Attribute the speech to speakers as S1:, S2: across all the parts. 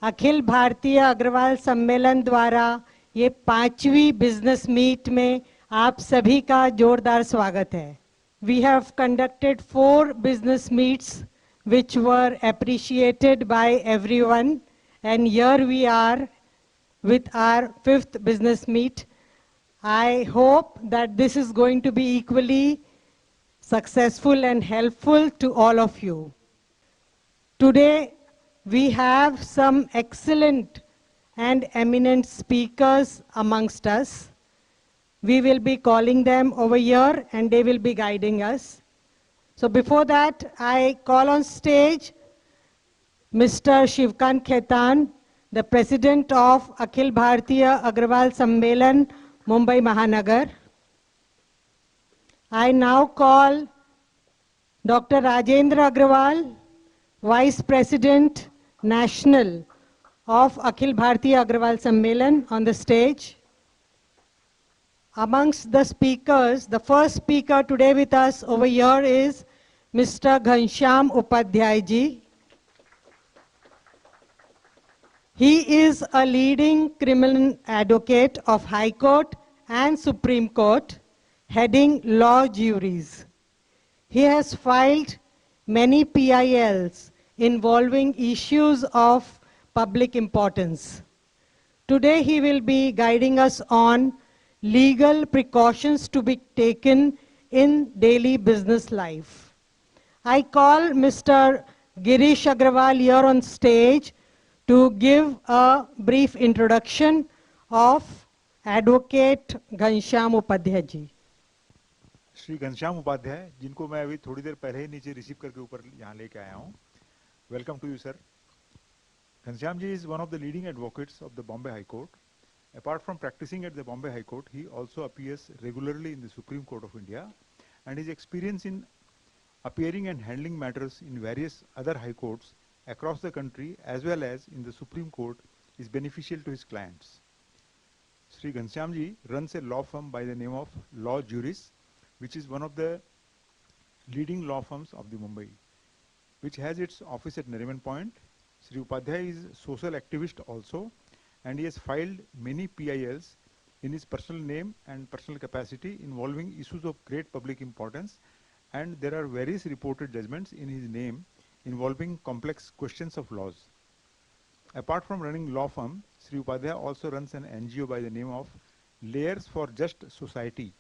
S1: अखिल भारतीय अग्रवाल सम्मेलन द्वारा ये 5वीं बिजनेस मीट में आप सभी का जोरदार स्वागत है। We have conducted 4 business meets which were appreciated by everyone, and here we are with our 5th business meet. I hope that this is going to be equally successful and helpful to all of you. Today, we have some excellent and eminent speakers amongst us. We will be calling them over here and they will be guiding us. So before that, I call on stage Mr. Shivkant Khaitan, the President of Akhil Bharatiya Agrawal Sammelan, Mumbai Mahanagar. I now call Dr. Rajendra Agrawal, Vice President National of Akhil Bharatiya Agrawal Sammelan on the stage. Amongst the speakers, the first speaker today with us over here is Mr. Ghanshyam Upadhyay ji. He is a leading criminal advocate of High Court and Supreme Court, heading law juries. He has filed many PILs involving issues of public importance. Today he will be guiding us on legal precautions to be taken in daily business life. I call Mr. Girish Agrawal here on stage to give a brief introduction of Advocate Ghanshyam Upadhyay ji.
S2: Shri Ghanshyam Upadhyay, जिनको मैं अभी थोड़ी देर पहले ही नीचे receive करके ऊपर यहाँ लेके आया हूँ. Welcome to you sir. Ghanshyam ji is one of the leading advocates of the Bombay High Court. Apart from practicing at the Bombay High Court, he also appears regularly in the Supreme Court of India, and his experience in appearing and handling matters in various other high courts across the country as well as in the Supreme Court is beneficial to his clients. Shri Ghanshyam ji runs a law firm by the name of Law Juris, which is one of the leading law firms of the Mumbai, which has its office at Nariman Point. Shri Upadhyay is a social activist also, and he has filed many PILs in his personal name and personal capacity involving issues of great public importance, and there are various reported judgments in his name involving complex questions of laws. Apart from running law firm, Shri Upadhyay also runs an NGO by the name of Layers for Just Society,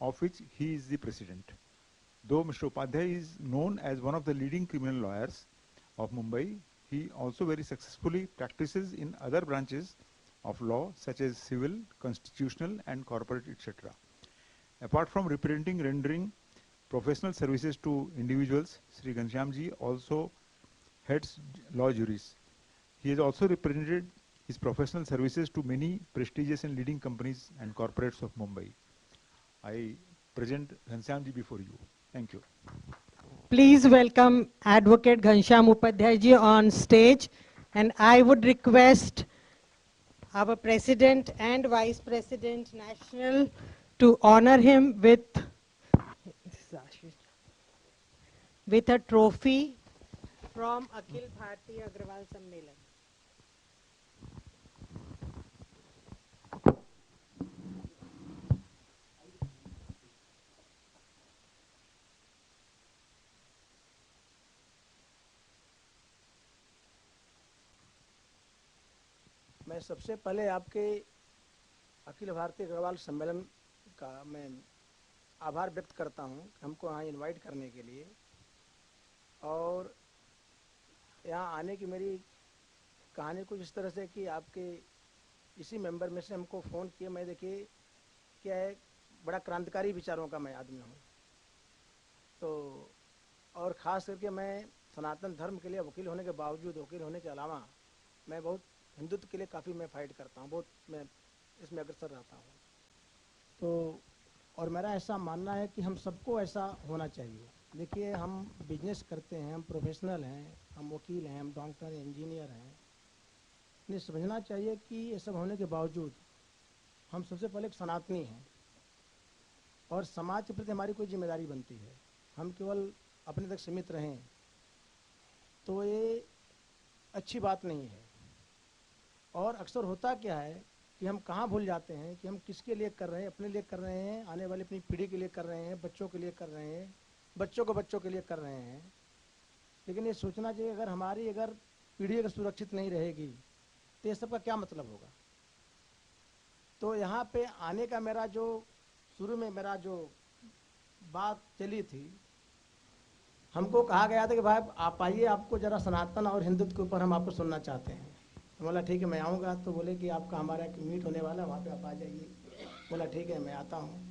S2: of which he is the president. Though Mr. Upadhyay is known as one of the leading criminal lawyers of Mumbai, he also very successfully practices in other branches of law such as civil, constitutional and corporate, etc. Apart from representing rendering professional services to individuals, Shri Ghanshyam ji also heads law juries. He has also represented his professional services to many prestigious and leading companies and corporates of Mumbai. I present Ghanshyam ji before you. Thank you.
S1: Please welcome Advocate Ghanshyam Upadhyay ji on stage, and I would request our President and Vice President National to honor him with a trophy from Akhil Bharatiya Agrawal Sammelan.
S3: मैं सबसे पहले आपके अखिल भारतीय अग्रवाल सम्मेलन का मैं आभार व्यक्त करता हूं कि हमको यहाँ इनवाइट करने के लिए, और यहाँ आने की मेरी कहानी कुछ इस तरह से कि आपके इसी मेंबर में से हमको फ़ोन किया. मैं देखिए क्या है, बड़ा क्रांतिकारी विचारों का मैं आदमी हूँ, तो और ख़ास करके मैं सनातन धर्म के लिए वकील होने के बावजूद, वकील होने के अलावा मैं बहुत हिंदुत्व के लिए काफ़ी मैं फाइट करता हूँ, बहुत मैं इसमें अग्रसर रहता हूँ. तो और मेरा ऐसा मानना है कि हम सबको ऐसा होना चाहिए. देखिए, हम बिजनेस करते हैं, हम प्रोफेशनल हैं, हम वकील हैं, हम डॉक्टर, इंजीनियर हैं. इन्हें समझना चाहिए कि ये सब होने के बावजूद हम सबसे पहले एक सनातनी हैं और समाज के प्रति हमारी कोई जिम्मेदारी बनती है. हम केवल अपने तक सीमित रहें तो ये अच्छी बात नहीं है. और अक्सर होता क्या है कि हम कहाँ भूल जाते हैं कि हम किसके लिए कर रहे हैं, अपने लिए कर रहे हैं, आने वाली अपनी पीढ़ी के लिए कर रहे हैं, बच्चों के लिए कर रहे हैं, बच्चों के लिए कर रहे हैं। लेकिन ये सोचना चाहिए अगर हमारी पीढ़ी अगर सुरक्षित नहीं रहेगी तो ये सब का क्या मतलब होगा। तो यहाँ पे आने का मेरा जो शुरू में मेरा जो बात चली थी, हमको कहा गया था कि भाई आप आइए, आपको जरा सनातन और हिंदुत्व के ऊपर हम आपको सुनना चाहते हैं। तो बोला ठीक है मैं आऊँगा। तो बोले कि आपका हमारा मीट होने वाला है, वहाँ पे आप आ जाइए। बोला ठीक है मैं आता हूँ।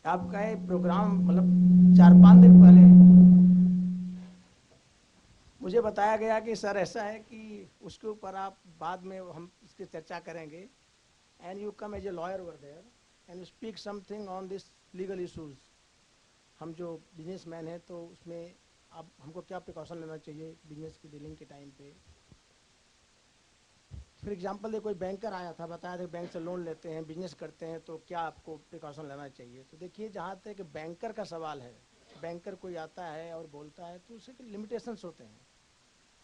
S3: आपका ये प्रोग्राम मतलब 4-5 दिन पहले मुझे बताया गया कि सर ऐसा है कि उसके ऊपर आप बाद में हम इसकी चर्चा करेंगे, and you come as a lawyer over there and you speak something on this legal issues. हम जो बिजनेसमैन हैं तो उसमें अब हमको क्या प्रिकॉशन लेना चाहिए बिजनेस की डीलिंग के टाइम पे। फॉर एग्जांपल कोई बैंकर आया था, बताया था बैंक से लोन लेते हैं, बिजनेस करते हैं, तो क्या आपको प्रिकॉशन लेना चाहिए। तो देखिए जहाँ तक बैंकर का सवाल है, बैंकर कोई आता है और बोलता है तो उसके लिमिटेशंस होते हैं,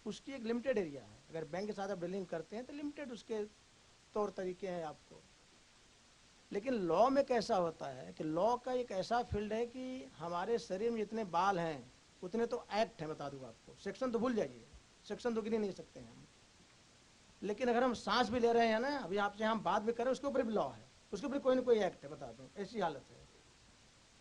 S3: उसकी एक लिमिटेड एरिया है। अगर बैंक के साथ आप डीलिंग करते हैं तो लिमिटेड उसके तौर तरीके हैं आपको। लेकिन लॉ में कैसा होता है कि लॉ का एक ऐसा फील्ड है कि हमारे शरीर में जितने बाल हैं उतने तो एक्ट हैं। बता दूँ आपको, सेक्शन तो भूल जाइए, सेक्शन तो गिन ही नहीं सकते हैं हम। लेकिन अगर हम सांस भी ले रहे हैं ना, अभी आपसे हम बात भी कर रहे हैं, उसके ऊपर भी लॉ है, उसके ऊपर कोई ना कोई एक्ट है। बता दूँ ऐसी हालत है।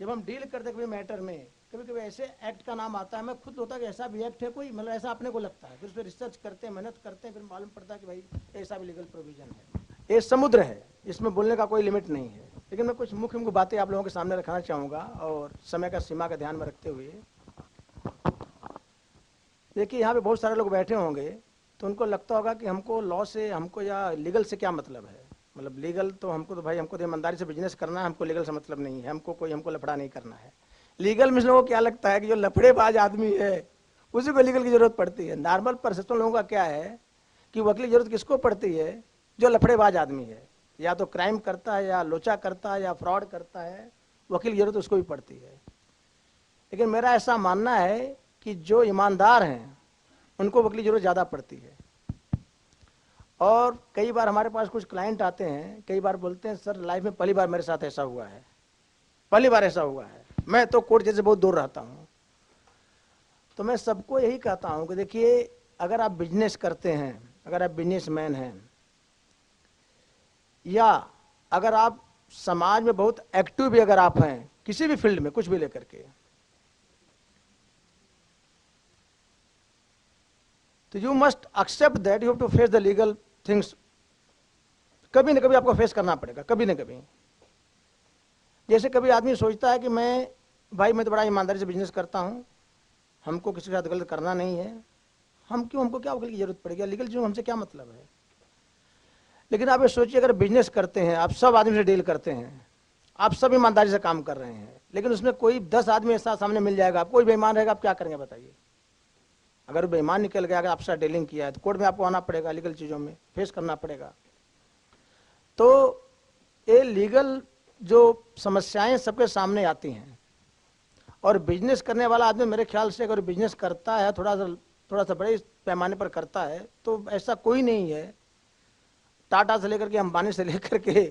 S3: जब हम डील करते कभी मैटर में, कभी कभी ऐसे एक्ट का नाम आता है, मैं खुद होता है कि ऐसा भी एक्ट है कोई, मतलब ऐसा अपने को लगता है, फिर उस पर रिसर्च करते हैं, मेहनत करते हैं, फिर मालूम पड़ता है कि भाई ऐसा भी लीगल प्रोविजन है। ये समुद्र है, इसमें बोलने का कोई लिमिट नहीं है। लेकिन मैं कुछ मुख्य मुख्य बातें आप लोगों के सामने रखना चाहूँगा और समय का सीमा का ध्यान में रखते हुए। देखिए यहाँ पे बहुत सारे लोग बैठे होंगे तो उनको लगता होगा कि हमको लॉ से, हमको या लीगल से क्या मतलब है। मतलब लीगल तो हमको तो भाई हमको तो ईमानदारी से बिजनेस करना है, हमको लीगल से मतलब नहीं है, हमको लफड़ा नहीं करना है। लीगल में लोगों को क्या लगता है कि जो लफड़ेबाज आदमी है उसी को लीगल की जरूरत पड़ती है। नॉर्मल परसेप्शन लोगों का क्या है कि वकील की जरूरत किसको पड़ती है, जो लफड़ेबाज आदमी है, या तो क्राइम करता है, या लोचा करता है, या फ्रॉड करता है, वकील की जरूरत उसको भी पड़ती है। लेकिन मेरा ऐसा मानना है कि जो ईमानदार हैं उनको वकील की जरूरत ज़्यादा पड़ती है। और कई बार हमारे पास कुछ क्लाइंट आते हैं, कई बार बोलते हैं सर लाइफ में पहली बार मेरे साथ ऐसा हुआ है, पहली बार ऐसा हुआ है, मैं तो कोर्ट जैसे बहुत दूर रहता हूँ। तो मैं सबको यही कहता हूँ कि देखिए अगर आप बिजनेस करते हैं, अगर आप बिजनेसमैन हैं, या अगर आप समाज में बहुत एक्टिव भी अगर आप हैं किसी भी फील्ड में कुछ भी लेकर के, तो you must accept that you have to face the legal things. कभी ना कभी आपको फेस करना पड़ेगा, कभी ना कभी। जैसे कभी आदमी सोचता है कि मैं तो बड़ा ईमानदारी से बिजनेस करता हूँ, हमको किसी के साथ गलत करना नहीं है, हमको क्या वकील की जरूरत पड़ेगी, लीगल चीज़ों हमसे क्या मतलब है। लेकिन आप ये सोचिए अगर बिजनेस करते हैं, आप सब आदमी से डील करते हैं, आप सब ईमानदारी से काम कर रहे हैं, लेकिन उसमें कोई 10 आदमी ऐसा सामने मिल जाएगा, कोई बेईमान रहेगा, आप क्या करेंगे बताइए। अगर बेईमान निकल गया, अगर आपसे डीलिंग किया है तो कोर्ट में आपको आना पड़ेगा, लीगल चीज़ों में फेस करना पड़ेगा। तो ये लीगल जो समस्याएं सबके सामने आती हैं, और बिजनेस करने वाला आदमी मेरे ख्याल से अगर बिजनेस करता है थोड़ा सा बड़े पैमाने पर करता है, तो ऐसा कोई नहीं है टाटा से लेकर के अंबानी से लेकर के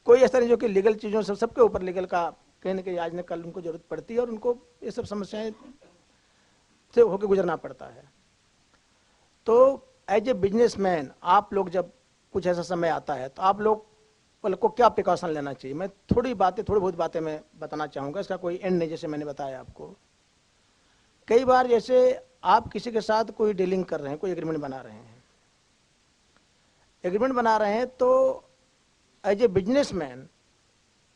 S3: कोई ऐसा नहीं जो कि लीगल चीज़ों से, सबके ऊपर लीगल का कहीं ना कहीं आज न कल उनको जरूरत पड़ती है, और उनको ये सब समस्याएं से होकर गुजरना पड़ता है। तो एज ए बिजनेसमैन आप लोग जब कुछ ऐसा समय आता है तो आप लोग को क्या प्रिकॉशन लेना चाहिए, मैं थोड़ी बहुत बातें मैं बताना चाहूँगा, इसका कोई एंड नहीं। जैसे मैंने बताया आपको, कई बार जैसे आप किसी के साथ कोई डीलिंग कर रहे हैं, कोई एग्रीमेंट बना रहे हैं, तो एज ए बिजनेसमैन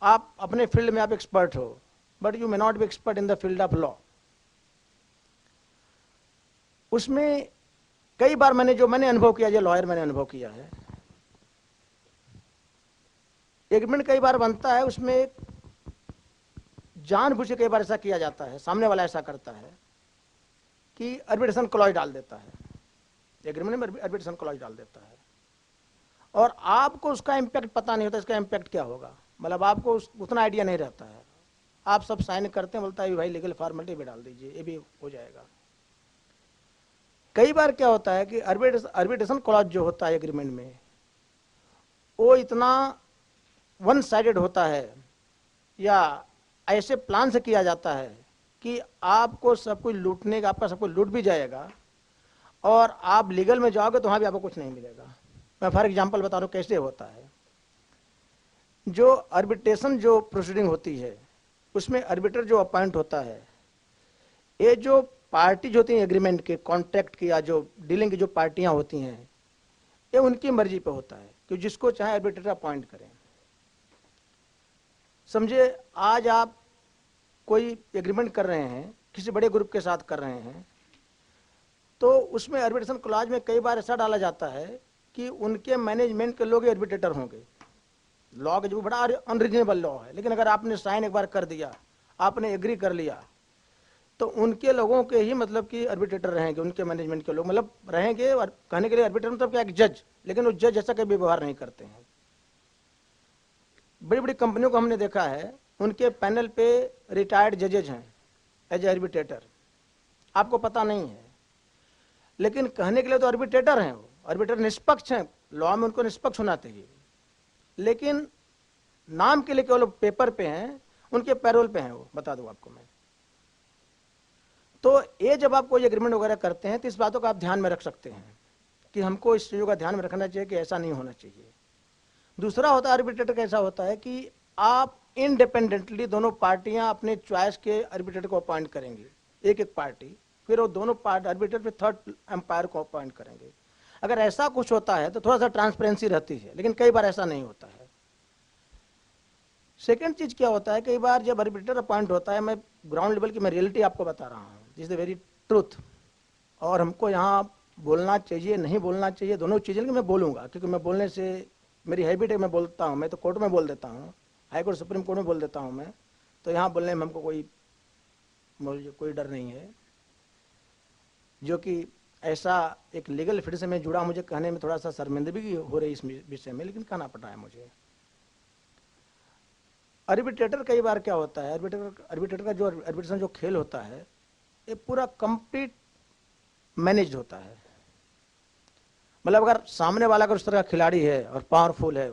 S3: आप अपने फील्ड में आप एक्सपर्ट हो, but you may not be expert in the field of law. उसमें कई बार मैंने अनुभव किया, जो लॉयर मैंने अनुभव किया है, एग्रीमेंट कई बार बनता है, उसमें जानबूझ के कई बार ऐसा किया जाता है, सामने वाला ऐसा करता है कि आर्बिट्रेशन क्लॉज डाल देता है, एग्रीमेंट में आर्बिट्रेशन क्लॉज डाल देता है, और आपको उसका इम्पैक्ट पता नहीं होता, इसका इम्पैक्ट क्या होगा, मतलब आपको उतना आइडिया नहीं रहता है। आप सब साइन करते हैं, बोलता है भाई लीगल फॉर्मेलिटी भी डाल दीजिए, ये भी हो जाएगा। कई बार क्या होता है कि आर्बिट्रेशन क्लॉज जो होता है एग्रीमेंट में, वो इतना वन साइडेड होता है या ऐसे प्लान से किया जाता है कि आपको सब कुछ लूटने का, आपका सब कुछ लूट भी जाएगा और आप लीगल में जाओगे तो वहाँ भी आपको कुछ नहीं मिलेगा। मैं फॉर एग्जांपल बता रहा हूँ कैसे होता है। जो आर्बिट्रेशन जो प्रोसीडिंग होती है उसमें आर्बिटर जो अपॉइंट होता है, ये जो पार्टी जो होती हैं एग्रीमेंट के, कॉन्ट्रैक्ट की या जो डीलिंग की जो पार्टियां होती हैं, ये उनकी मर्जी पे होता है कि जिसको चाहे आर्बिट्रेटर अपॉइंट करें। समझे आज आप कोई एग्रीमेंट कर रहे हैं, किसी बड़े ग्रुप के साथ कर रहे हैं, तो उसमें आर्बिट्रेशन क्लॉज में कई बार ऐसा डाला जाता है कि उनके मैनेजमेंट के लोग आर्बिट्रेटर होंगे। लॉ का जो बड़ा अनरीजनेबल लॉ है, लेकिन अगर आपने साइन एक बार कर दिया, आपने एग्री कर लिया, तो उनके लोगों के ही मतलब कि आर्बिट्रेटर रहेंगे, उनके मैनेजमेंट के लोग मतलब रहेंगे। और कहने के लिए आर्बिट्रेटर मतलब क्या, एक जज, लेकिन वो जज ऐसा कभी व्यवहार नहीं करते हैं। बड़ी बड़ी कंपनियों को हमने देखा है, उनके पैनल पे रिटायर्ड जजेज हैं एज आर्बिट्रेटर, आपको पता नहीं है, लेकिन कहने के लिए तो आर्बिट्रेटर हैं। वो आर्बिट्रेटर निष्पक्ष हैं, लॉ में उनको निष्पक्ष होना चाहिए, लेकिन नाम के लिए केवल पेपर पे हैं, उनके पैरोल पे हैं वो, बता दूं आपको मैं। तो ये जब आप कोई एग्रीमेंट वगैरह करते हैं तो इस बातों का आप ध्यान में रख सकते हैं कि हमको इस चीज़ों का ध्यान में रखना चाहिए कि ऐसा नहीं होना चाहिए। दूसरा होता है आर्बिट्रेटर कैसा होता है कि आप इंडिपेंडेंटली दोनों पार्टियां अपने चॉइस के आर्बिट्रेटर को अपॉइंट करेंगी, एक एक पार्टी, फिर वो दोनों आर्बिट्रेटर फिर थर्ड एम्पायर को अपॉइंट करेंगे। अगर ऐसा कुछ होता है तो थोड़ा सा ट्रांसपेरेंसी रहती है, लेकिन कई बार ऐसा नहीं होता है। सेकेंड चीज क्या होता है, कई बार जब आर्बिट्रेटर अपॉइंट होता है, मैं ग्राउंड लेवल की मैं रियलिटी आपको बता रहा हूँ, दिस द वेरी ट्रूथ, और हमको यहाँ बोलना चाहिए नहीं बोलना चाहिए दोनों चीज़ें, लेकिन मैं बोलूँगा क्योंकि मैं बोलने से मेरी हैबिट है, मैं बोलता हूँ। मैं तो कोर्ट में बोल देता हूँ, हाई कोर्ट सुप्रीम कोर्ट में बोल देता हूँ मैं, तो यहाँ बोलने में हमको कोई डर नहीं है। जो कि ऐसा एक लीगल फील्ड से मैं जुड़ा, मुझे कहने में थोड़ा सा शर्मिंदगी हो रही इस विषय में, लेकिन कहना पड़ा है मुझे। आर्बिट्रेटर कई बार क्या होता है, आर्बिट्रेटर का जो आर्बिट्रेशन जो खेल होता है, ये पूरा कंप्लीट मैनेज होता है। मतलब अगर सामने वाला अगर उस तरह का खिलाड़ी है और पावरफुल है,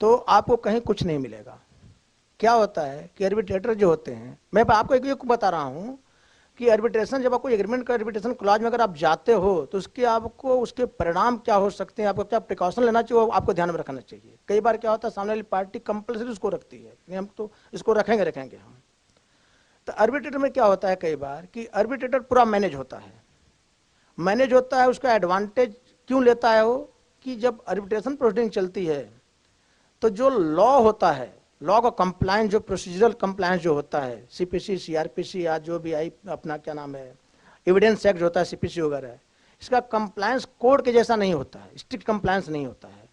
S3: तो आपको कहीं कुछ नहीं मिलेगा। क्या होता है कि आर्बिट्रेटर जो होते हैं, मैं आपको एक बता रहा हूं कि आर्बिट्रेशन, जब आपको एग्रीमेंट का आर्बिट्रेशन क्लॉज में अगर आप जाते हो तो उसके आपको उसके परिणाम क्या हो सकते हैं, आपको क्या प्रिकॉशन लेना चाहिए, वो आपको ध्यान में रखना चाहिए। कई बार क्या होता है, सामने वाली पार्टी कंपल्सरी उसको रखती है कि हम तो इसको रखेंगे हम। तो आर्बिट्रेटर में क्या होता है कई बार कि आर्बिट्रेटर पूरा मैनेज होता है। उसका एडवांटेज क्यों लेता है वो, कि जब आर्बिट्रेशन प्रोसीडिंग चलती है तो जो लॉ होता है, लॉ का कंप्लायंस, जो प्रोसीजरल कंप्लायंस जो होता है, सीपीसी, सीआरपीसी या जो भी आई अपना क्या नाम है, एविडेंस एक्ट जो होता है, सीपीसी वगैरह, इसका कंप्लायंस कोर्ट के जैसा नहीं होता है, स्ट्रिक्ट कंप्लायंस नहीं होता है।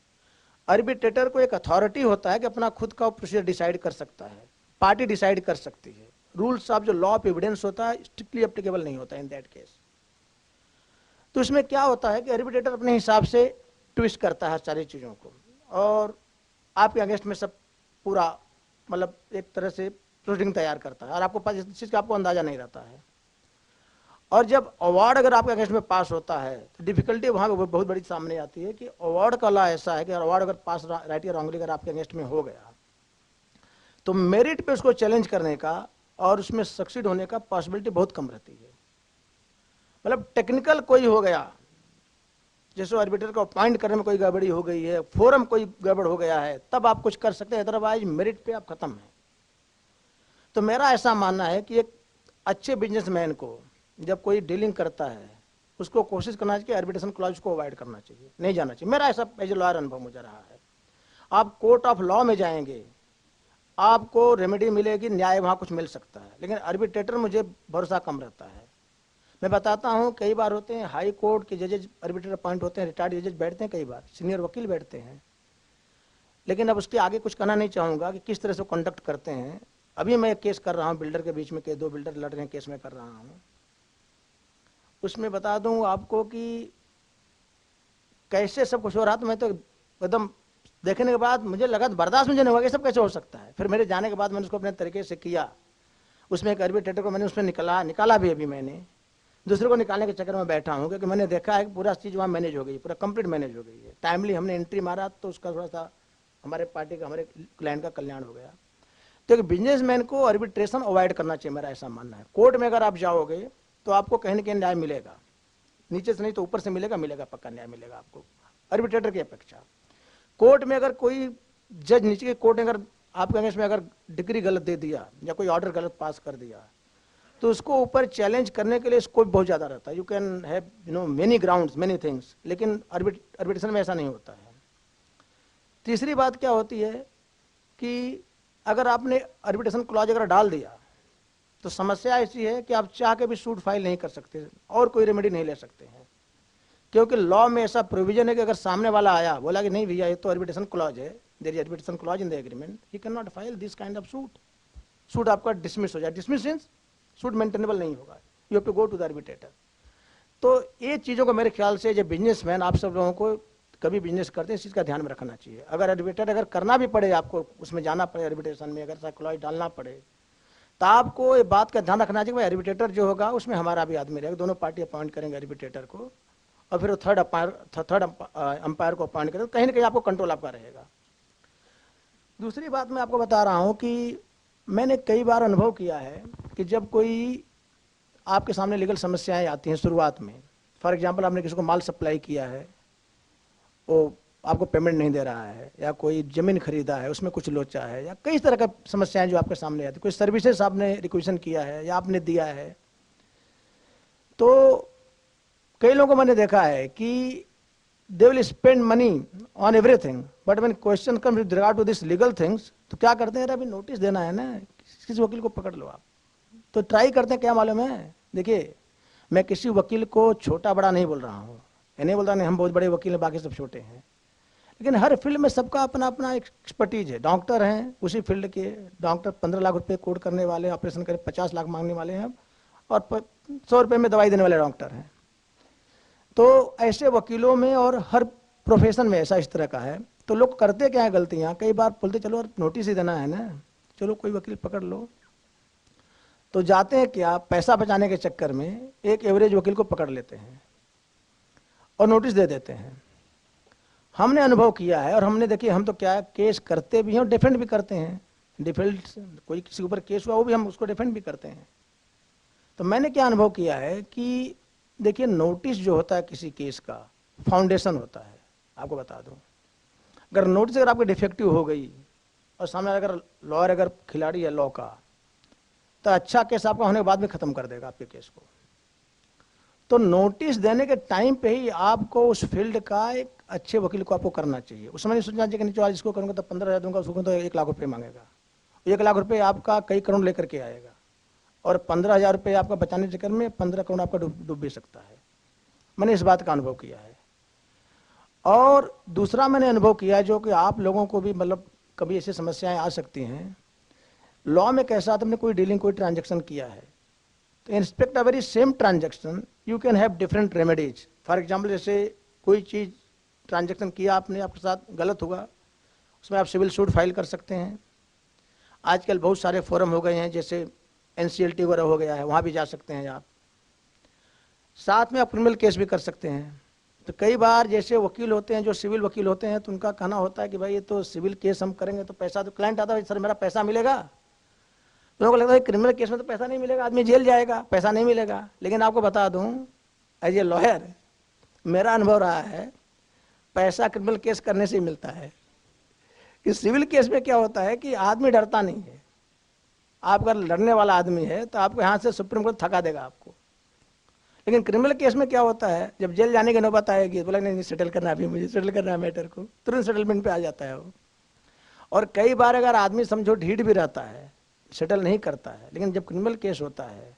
S3: आर्बिट्रेटर को एक अथॉरिटी होता है कि अपना खुद का प्रोसीजर डिसाइड कर सकता है, पार्टी डिसाइड कर सकती है। रूल्स ऑफ जो लॉ ऑफ एविडेंस होता है स्ट्रिक्टली एप्लीकेबल नहीं होता इन दैट केस। तो इसमें क्या होता है कि आर्बिट्रेटर अपने हिसाब से ट्विस्ट करता है सारी चीज़ों को, और आपके अगेंस्ट में सब पूरा मतलब एक तरह से प्रोसीडिंग तैयार करता है, और आपको पास इस चीज़ का आपको अंदाजा नहीं रहता है। और जब अवार्ड अगर आपके अगेंस्ट में पास होता है तो डिफिकल्टी वहाँ बहुत बड़ी सामने आती है कि अवार्ड का लॉ ऐसा है कि अवार्ड अगर पास राइट या रॉन्गली अगर आपके अगेंस्ट में हो गया तो मेरिट पे उसको चैलेंज करने का और उसमें सक्सीड होने का पॉसिबिलिटी बहुत कम रहती है। मतलब टेक्निकल कोई हो गया, जैसे आर्बिट्रेटर को अपॉइंट करने में कोई गड़बड़ी हो गई है, फोरम कोई गड़बड़ हो गया है, तब आप कुछ कर सकते हैं, अदरवाइज मेरिट पे आप खत्म हैं। तो मेरा ऐसा मानना है कि एक अच्छे बिजनेसमैन को जब कोई डीलिंग करता है, उसको कोशिश करना चाहिए आर्बिट्रेशन क्लॉज को अवॉइड करना चाहिए, नहीं जाना चाहिए। मेरा ऐसा एज ए लॉयर अनुभव मुझे रहा है। आप कोर्ट ऑफ लॉ में जाएंगे, आपको रेमेडी मिलेगी, न्याय वहाँ कुछ मिल सकता है, लेकिन आर्बिट्रेटर मुझे भरोसा कम रहता है। मैं बताता हूँ, कई बार होते हैं हाई कोर्ट के जजेज आर्बिट्रेटर अपॉइंट होते हैं, रिटायर्ड जजेज बैठते हैं, कई बार सीनियर वकील बैठते हैं, लेकिन अब उसके आगे कुछ कहना नहीं चाहूँगा कि किस तरह से कंडक्ट करते हैं। अभी मैं केस कर रहा हूँ बिल्डर के बीच में, के 2 बिल्डर लड़ रहे हैं, केस में कर रहा हूँ। उसमें बता दूँ आपको कि कैसे सब कुछ हो रहा, तो मैं तो एकदम देखने के बाद मुझे लगा, बर्दाश्त मुझे नहीं हुआ कि सब कैसे हो सकता है। फिर मेरे जाने के बाद मैंने उसको अपने तरीके से किया। उसमें एक आर्बिट्रेटर को मैंने उसमें निकाला भी अभी मैंने, दूसरे को निकालने के चक्कर में बैठा हूँ, क्योंकि मैंने देखा है कि पूरा चीज़ वहाँ मैनेज हो गई, पूरा कंप्लीट मैनेज हो गई है। टाइमली हमने एंट्री मारा तो उसका थोड़ा सा हमारे पार्टी का, हमारे क्लाइंट का कल्याण हो गया। तो एक बिजनेसमैन को आर्बिट्रेशन अवॉइड करना चाहिए, मेरा ऐसा मानना है। कोर्ट में अगर आप जाओगे तो आपको कहीं ना कहीं न्याय मिलेगा, नीचे से नहीं तो ऊपर से मिलेगा, मिलेगा पक्का न्याय मिलेगा आपको आर्बिट्रेटर की अपेक्षा। कोर्ट में अगर कोई जज नीचे के कोर्ट ने अगर आपके अगेंस्ट में अगर डिग्री गलत दे दिया या कोई ऑर्डर गलत पास कर दिया तो उसको ऊपर चैलेंज करने के लिए स्कोप बहुत ज़्यादा रहता है। You can have many grounds, many things, लेकिन आर्बिट्रेशन में ऐसा नहीं होता है। तीसरी बात क्या होती है कि अगर आपने आर्बिट्रेशन क्लॉज अगर डाल दिया तो समस्या ऐसी है कि आप चाह के भी सूट फाइल नहीं कर सकते और कोई रेमेडी नहीं ले सकते हैं, क्योंकि लॉ में ऐसा प्रोविजन है कि अगर सामने वाला आया बोला कि नहीं भैया ये तो आर्बिट्रेशन क्लॉज है, there is arbitration clause in the agreement, he can not file this kind of suit, suit आपका डिसमिस हो जाए। डिसमिस मींस सूट मेंटेनेबल नहीं होगा, you have to go to the arbitrator. तो ये चीज़ों को मेरे ख्याल से जो बिजनेसमैन आप सब लोगों को कभी बिजनेस करते हैं इस चीज़ का ध्यान में रखना चाहिए। अगर आर्बिट्रेटर अगर करना भी पड़े, आपको उसमें जाना पड़े आर्बिट्रेशन में, अगर ऐसा क्लॉज डालना पड़े तो आपको ये बात का ध्यान रखना चाहिए कि आर्बिट्रेटर जो होगा उसमें हमारा भी आदमी रहेगा, दोनों पार्टी अपॉइंट करेंगे आर्बिट्रेटर को और फिर थर्ड अंपायर को अपॉइंट करेंगे, कहीं ना कहीं आपको कंट्रोल आपका रहेगा। दूसरी बात मैं आपको बता रहा हूँ कि मैंने कई बार अनुभव किया है कि जब कोई आपके सामने लीगल समस्याएं आती हैं शुरुआत में, फॉर एग्जांपल आपने किसी को माल सप्लाई किया है, वो आपको पेमेंट नहीं दे रहा है, या कोई ज़मीन खरीदा है उसमें कुछ लोचा है, या कई तरह का समस्याएं जो आपके सामने आती, कोई सर्विसेज आपने रिक्वेशन किया है या आपने दिया है, तो कई लोगों को मैंने देखा है कि they will spend money on everything, but when question comes with regard to this legal things तो क्या करते हैं, अभी नोटिस देना है ना, किसी वकील को पकड़ लो आप। तो ट्राई करते हैं, क्या मालूम है, देखिए मैं किसी वकील को छोटा बड़ा नहीं बोल रहा हूँ, ये नहीं बोल रहा नहीं हम बहुत बड़े वकील हैं बाकी सब छोटे हैं, लेकिन हर फील्ड में सबका अपना अपना एक्सपर्टीज है। डॉक्टर हैं उसी फील्ड के, डॉक्टर 15 लाख रुपए कोड करने वाले, ऑपरेशन करे 50 लाख मांगने वाले हैं, और 100 रुपये में दवाई देने वाले डॉक्टर हैं। तो ऐसे वकीलों में और हर प्रोफेशन में ऐसा इस तरह का है। तो लोग करते क्या है गलतियाँ, कई बार बोलते चलो नोटिस ही देना है ना, चलो कोई वकील पकड़ लो, तो जाते हैं क्या, पैसा बचाने के चक्कर में एक एवरेज वकील को पकड़ लेते हैं और नोटिस दे देते हैं। हमने अनुभव किया है और हमने देखिए, हम तो क्या केस करते भी हैं और डिफेंड भी करते हैं। डिफेंड कोई किसी के ऊपर केस हुआ वो भी हम उसको डिफेंड भी करते हैं। तो मैंने क्या अनुभव किया है कि देखिए नोटिस जो होता है किसी केस का फाउंडेशन होता है। आपको बता दूं, अगर नोटिस अगर आपकी डिफेक्टिव हो गई और सामने अगर लॉयर अगर खिलाड़ी है लॉ का, तो अच्छा केस आपका होने के बाद में खत्म कर देगा आपके केस को। तो नोटिस देने के टाइम पे ही आपको उस फील्ड का एक अच्छे वकील को आपको करना चाहिए। उस समय नहीं सोचना चाहिए कि नहीं आज इसको करूँगा तो 15,000 दूंगा, उसको तो 1 लाख रुपये मांगेगा। 1 लाख रुपये आपका कई करोड़ लेकर के आएगा और 15,000 रुपये आपका बचाने के चक्कर में 15 करोड़ आपका डूब भी सकता है। मैंने इस बात का अनुभव किया है। और दूसरा मैंने अनुभव किया है जो कि आप लोगों को भी मतलब कभी ऐसी समस्याएं आ सकती हैं। लॉ में कैसा, तुमने कोई डीलिंग कोई ट्रांजेक्शन किया है तो inspect a very same transaction you can have different remedies. For example जैसे कोई चीज़ ट्रांजेक्शन किया आपने, आपके साथ गलत हुआ, उसमें आप सिविल सूट फाइल कर सकते हैं। आजकल बहुत सारे फोरम हो गए हैं, जैसे NCLT वगैरह हो गया है, वहाँ भी जा सकते हैं आप। साथ में आप क्रिमिनल केस भी कर सकते हैं। तो कई बार जैसे वकील होते हैं जो सिविल वकील होते हैं तो उनका कहना होता है कि भाई ये तो सिविल केस हम करेंगे तो पैसा, तो क्लाइंट आता है सर मेरा पैसा मिलेगा, तो लोगों को लगता है क्रिमिनल केस में तो पैसा नहीं मिलेगा, आदमी जेल जाएगा, पैसा नहीं मिलेगा। लेकिन आपको बता दूं एज ए लॉयर मेरा अनुभव रहा है पैसा क्रिमिनल केस करने से ही मिलता है। कि सिविल केस में क्या होता है कि आदमी डरता नहीं है, आप अगर लड़ने वाला आदमी है तो आपको यहाँ से सुप्रीम कोर्ट थका देगा आपको। लेकिन क्रिमिनल केस में क्या होता है, जब जेल जाने की नौबत आएगी बोला नहीं सेटल करना है, अभी मुझे सेटल करना है मैटर को, तुरंत सेटलमेंट पे आ जाता है वो। और कई बार अगर आदमी समझो ढीठ भी रहता है, सेटल नहीं करता है, लेकिन जब क्रिमिनल केस होता है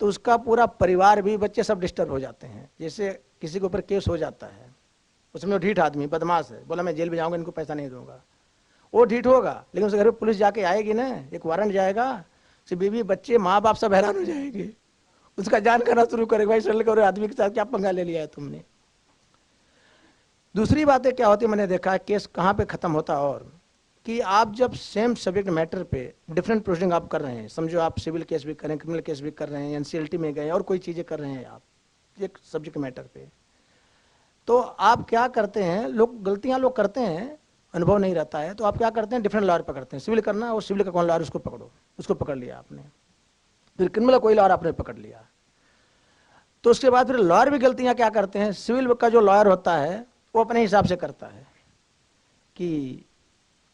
S3: तो उसका पूरा परिवार भी, बच्चे सब डिस्टर्ब हो जाते हैं। जैसे किसी के ऊपर केस हो जाता है, उसमें वो ढीठ आदमी बदमाश है, बोला मैं जेल में जाऊँगा, इनको पैसा नहीं दूंगा, वो ढीठ होगा, लेकिन उसके घर पर पुलिस जाके आएगी ना, एक वारंट जाएगा, उसकी बीवी बच्चे माँ बाप सब हैरान हो जाएंगे, उसका जान करना शुरू करेगा, भाई सेटल करो, आदमी के साथ क्या पंगा ले लिया है तुमने। दूसरी बातें क्या होती है, मैंने देखा है केस कहाँ पे खत्म होता है, और कि आप जब सेम सब्जेक्ट मैटर पे डिफरेंट प्रोसीडिंग आप कर रहे हैं, समझो आप सिविल केस भी कर रहे हैं, क्रिमिनल केस भी कर रहे हैं, एनसीएलटी में गए और कोई चीज़ें कर रहे हैं आप एक सब्जेक्ट मैटर पे, तो आप क्या करते हैं, लोग गलतियां लोग करते हैं, अनुभव नहीं रहता है, तो आप क्या करते हैं, डिफरेंट लॉयर पकड़ते हैं। सिविल करना और सिविल का कौन लॉयर उसको पकड़ो, उसको पकड़ लिया आपने, फिर क्रिमिनल कोई लॉयर आपने पकड़ लिया, तो उसके बाद फिर लॉयर भी गलतियां क्या करते हैं, सिविल का जो लॉयर होता है वो अपने हिसाब से करता है कि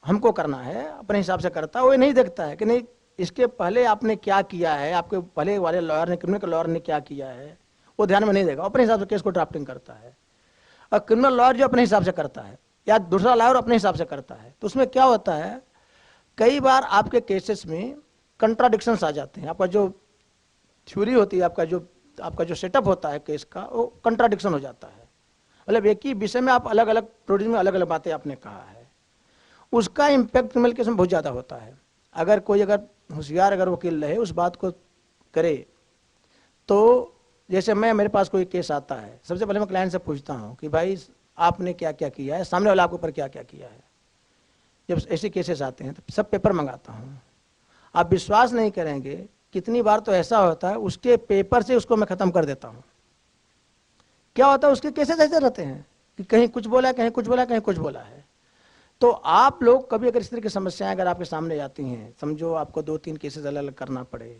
S3: हमको करना है, अपने हिसाब से करता है, वो ये नहीं देखता है कि नहीं इसके पहले आपने क्या किया है, आपके पहले वाले लॉयर ने, क्रिमिनल के लॉयर ने क्या किया है, वो ध्यान में नहीं देगा, अपने हिसाब से केस को ड्राफ्टिंग करता है। और क्रिमिनल लॉयर जो अपने हिसाब से करता है या दूसरा लॉयर अपने हिसाब से करता है, तो उसमें क्या होता है, कई बार आपके केसेस में कंट्राडिक्शंस आ जाते हैं। आपका जो थ्योरी होती है, आपका जो सेटअप होता है केस का, वो कंट्राडिक्शन हो जाता है। मतलब एक ही विषय में आप अलग अलग प्रोडीज में अलग अलग बातें आपने कहा है, उसका इम्पैक्ट क्रिमिनल केस में बहुत ज़्यादा होता है। अगर कोई अगर होशियार अगर वकील रहे उस बात को करे, तो जैसे मेरे पास कोई केस आता है, सबसे पहले मैं क्लाइंट से पूछता हूँ कि भाई आपने क्या क्या किया है, सामने वाला आपके ऊपर क्या क्या किया है। जब ऐसे केसेस आते हैं तो सब पेपर मंगाता हूँ। आप विश्वास नहीं करेंगे, कितनी बार तो ऐसा होता है उसके पेपर से उसको मैं ख़त्म कर देता हूँ। क्या होता है, उसके केसेस ऐसे रहते हैं कि कहीं कुछ बोला है, कहीं कुछ बोला है, कहीं कुछ बोला है। तो आप लोग कभी अगर इस तरह की समस्याएं अगर आपके सामने आती हैं, समझो आपको 2-3 केसेस अलग अलग करना पड़े,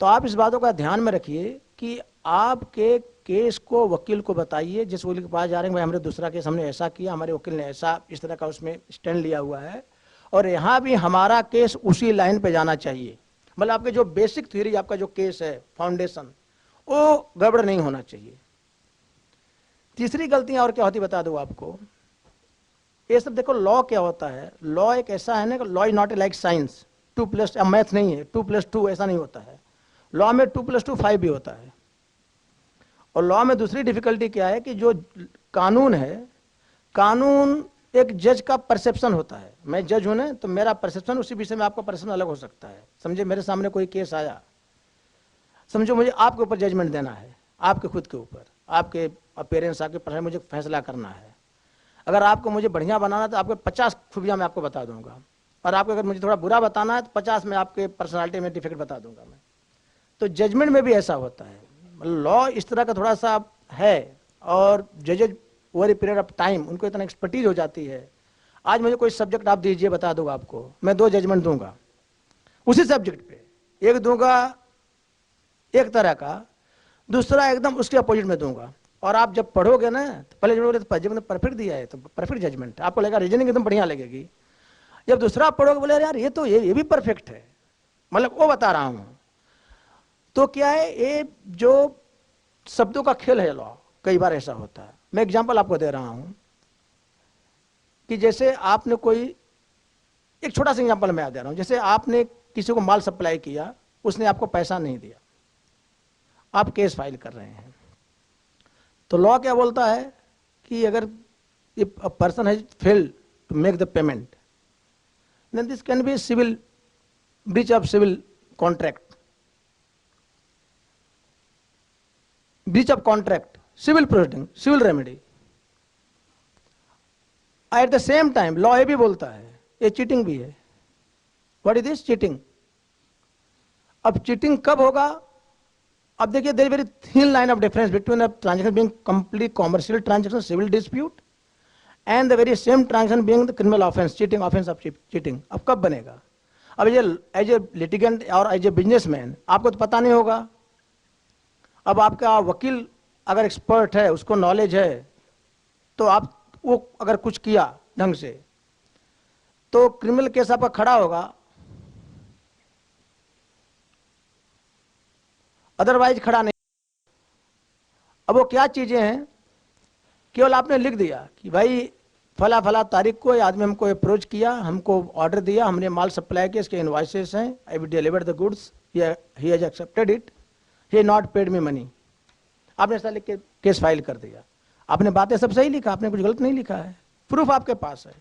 S3: तो आप इस बातों का ध्यान में रखिए कि आपके केस को वकील को बताइए। जिस वकील के पास जा रहे हैं, भाई हमारे दूसरा केस हमने ऐसा किया, हमारे वकील ने ऐसा इस तरह का उसमें स्टैंड लिया हुआ है, और यहाँ भी हमारा केस उसी लाइन पे जाना चाहिए। मतलब आपके जो बेसिक थ्योरी, आपका जो केस है फाउंडेशन, वो गड़बड़ नहीं होना चाहिए। तीसरी गलतियां और क्या होती बता दूं आपको, ये सब देखो, लॉ क्या होता है, लॉ एक ऐसा है ना कि law is not like science 2+, अब मैथ नहीं है 2+2 ऐसा नहीं होता है। लॉ में 2+2 5 भी होता है। और लॉ में दूसरी डिफिकल्टी क्या है कि जो कानून है, कानून एक जज का परसेप्शन होता है। मैं जज हूं ना, तो मेरा परसेप्शन उसी विषय में आपका परसेप्शन अलग हो सकता है। समझे, मेरे सामने कोई केस आया, समझो मुझे आपके ऊपर जजमेंट देना है, आपके खुद के ऊपर, आपके पेरेंट्स आपके पर मुझे फैसला करना है। अगर आपको मुझे बढ़िया बनाना है तो आपके 50 खूबियां मैं आपको बता दूंगा, और आपको अगर मुझे थोड़ा बुरा बताना है तो 50 में आपके पर्सनालिटी में डिफेक्ट बता दूंगा मैं। तो जजमेंट में भी ऐसा होता है, लॉ इस तरह का थोड़ा सा है, और जजेज over a period of time उनको इतना एक्सपर्टीज हो जाती है। आज मुझे कोई सब्जेक्ट आप दीजिए, बता दूंगा आपको, मैं 2 जजमेंट दूंगा उसी सब्जेक्ट पे, एक दूंगा एक तरह का, दूसरा एकदम उसके अपोजिट में दूंगा। और आप जब पढ़ोगे ना, तो पहले जब परफेक्ट दिया है तो परफेक्ट जजमेंट, आपको लगेगा रीजनिंग एकदम बढ़िया लगेगी। जब दूसरा आप पढ़ोगे बोले यार ये भी परफेक्ट है, मतलब वो बता रहा हूं। तो क्या है, ये जो शब्दों का खेल है लॉ, कई बार ऐसा होता है। मैं एग्जांपल आपको दे रहा हूं कि जैसे आपने कोई, एक छोटा सा एग्जांपल मैं दे रहा हूं, जैसे आपने किसी को माल सप्लाई किया, उसने आपको पैसा नहीं दिया, आप केस फाइल कर रहे हैं, तो लॉ क्या बोलता है कि अगर if a person has failed to make the payment, then this can be civil breach of civil contract, breach of contract, civil proceeding, civil remedy. At the same time law ये भी बोलता है ये चीटिंग भी है। What is this? Cheating. अब cheating कब होगा? अब देखिए, there is very thin line of difference between a transaction being complete commercial transaction, civil dispute, and the very same transaction being the criminal offence, cheating offence of cheating. अब कब बनेगा? अब ये एज ए लिटिगेंट और as a businessman आपको तो पता नहीं होगा। अब आपका वकील अगर एक्सपर्ट है, उसको नॉलेज है, तो आप वो अगर कुछ किया ढंग से, तो क्रिमिनल केस आपका खड़ा होगा, अदरवाइज खड़ा नहीं। अब वो क्या चीजें हैं, केवल आपने लिख दिया कि भाई फला फला तारीख को ये आदमी हमको अप्रोच किया, हमको ऑर्डर दिया, हमने माल सप्लाई किया, इसके इनवॉइसेस हैं, I will deliver the goods, he has accepted it, he not paid me money. आपने ऐसा लिख के केस फाइल कर दिया। आपने बातें सब सही लिखा, आपने कुछ गलत नहीं लिखा है, प्रूफ आपके पास है।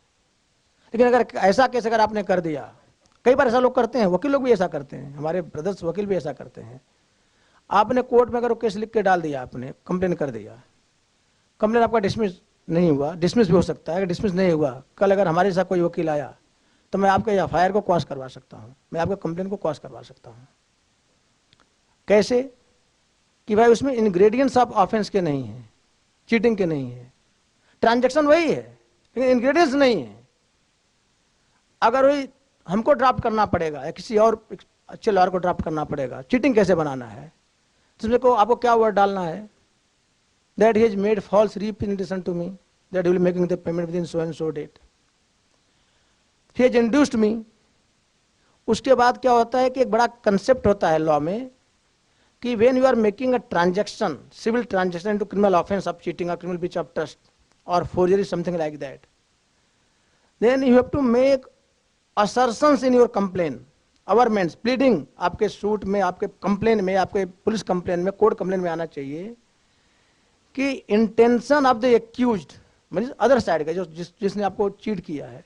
S3: लेकिन अगर ऐसा केस अगर आपने कर दिया, कई बार ऐसा लोग करते हैं, वकील लोग भी ऐसा करते हैं, हमारे ब्रदर्स वकील भी ऐसा करते हैं। आपने कोर्ट में अगर केस लिख के डाल दिया, आपने कंप्लेन कर दिया, कंप्लेन आपका डिसमिस नहीं हुआ, डिसमिस भी हो सकता है, अगर डिसमिस नहीं हुआ, कल अगर हमारे साथ कोई वकील आया तो मैं आपके एफआईआर को क्वाश करवा सकता हूँ, मैं आपके कंप्लेन को क्वाश करवा सकता हूँ। कैसे? कि भाई उसमें इंग्रेडिएंट्स ऑफ ऑफेंस के नहीं है, चीटिंग के नहीं है, ट्रांजैक्शन वही है लेकिन इंग्रेडिएंट्स नहीं है। अगर वही हमको ड्राफ्ट करना पड़ेगा या किसी और अच्छे लॉयर को ड्राफ्ट करना पड़ेगा, चीटिंग कैसे बनाना है, तो उसमें को आपको क्या वर्ड डालना है, that he has made false representation to me that he will making the payment within so and so date, he has induced me. उसके बाद क्या होता है कि एक बड़ा कंसेप्ट होता है लॉ में कि when you are making a transaction, civil transaction to criminal offence of cheating और क्रिमिनल ब्रीच ऑफ ट्रस्ट और forgery something like that, then you have to make assertions in your complaint, averments, pleading आपके suit में, आपके complaint में, आपके police complaint में, court complaint में आना चाहिए कि इंटेंशन ऑफ द एक्यूज्ड मतलब अदर साइड का जिसने आपको चीट किया है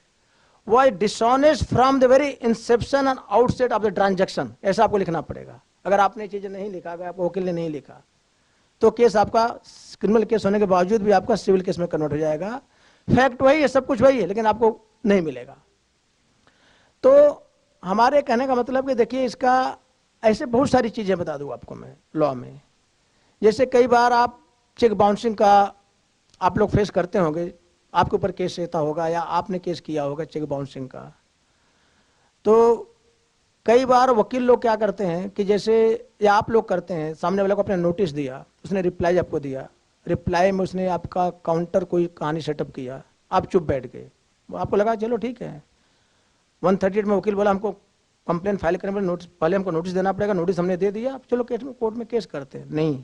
S3: वो है dishonest from the very Inception and outset of the transaction, ऐसा आपको लिखना पड़ेगा। अगर आपने चीजें नहीं लिखा, अगर आपको वकील ने नहीं लिखा तो केस आपका क्रिमिनल केस होने के बावजूद भी आपका सिविल केस में कन्वर्ट हो जाएगा। फैक्ट वही है, सब कुछ वही है, लेकिन आपको नहीं मिलेगा। तो हमारे कहने का मतलब कि देखिए इसका ऐसे बहुत सारी चीज़ें बता दूँ आपको मैं लॉ में। जैसे कई बार आप चेक बाउंसिंग का आप लोग फेस करते होंगे, आपके ऊपर केस रहता होगा या आपने केस किया होगा चेक बाउंसिंग का। तो कई बार वकील लोग क्या करते हैं कि जैसे या आप लोग करते हैं, सामने वाले को आपने नोटिस दिया, उसने रिप्लाई आपको दिया, रिप्लाई में उसने आपका काउंटर कोई कहानी सेटअप किया, आप चुप बैठ गए, आपको लगा चलो ठीक है। 138 में वकील बोला हमको कंप्लेन फाइल करने में नोटिस, पहले हमको नोटिस देना पड़ेगा, नोटिस हमने दे दिया, चलो केस में कोर्ट में केस करते हैं। नहीं,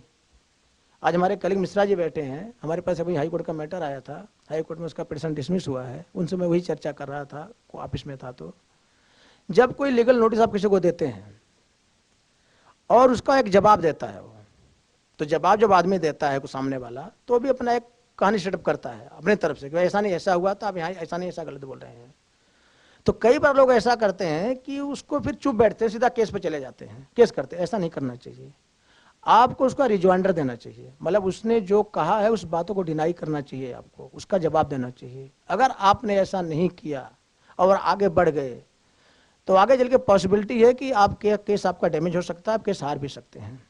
S3: आज हमारे कलीग मिश्रा जी बैठे हैं, हमारे पास अभी हाई कोर्ट का मैटर आया था, हाई कोर्ट में उसका पिटीशन डिसमिस हुआ है, उनसे मैं वही चर्चा कर रहा था, ऑफिस में था। तो जब कोई लीगल नोटिस आप किसी को देते हैं और उसका एक जवाब देता है वो, तो जवाब जब आदमी देता है को सामने वाला, तो भी अपना एक कहानी सेटअप करता है अपने तरफ से कि ऐसा नहीं ऐसा हुआ था, आप यहाँ ऐसा नहीं ऐसा गलत बोल रहे हैं। तो कई बार लोग ऐसा करते हैं कि उसको फिर चुप बैठते हैं, सीधा केस पे चले जाते हैं, केस करते हैं। ऐसा नहीं करना चाहिए, आपको उसका रिजॉइंडर देना चाहिए, मतलब उसने जो कहा है उस बातों को डिनाई करना चाहिए, आपको उसका जवाब देना चाहिए। अगर आपने ऐसा नहीं किया और आगे बढ़ गए तो आगे चल के पॉसिबिलिटी है कि आपके केस आपका डैमेज हो सकता है, आप केस हार भी सकते हैं।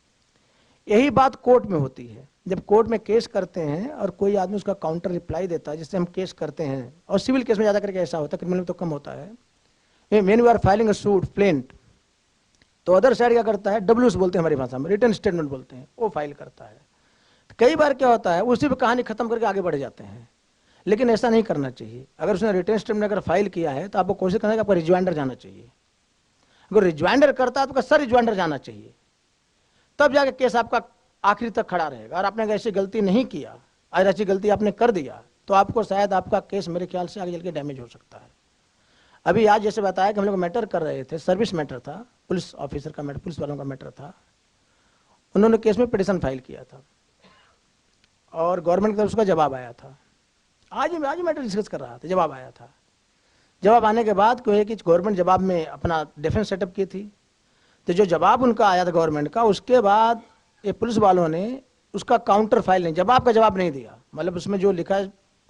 S3: यही बात कोर्ट में होती है, जब कोर्ट में केस करते हैं और कोई आदमी उसका काउंटर रिप्लाई देता है जिससे हम केस करते हैं, और सिविल केस में ज़्यादा करके ऐसा होता है, क्रिमिनल में तो कम होता है। When you are filing a suit plaint, तो अदर साइड क्या करता है, डब्ल्यूएस बोलते हैं हमारी भाषा में, रिटन स्टेटमेंट बोलते हैं, वो फाइल करता है। कई बार क्या होता है उसी पर कहानी खत्म करके आगे बढ़ जाते हैं, लेकिन ऐसा नहीं करना चाहिए। अगर उसने रिटन स्टेटमेंट अगर फाइल किया है तो आपको कोशिश करना है कि आपका रिजॉइंडर जाना चाहिए। अगर रिजॉइंडर करता है तो सर रिजॉइंडर जाना चाहिए, तब जाके केस आपका आखिरी तक खड़ा रहेगा। और आपने ऐसी गलती नहीं किया, अगर ऐसी गलती आपने कर दिया तो आपको शायद आपका केस मेरे ख्याल से आगे चल के डैमेज हो सकता है। अभी आज जैसे बताया कि हम लोग मैटर कर रहे थे, सर्विस मैटर था, पुलिस ऑफिसर का मैटर, पुलिस वालों का मैटर था। उन्होंने केस में पिटीशन फाइल किया था और गवर्नमेंट की तरफ से उसका जवाब आया था। आज मैटर डिस्कस कर रहा था, जवाब आया था। जवाब आने के बाद कोई कि गवर्नमेंट जवाब में अपना डिफेंस सेटअप की थी, तो जो जवाब उनका आया था गवर्नमेंट का, उसके बाद ये पुलिस वालों ने उसका काउंटर फाइल नहीं, जवाब का जवाब नहीं दिया। मतलब उसमें जो लिखा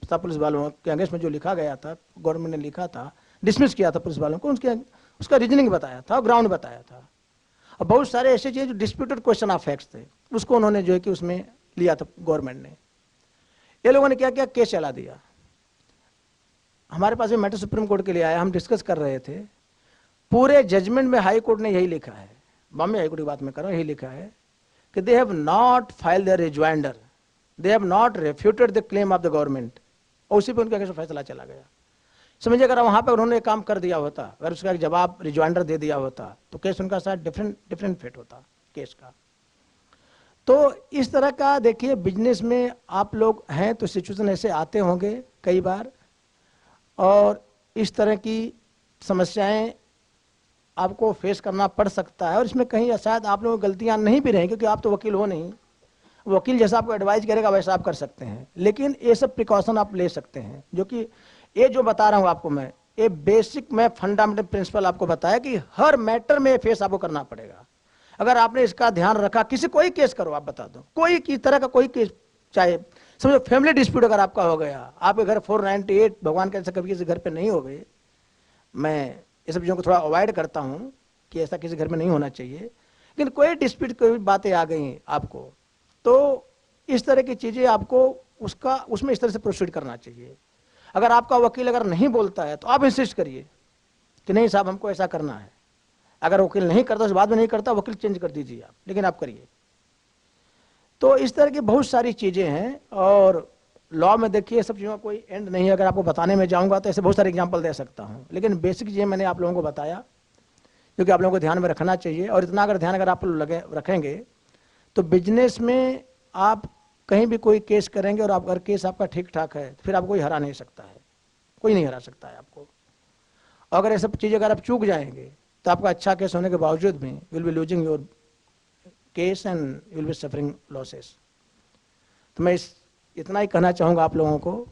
S3: था पुलिस वालों के अगेंस्ट में जो लिखा गया था, गवर्नमेंट ने लिखा था, डिसमिस किया था पुलिस वालों को, उसका रीजनिंग बताया था, ग्राउंड बताया था। और बहुत सारे ऐसे चीज़ जो डिस्प्यूटेड क्वेश्चन ऑफ फैक्ट्स थे, उसको उन्होंने जो है कि उसमें लिया था गवर्नमेंट ने। ये लोगों ने क्या किया, केस चला दिया। हमारे पास में मैटर सुप्रीम कोर्ट के लिए आया, हम डिस्कस कर रहे थे। पूरे जजमेंट में हाई कोर्ट ने यही लिखा है, बॉम्बे हाई कोर्ट की बात मैं कर रहा हूँ, यही लिखा है कि they have not filed their rejoinder, they have not refuted the claim of the government. और उसी पे उनका कैसे फैसला चला गया। समझिए अगर वहाँ पे उन्होंने काम कर दिया होता, अगर उसका एक जवाब रिजॉइंडर दे दिया होता, तो केस उनका शायद डिफरेंट फेट होता केस का। तो इस तरह का देखिए, बिजनेस में आप लोग हैं तो सिचुएशन ऐसे आते होंगे कई बार, और इस तरह की समस्याएं आपको फेस करना पड़ सकता है। और इसमें कहीं शायद आप लोगों की गलतियां नहीं भी रहें, क्योंकि आप तो वकील हो नहीं, वकील जैसा आपको एडवाइस करेगा वैसा आप कर सकते हैं। लेकिन ये सब प्रिकॉशन आप ले सकते हैं, जो कि ये जो बता रहा हूँ आपको मैं, ये बेसिक मैं फंडामेंटल प्रिंसिपल आपको बताया कि हर मैटर में फेस आपको करना पड़ेगा। अगर आपने इसका ध्यान रखा, किसी कोई केस करो, आप बता दो कोई की तरह का कोई केस, चाहे समझो फैमिली डिस्प्यूट अगर आपका हो गया, आपके घर 498 भगवान के ऐसा कभी किसी घर पे नहीं हो गए, मैं ये सब चीज़ों को थोड़ा अवॉइड करता हूँ कि ऐसा किसी घर में नहीं होना चाहिए। लेकिन कोई डिस्प्यूट, कोई बातें आ गई आपको, तो इस तरह की चीज़ें आपको उसमें इस तरह से प्रोसीड करना चाहिए। अगर आपका वकील अगर नहीं बोलता है तो आप इंसिस्ट करिए कि नहीं साहब हमको ऐसा करना है। अगर वकील नहीं करता, उस बाद में नहीं करता, वकील चेंज कर दीजिए आप, लेकिन आप करिए। तो इस तरह की बहुत सारी चीज़ें हैं। और लॉ में देखिए सब चीज़ों का कोई एंड नहीं है। अगर आपको बताने में जाऊंगा तो ऐसे बहुत सारे एग्जांपल दे सकता हूं, लेकिन बेसिक चीज़ें मैंने आप लोगों को बताया, क्योंकि आप लोगों को ध्यान में रखना चाहिए। और इतना अगर ध्यान अगर आप लोग रखेंगे तो बिजनेस में आप कहीं भी कोई केस करेंगे और अगर केस आपका ठीक ठाक है तो फिर आपको कोई हरा नहीं सकता है, कोई नहीं हरा सकता है आपको। अगर ये सब चीज़ें अगर आप चूक जाएंगे तो आपका अच्छा केस होने के बावजूद भी will be losing your case and will be suffering losses. तो मैं इतना ही कहना चाहूँगा आप लोगों को।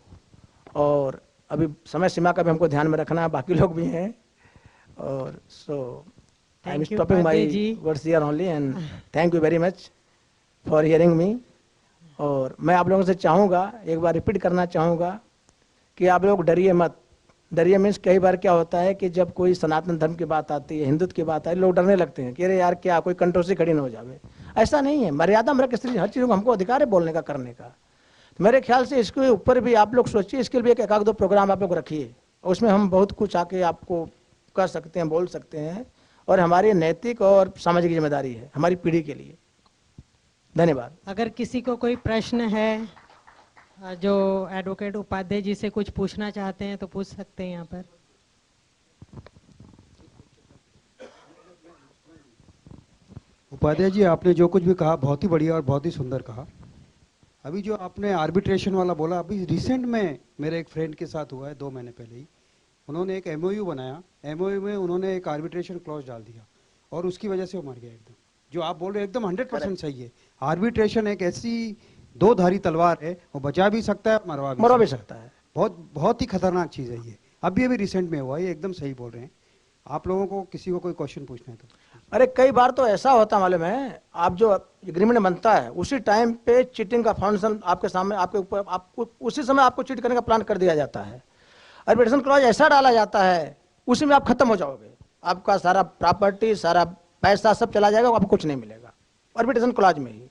S3: और अभी समय सीमा का भी हमको ध्यान में रखना है, बाकी लोग भी हैं। और so I am
S1: Thank you,
S3: stopping my
S1: Upadhyay ji.
S3: Words here only and thank you very much for hearing me. और मैं आप लोगों से चाहूँगा, एक बार रिपीट करना चाहूँगा कि आप लोग डरिए मत। डरिए मीन्स कई बार क्या होता है कि जब कोई सनातन धर्म की बात आती है, हिंदुत्व की बात आती है, लोग डरने लगते हैं कि अरे यार क्या कोई कंट्रोवर्सी खड़ी ना हो जाए। ऐसा नहीं है। मर्यादा में रख स्त्री हर चीज़ को हमको अधिकार है बोलने का, करने का। तो मेरे ख्याल से इसके ऊपर भी आप लोग सोचिए, इसके लिए भी एक आध दो प्रोग्राम आप लोग रखिए, उसमें हम बहुत कुछ आके आपको कर सकते हैं, बोल सकते हैं। और हमारी नैतिक और सामाजिक जिम्मेदारी है हमारी पीढ़ी के लिए। धन्यवाद।
S1: अगर किसी को कोई प्रश्न है, जो एडवोकेट उपाध्याय जी से कुछ पूछना चाहते हैं तो पूछ सकते हैं यहाँ पर।
S4: उपाध्याय जी, आपने जो कुछ भी कहा बहुत ही बढ़िया और बहुत ही सुंदर कहा। अभी जो आपने आर्बिट्रेशन वाला बोला, अभी रिसेंट में मेरे एक फ्रेंड के साथ हुआ है 2 महीने पहले ही। उन्होंने एक एमओयू बनाया, एमओयू में उन्होंने एक आर्बिट्रेशन क्लॉज डाल दिया और उसकी वजह से वो मर गया एकदम। जो आप बोल रहे हैं एकदम 100% सही है। आर्बिट्रेशन एक ऐसी दो धारी तलवार है, वो बचा भी सकता है, मरवा
S3: भी
S4: भी
S3: सकता है।
S4: बहुत बहुत ही खतरनाक चीज़ है ये। अभी अभी रिसेंट में हुआ, ये एकदम सही बोल रहे हैं। आप लोगों को किसी को कोई क्वेश्चन पूछना है तो।
S3: अरे कई बार तो ऐसा होता मालूम है, आप जो एग्रीमेंट बनता है उसी टाइम पे चीटिंग का फाउंडेशन आपके सामने, आपके ऊपर, आपको उसी समय आपको चीट करने का प्लान कर दिया जाता है। आर्बिट्रेशन क्लॉज ऐसा डाला जाता है, उसी में आप खत्म हो जाओगे। आपका सारा प्रॉपर्टी, सारा पैसा सब चला जाएगा, आपको कुछ नहीं मिलेगा आर्बिट्रेशन क्लॉज में ही।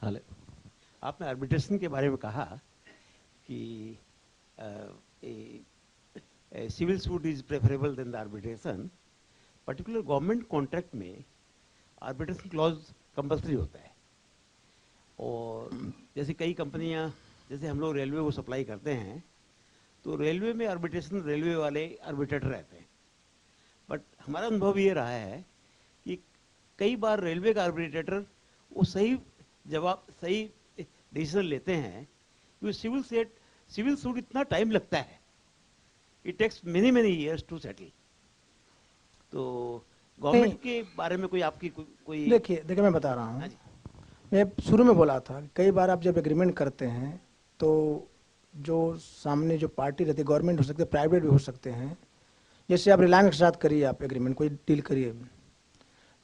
S5: हेलो, आपने आर्बिट्रेशन के बारे में कहा कि civil suit is preferable then the arbitration. Particular government contract में आर्बिट्रेशन क्लॉज कंपल्सरी होता है। और जैसे कई कंपनियां, जैसे हम लोग रेलवे को सप्लाई करते हैं, तो रेलवे में आर्बिट्रेशन रेलवे वाले आर्बिट्रेटर रहते हैं। बट हमारा अनुभव ये रहा है कि कई बार रेलवे का आर्बिट्रेटर वो सही डिसीजन लेते हैं, क्योंकि सिविल सूट इतना टाइम लगता है, it takes many years to settle. तो गवर्नमेंट के बारे में कोई आपकी कोई
S3: देखिए मैं बता रहा हूँ। मैं शुरू में बोला था, कई बार आप जब एग्रीमेंट करते हैं तो जो सामने जो पार्टी रहती है, गवर्नमेंट हो सकती है, प्राइवेट भी हो सकते हैं। जैसे आप रिलायंस के साथ करिए, आप एग्रीमेंट कोई डील करिए,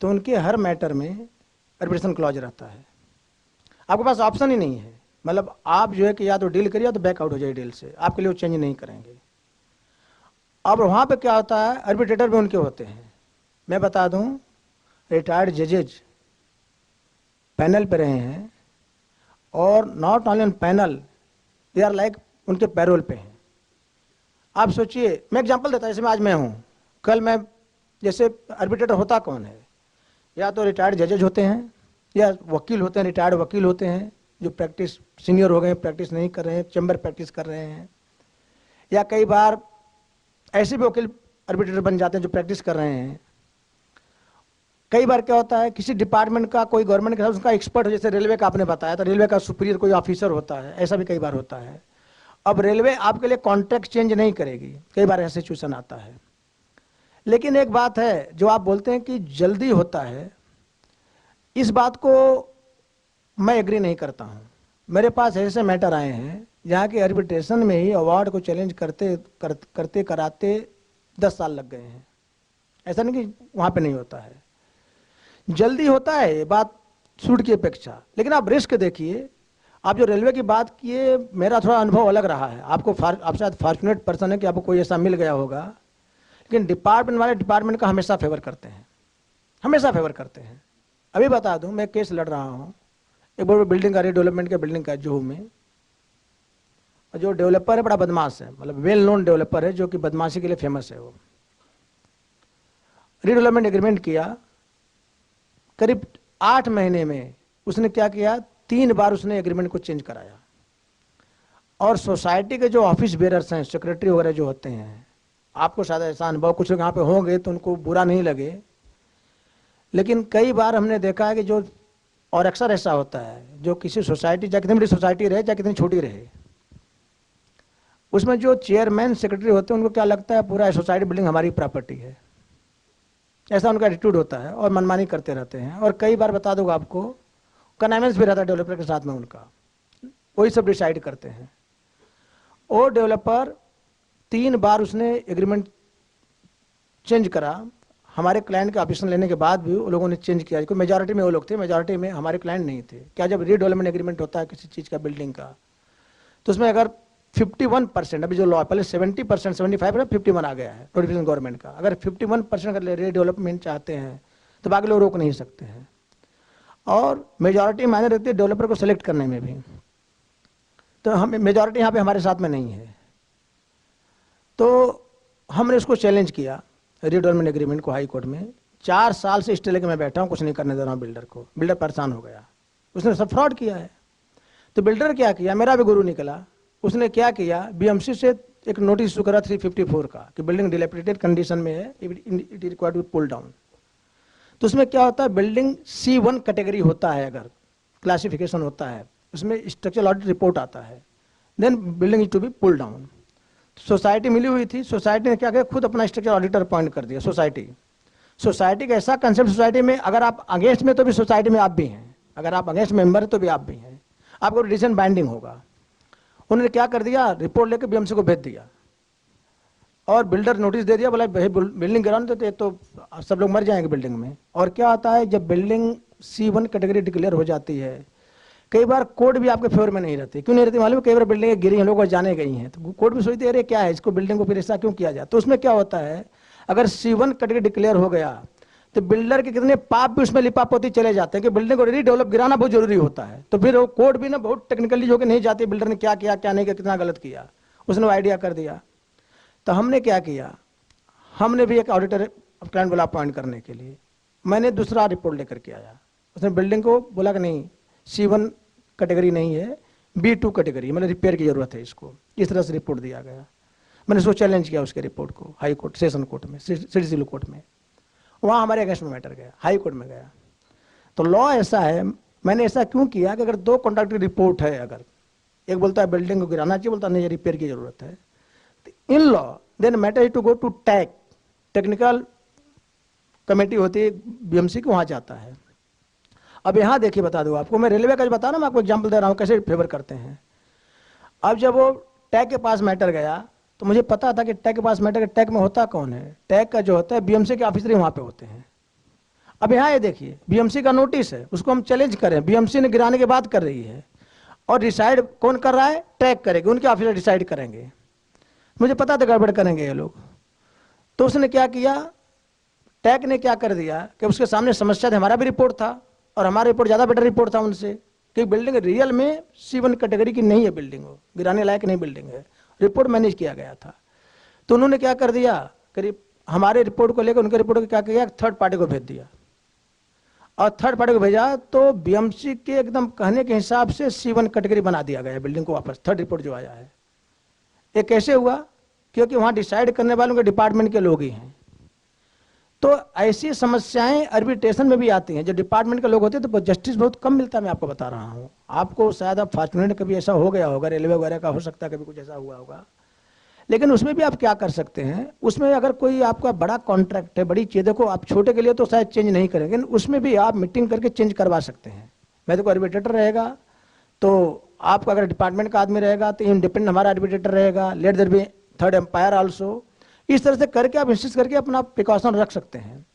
S3: तो उनके हर मैटर में आर्बिट्रेशन क्लॉज रहता है। आपके पास ऑप्शन ही नहीं है। मतलब आप जो है कि या तो डील करिए या तो बैकआउट हो जाए डील से, आपके लिए वो चेंज नहीं करेंगे। अब वहाँ पे क्या होता है, आर्बिट्रेटर भी उनके होते हैं। मैं बता दूं, रिटायर्ड जजेज पैनल पे रहे हैं, और not only on panel, they are like उनके पैरोल पे हैं। आप सोचिए, मैं एग्जांपल देता हूँ, जैसे मैं आज मैं हूँ, कल मैं, जैसे आर्बिट्रेटर होता कौन है, या तो रिटायर्ड जजेज होते हैं, या वकील होते हैं, रिटायर्ड वकील होते हैं जो प्रैक्टिस सीनियर हो गए, प्रैक्टिस नहीं कर रहे हैं, चैम्बर प्रैक्टिस कर रहे हैं। या कई बार ऐसे भी वकील आर्बिट्रेटर बन जाते हैं जो प्रैक्टिस कर रहे हैं। कई बार क्या होता है, किसी डिपार्टमेंट का कोई गवर्नमेंट के साथ उसका एक्सपर्ट हो, जैसे रेलवे का आपने बताया, तो रेलवे का सुपीरियर कोई ऑफिसर होता है, ऐसा भी कई बार होता है। अब रेलवे आपके लिए कॉन्ट्रैक्ट चेंज नहीं करेगी, कई बार ऐसा सिचुएशन आता है। लेकिन एक बात है, जो आप बोलते हैं कि जल्दी होता है, इस बात को मैं एग्री नहीं करता हूं। मेरे पास ऐसे मैटर आए हैं जहाँ के आर्बिट्रेशन में ही अवार्ड को चैलेंज करते कराते 10 साल लग गए हैं। ऐसा नहीं कि वहाँ पे नहीं होता है, जल्दी होता है ये बात सूट की अपेक्षा, लेकिन आप रिस्क देखिए। आप जो रेलवे की बात किए, मेरा थोड़ा अनुभव अलग रहा है। आप शायद फॉर्चुनेट पर्सन है कि आपको कोई ऐसा मिल गया होगा, लेकिन डिपार्टमेंट वाले डिपार्टमेंट का हमेशा फेवर करते हैं, हमेशा फेवर करते हैं। अभी बता दूं, मैं केस लड़ रहा हूँ एक बड़ी बिल्डिंग का, रीडेवलपमेंट का बिल्डिंग का जुहू में, और जो डेवलपर है बड़ा बदमाश है, मतलब वेल नोन डेवलपर है जो कि बदमाशी के लिए फेमस है। वो रीडेवलपमेंट एग्रीमेंट किया, करीब 8 महीने में उसने क्या किया, 3 बार उसने एग्रीमेंट को चेंज कराया। और सोसाइटी के जो ऑफिस बेयरर्स हैं, सेक्रेटरी वगैरह जो होते हैं, आपको शायद ऐसा अनुभव कुछ लोग यहाँ पे होंगे तो उनको बुरा नहीं लगे, लेकिन कई बार हमने देखा है कि जो, और अक्सर ऐसा होता है, जो किसी सोसाइटी, चाहे कितनी बड़ी सोसाइटी रहे चाहे कितनी छोटी रहे, उसमें जो चेयरमैन सेक्रेटरी होते हैं उनको क्या लगता है पूरा सोसाइटी बिल्डिंग हमारी प्रॉपर्टी है, ऐसा उनका एटीट्यूड होता है और मनमानी करते रहते हैं। और कई बार बता दूंगा आपको, कन्वेंस भी रहता है डेवलपर के साथ में उनका, वही सब डिसाइड करते हैं। वो डेवलपर 3 बार उसने एग्रीमेंट चेंज करा, हमारे क्लाइंट के ऑप्शन लेने के बाद भी वो लोगों ने चेंज किया। क्योंकि मेजॉरिटी में वो लोग थे, मेजॉरिटी में हमारे क्लाइंट नहीं थे। क्या, जब रीडेवलपमेंट एग्रीमेंट होता है किसी चीज़ का, बिल्डिंग का, तो उसमें अगर 51%, अभी जो लॉ पहले 70%, 75%, 51 आ गया है नोटिफिकेशन गवर्नमेंट का, अगर 51% अगर रीडेवलपमेंट चाहते हैं तो बाकी लोग रोक नहीं सकते हैं। और मेजॉरिटी मायने रखती है डेवलपर को सेलेक्ट करने में भी, तो हम मेजॉरिटी यहाँ पे हमारे साथ में नहीं है। तो हमने उसको चैलेंज किया रीडेवलपमेंट एग्रीमेंट को हाई कोर्ट में। 4 साल से स्टे लेके मैं बैठा हूँ, कुछ नहीं करने दे रहा हूँ बिल्डर को। बिल्डर परेशान हो गया, उसने सब फ्रॉड किया है। तो बिल्डर क्या किया, मेरा भी गुरु निकला, उसने क्या किया, बीएमसी से एक नोटिस इशू करा 354 का कि बिल्डिंग डिलेपिडेटेड कंडीशन में है, it required to pull down. तो उसमें क्या होता है, बिल्डिंग C1 कैटेगरी होता है, अगर क्लासिफिकेशन होता है, उसमें स्ट्रक्चरल ऑडिट रिपोर्ट आता है, then building is to be pull down. Society मिली हुई थी, सोसाइटी ने क्या किया, खुद अपना स्ट्रक्चर ऑडिटर अपॉइंट कर दिया। सोसाइटी का ऐसा कंसेप्ट, सोसाइटी में अगर आप अगेंस्ट में तो भी सोसाइटी में आप भी हैं, अगर आप अगेंस्ट मेंबर है तो भी आप भी हैं, आपको डिसीजन बाइंडिंग होगा। उन्होंने क्या कर दिया, रिपोर्ट लेकर बीएमसी को भेज दिया और बिल्डर नोटिस दे दिया, बोला भाई बिल्डिंग गिराने देते तो सब लोग मर जाएंगे बिल्डिंग में। और क्या होता है, जब बिल्डिंग C1 कैटेगरी डिक्लेयर हो जाती है, कई बार कोर्ट भी आपके फेवर में नहीं रहती। क्यों नहीं रहती मालूम है, कई बार बिल्डिंगें गिरी हैं, लोग जाने गई हैं, तो कोर्ट भी सोचते हैं अरे क्या है, इसको बिल्डिंग को फिर ऐसा क्यों किया जाए। तो उसमें क्या होता है, अगर C1 कैटेगरी डिक्लेयर हो गया तो बिल्डर के कितने पाप भी उसमें लिपापोती चले जाते हैं कि बिल्डिंग को रीडेवलप गिराना बहुत जरूरी होता है। तो फिर वो कोर्ट भी ना बहुत टेक्निकली जो कि नहीं जाती बिल्डर ने क्या किया क्या नहीं किया, कितना गलत किया, उसने वो आइडिया कर दिया। तो हमने क्या किया, हमने भी एक ऑडिटर क्लाइंट बोला अपॉइंट करने के लिए, मैंने दूसरा रिपोर्ट लेकर के आया। उसने बिल्डिंग को बोला कि नहीं C1 कैटेगरी नहीं है, B2 कैटेगरी, मतलब रिपेयर की जरूरत है इसको, इस तरह से रिपोर्ट दिया गया। मैंने उसको चैलेंज किया उसके रिपोर्ट को हाई कोर्ट, सेशन कोर्ट में, सिटी सिविल कोर्ट में, वहाँ हमारे अगेंस्ट में मैटर गया, हाई कोर्ट में गया। तो लॉ ऐसा है, मैंने ऐसा क्यों किया कि अगर 2 कॉन्ट्रैक्ट की रिपोर्ट है, अगर एक बोलता है बिल्डिंग को गिराना चाहिए, बोलता नहीं रिपेयर की जरूरत है, तो in law then matter is to go to technical committee होती है बीएमसी की, वहाँ जाता है। अब यहाँ देखिए बता दूँ आपको, मैं रेलवे का बता रहा हूँ, मैं आपको एग्जाम्पल दे रहा हूँ कैसे फेवर करते हैं। अब जब वो टैग के पास मैटर गया तो मुझे पता था कि टैग के पास मैटर, टैग में होता कौन है, टैग का जो होता है बीएमसी के ऑफिसर ही वहाँ पे होते हैं। अब यहाँ ये देखिए, बीएमसी का नोटिस है, उसको हम चैलेंज करें, बीएमसी ने गिराने की बात कर रही है, और डिसाइड कौन कर रहा है, टैग करेंगे, उनके ऑफिसर डिसाइड करेंगे। मुझे पता था गड़बड़ करेंगे ये लोग। तो उसने क्या किया, टैग ने क्या कर दिया कि उसके सामने समस्या थी, हमारा भी रिपोर्ट था और हमारा रिपोर्ट ज़्यादा बेटर रिपोर्ट था उनसे कि बिल्डिंग रियल में C1 कैटेगरी की नहीं है, बिल्डिंग वो गिराने लायक नहीं बिल्डिंग है, रिपोर्ट मैनेज किया गया था। तो उन्होंने क्या कर दिया, करीब हमारे रिपोर्ट को लेकर उनके रिपोर्ट को क्या किया, थर्ड पार्टी को भेज दिया, और थर्ड पार्टी को भेजा तो बीएमसी के एकदम कहने के हिसाब से C1 कैटेगरी बना दिया गया बिल्डिंग को वापस, थर्ड रिपोर्ट जो आया है। ये कैसे हुआ, क्योंकि वहाँ डिसाइड करने वालों के डिपार्टमेंट के लोग ही हैं। तो ऐसी समस्याएं आर्बिट्रेशन में भी आती हैं, जो डिपार्टमेंट के लोग होते हैं तो जस्टिस बहुत कम मिलता है। मैं आपको बता रहा हूँ, आपको शायद अब फॉर्चुनेट कभी ऐसा हो गया होगा, रेलवे वगैरह का हो सकता है कभी कुछ ऐसा हुआ होगा, लेकिन उसमें भी आप क्या कर सकते हैं, उसमें अगर कोई आपका बड़ा कॉन्ट्रैक्ट है, बड़ी चीज़, देखो आप छोटे के लिए तो शायद चेंज नहीं करेंगे, उसमें भी आप मीटिंग करके चेंज करवा सकते हैं। मैं देखो आर्बिट्रेटर रहेगा तो आपका अगर डिपार्टमेंट का आदमी रहेगा तो इंडिपेंडेंट हमारा आर्बिट्रेटर रहेगा, let there be third umpire also. इस तरह से करके आप इंसिस्ट करके अपना प्रिकॉशन रख सकते हैं।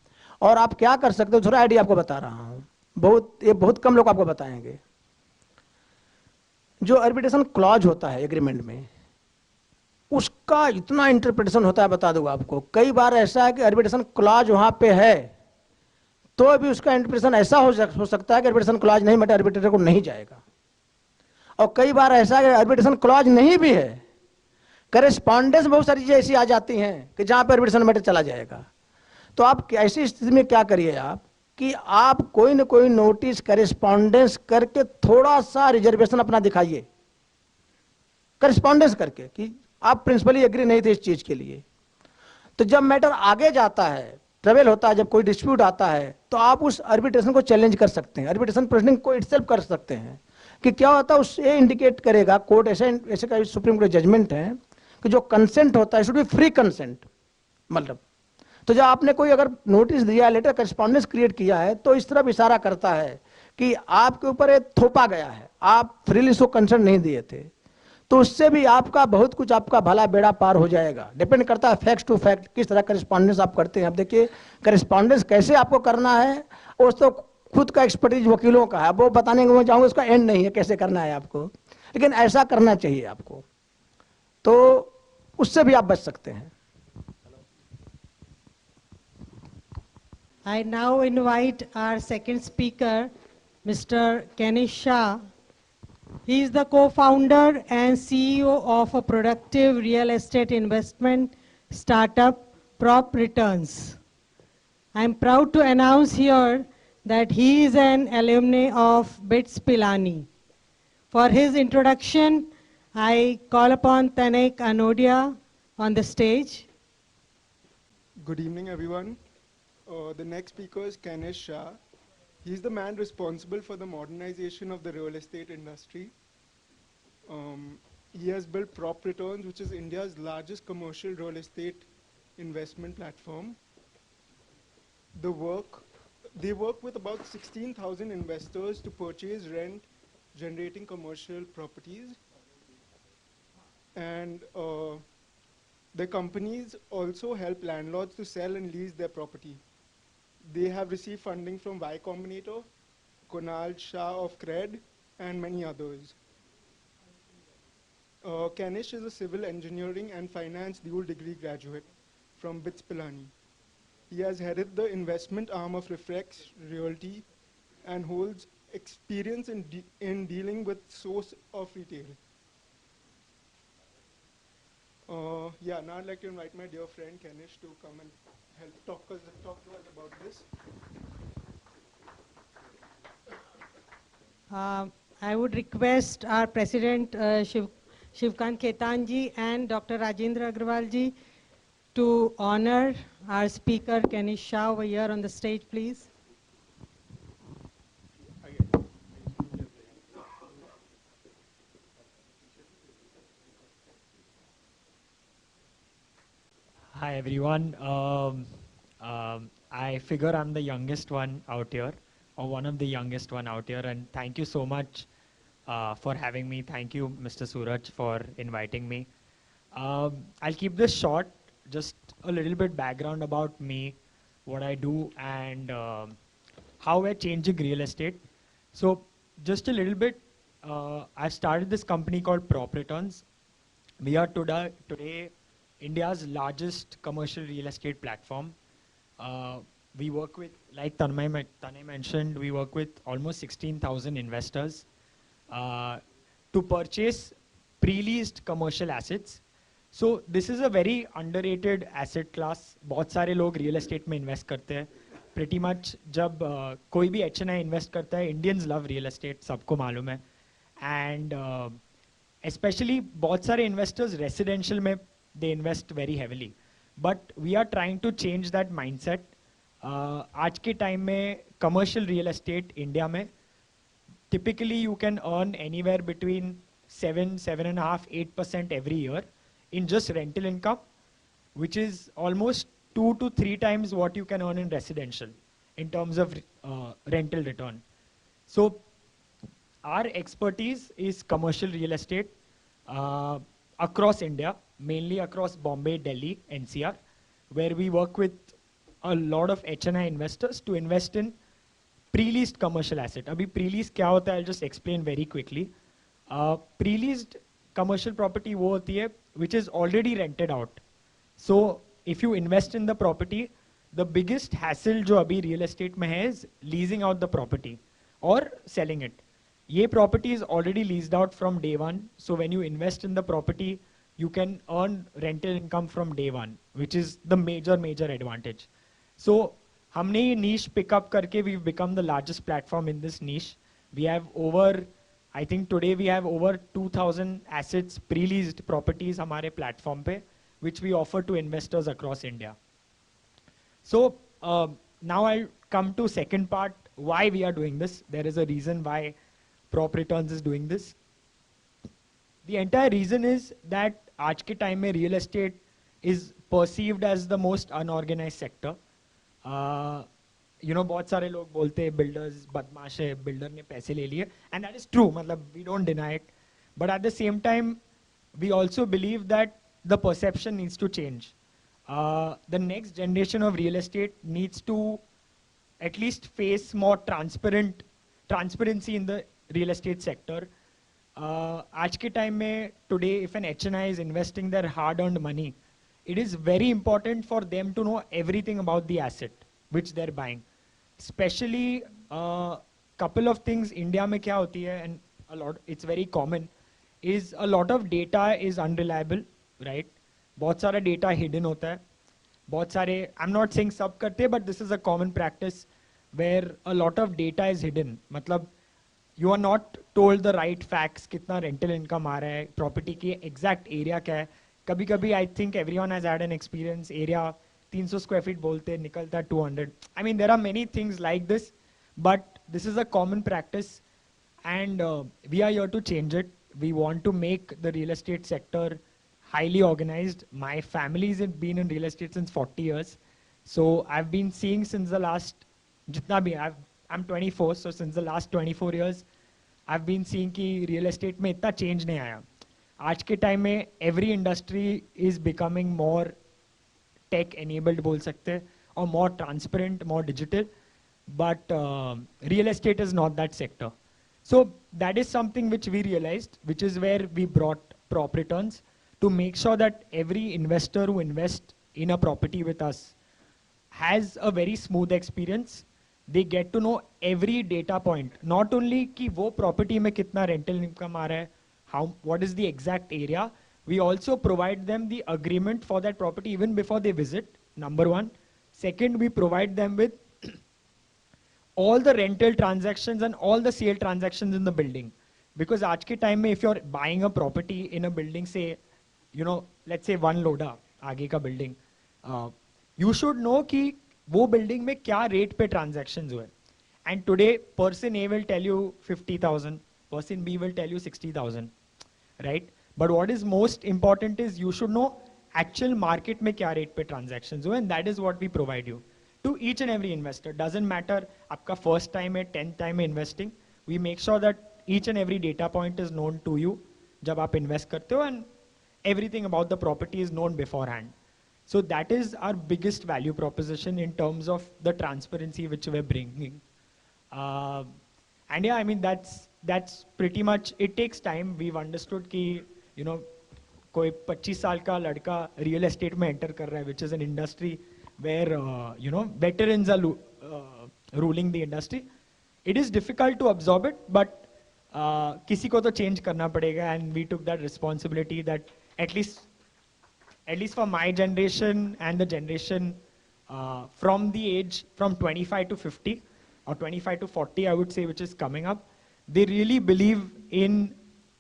S3: और आप क्या कर सकते हो, थोड़ा आइडिया आपको बता रहा हूँ, ये बहुत कम लोग आपको बताएंगे। जो आर्बिट्रेशन क्लॉज होता है एग्रीमेंट में, उसका इतना इंटरप्रिटेशन होता है, बता दूंगा आपको। कई बार ऐसा है कि आर्बिट्रेशन क्लॉज वहां पे है तो अभी उसका इंटरप्रिटेशन ऐसा हो सकता है कि आर्बिट्रेशन क्लॉज नहीं, बट आर्बिट्रेटर को नहीं जाएगा। और कई बार ऐसा है कि आर्बिट्रेशन क्लॉज नहीं भी है, करेस्पॉन्डेंस बहुत सारी चीजें ऐसी आ जाती हैं कि जहां पर आर्बिट्रेशन मैटर चला जाएगा। तो आप ऐसी स्थिति में क्या करिए आप कि आप कोई न कोई नोटिस करेस्पॉन्डेंस करके थोड़ा सा रिजर्वेशन अपना दिखाइए, करेस्पॉन्डेंस करके कि आप प्रिंसिपली एग्री नहीं थे इस चीज के लिए। तो जब मैटर आगे जाता है, ट्रेवल होता है, जब कोई डिस्प्यूट आता है, तो आप उस आर्बिट्रेशन को चैलेंज कर सकते हैं, आर्बिट्रेशन प्रोसीडिंग को इटसेल्फ कर सकते हैं। कि क्या होता है, उससे इंडिकेट करेगा कोर्ट, ऐसे का सुप्रीम कोर्ट जजमेंट है कि जो कंसेंट होता है शुड बी फ्री कंसेंट। मतलब तो जब आपने कोई अगर नोटिस दिया, लेटर करस्पॉन्डेंस क्रिएट किया है, तो इस तरफ इशारा करता है कि आपके ऊपर एक थोपा गया है, आप फ्रीली सो कंसेंट नहीं दिए थे। तो उससे भी आपका बहुत कुछ, आपका भला बेड़ा पार हो जाएगा। डिपेंड करता है फैक्ट टू फैक्ट, किस तरह करस्पॉन्डेंस आप करते हैं। अब देखिए करस्पॉन्डेंस कैसे आपको करना है, उस तो खुद का एक्सपर्टीज वकीलों का है, वो बताने को मैं चाहूँगा, उसका एंड नहीं है कैसे करना है आपको, लेकिन ऐसा करना चाहिए आपको, तो उससे भी आप बच सकते हैं।
S1: I now invite our second speaker, Mr. Kenish Shah. He is the co-founder and CEO of a productive real estate investment startup, Prop Returns. I am proud to announce here that he is an alumni of BITS Pilani. For his introduction, I call upon Tanek Anodia on the stage.
S6: Good evening, everyone. The next speaker is Kenish Shah. He's the man responsible for the modernization of the real estate industry. He has built Prop Returns, which is India's largest commercial real estate investment platform. They work with about 16,000 investors to purchase, rent, generating commercial properties. And the companies also help landlords to sell and lease their property. They have received funding from Y Combinator, Kunal Shah of Cred, and many others. Kenish is a civil engineering and finance dual degree graduate from BITS Pilani. He has headed the investment arm of Reflex Realty and holds experience in dealing with source of retail. Now I'd like to invite my dear friend Kenish to come and help talk to us about this.
S1: I would request our President Shivkant Khetan ji and Dr. Rajendra Agrawal ji to honor our speaker Kenish Shah over here on the stage, please.
S7: Hi everyone. I figure I'm the youngest one out here, or one of the youngest one out here, and thank you so much for having me. Thank you, Mr. Suraj, for inviting me. I'll keep this short. Just a little bit background about me, what I do, and how we're changing real estate. So, just a little bit. I started this company called Prop Returns. We are today India's largest commercial real estate platform. We work with, like Tanay mentioned, we work with almost 16,000 investors to purchase pre-leased commercial assets. So this is a very underrated asset class. बहुत सारे लोग real estate में invest करते हैं. Pretty much जब कोई भी H&I invest करता है, Indians love real estate, सबको मालूम है. And especially बहुत सारे investors residential में they invest very heavily. But we are trying to change that mindset. आज के time में commercial real estate India में typically you can earn anywhere between 7.5, 8% every year in just rental income, which is almost 2 to 3 times what you can earn in residential in terms of rental return. So our expertise is commercial real estate uh, across India, mainly across Bombay, Delhi, NCR, where we work with a lot of HNI investors to invest in pre-leased commercial asset. Abhi pre-leased क्या होता है? I'll just explain very quickly. Pre-leased commercial property वो होती है which is already rented out. So if you invest in the property, the biggest hassle जो अभी real estate में है is leasing out the property or selling it. ये property is already leased out from day one. So when you invest in the property, you can earn rental income from day one, which is the major advantage. So हमने ये niche pick up करके we've become the largest platform in this niche. We have over, I think today we have over 2,000 assets pre-leased properties हमारे platform पे, which we offer to investors across India. So now I'll come to second part, why we are doing this. There is a reason why Prop Returns is doing this. The entire reason is that आज के time में real estate is perceived as the most unorganized sector. You know, बहुत सारे लोग बोलते हैं builders बदमाश है, builder ने पैसे ले लिए, and that is true. मतलब we don't deny it, but at the same time, we also believe that the perception needs to change. The next generation of real estate needs to at least face more transparency in the real estate sector. आज के time में today, if an HNI is investing their hard-earned money, it is very important for them to know everything about the asset which they're buying. Especially couple of things India में क्या होती है, and a lot, it's very common, is a lot of data is unreliable, right? बहुत सारा data hidden होता है. बहुत सारे, I'm not saying सब करते, but this is a common practice where a lot of data is hidden. मतलब you are not told the right facts, कितना rental income आ रहा है, property की exact area क्या है. कभी कभी I think everyone has had an experience, area 300 square feet बोलते निकलता है 200. I mean there are many things like this, but this is a common practice, and we are here to change it. We want to make the real estate sector highly organized. My family's been in real estate since 40 years. So I've been seeing since the last, jitna bhi, I'm 24, so since the last 24 years, I've been seeing कि real estate में इतना change नहीं आया. आज के time में every industry is becoming more tech enabled बोल सकते हैं, or more transparent, more digital, but real estate is not that sector. So that is something which we realized, which is where we brought Prop Returns to make sure that every investor who invests in a property with us has a very smooth experience. They get to know every data point, not only कि वो property में कितना rental income आ रहा है, how, what is the exact area. We also provide them the agreement for that property even before they visit, number one. Second, we provide them with all the rental transactions and all the sale transactions in the building. Because आज के time में if you're buying a property in a building, say, you know, let's say one Lodha, आगे का building, you should know कि वो building में क्या rate पे transactions हुए. And today, person A will tell you 50,000, person B will tell you 60,000, right? But what is most important is you should know actual market में क्या rate पे transactions हुए, and that is what we provide you. To each and every investor, doesn't matter आपका first time है, 10th time है investing, we make sure that each and every data point is known to you जब आप invest करते हो, and everything about the property is known beforehand. So that is our biggest value proposition in terms of the transparency which we're bringing. And yeah, I mean, that's pretty much, it takes time. We've understood कि, you know, कोई 25 साल का लड़का real estate में enter कर रहा है, which is an industry where, you know, veterans are ruling the industry. It is difficult to absorb it, but किसी को तो change करना पड़ेगा, and we took that responsibility that at least for my generation and the generation from the age from 25 to 50 or 25 to 40, I would say, which is coming up, they really believe in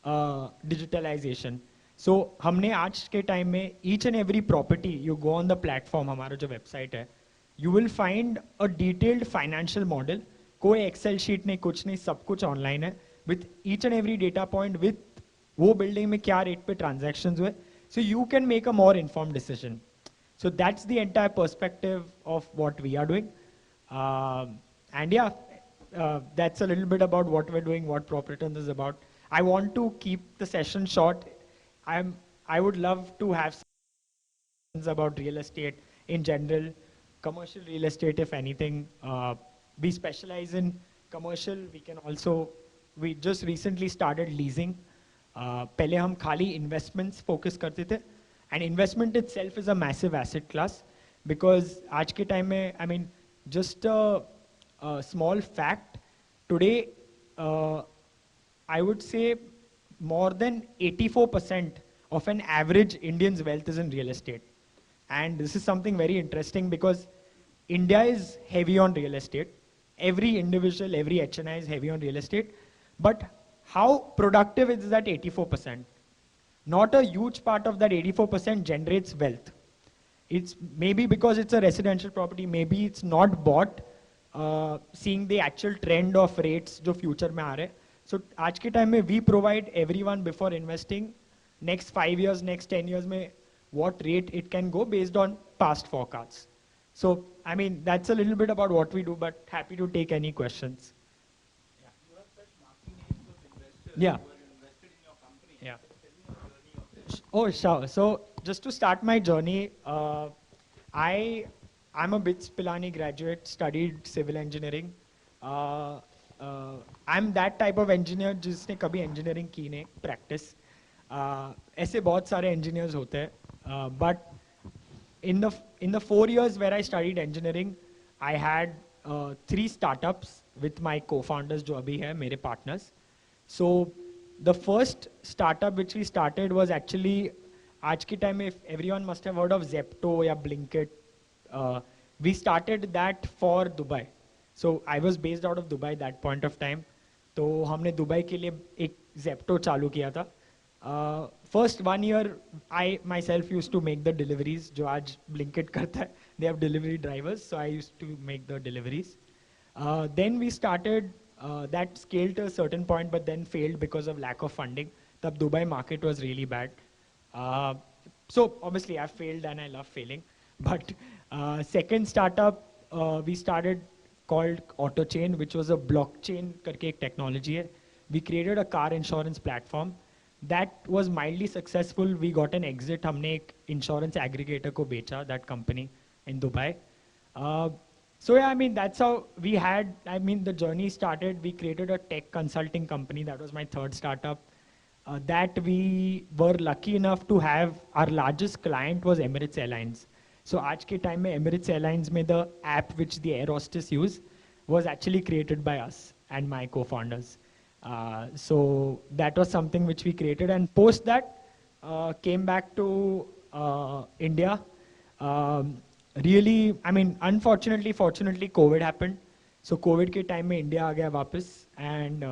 S7: digitalization. So हमने आज के time में each and every property, you go on the platform, हमारा जो website है, you will find a detailed financial model. कोई Excel sheet नहीं, कुछ नहीं, सब कुछ online है, with each and every data point, with वो building में क्या rate पे transactions हुए. So you can make a more informed decision. So that's the entire perspective of what we are doing. And yeah, that's a little bit about what we're doing, what Prop Returns is about. I want to keep the session short. I would love to have sessions about real estate in general, commercial real estate, if anything. We specialize in commercial. We just recently started leasing. पहले हम खाली investments focus करते थे, and investment itself is a massive asset class because आज के time में, I mean, just a small fact, today I would say more than 84% of an average Indian's wealth is in real estate. And this is something very interesting because India is heavy on real estate. Every individual, every HNI is heavy on real estate. But how productive is that 84%? Not a huge part of that 84% generates wealth. It's maybe because it's a residential property, maybe it's not bought, seeing the actual trend of rates जो future में आ रहे हैं. So आज के time में we provide everyone before investing next 5 years, next 10 years में what rate it can go based on past forecasts. So I mean that's a little bit about what we do, but happy to take any questions. Yeah. Yeah. Oh, sure. So just to start my journey, I'm a BITS Pilani graduate, studied civil engineering. I'm that type of engineer जिसने कभी engineering की नहीं, practice. ऐसे बहुत सारे engineers होते हैं. But in the 4 years where I studied engineering, I had 3 startups with my co-founders जो अभी है मेरे partners. So the first startup which we started was actually, आज के time में, if everyone must have heard of Zepto या Blinkit. We started that for Dubai. So I was based out of Dubai that point of time. तो हमने Dubai के लिए एक Zepto चालू किया था. First 1 year, I myself used to make the deliveries, जो आज Blinkit करता है. They have delivery drivers, so I used to make the deliveries. Then we started, that scaled to a certain point, but then failed because of lack of funding. The Dubai market was really bad. So obviously I failed and I love failing. But second startup we started called AutoChain, which was a blockchain करके एक technology है. We created a car insurance platform. That was mildly successful. We got an exit. हमने एक insurance aggregator को बेचा, that company in Dubai. So yeah, I mean, that's how we had, I mean, the journey started. We created a tech consulting company. That was my third startup. That we were lucky enough to have, our largest client was Emirates Airlines. So आज के time में Emirates Airlines में the app which the air hostess use was actually created by us and my co-founders. So that was something which we created, and post that came back to India. Really, I mean, unfortunately, fortunately, COVID happened. So COVID के time में India आ गया वापस, and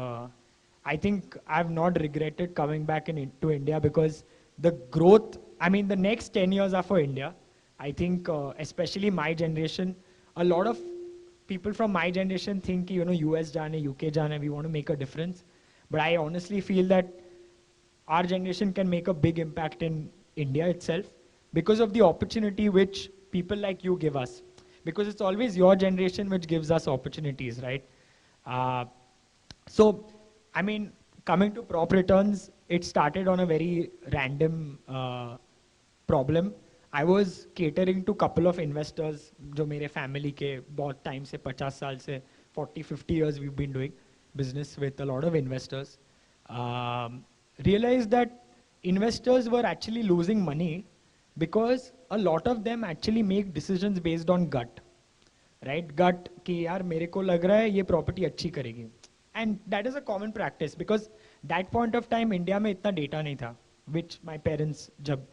S7: I think I've not regretted coming back to India because the growth, I mean, the next 10 years are for India. I think, especially my generation, a lot of people from my generation think, you know, US जाने, UK जाने, we want to make a difference. But I honestly feel that our generation can make a big impact in India itself because of the opportunity which people like you give us. Because it's always your generation which gives us opportunities, right? So, I mean, coming to prop returns, it started on a very random problem. I was catering to couple of investors, जो मेरे family के बहुत time से 50 साल से 40-50 years we've been doing business with a lot of investors. Realized that investors were actually losing money because a lot of them actually make decisions based on gut, right? Gut कि यार मेरे को लग रहा है ये property अच्छी करेगी. And that is a common practice because that point of time India में इतना data नहीं था, which my parents जब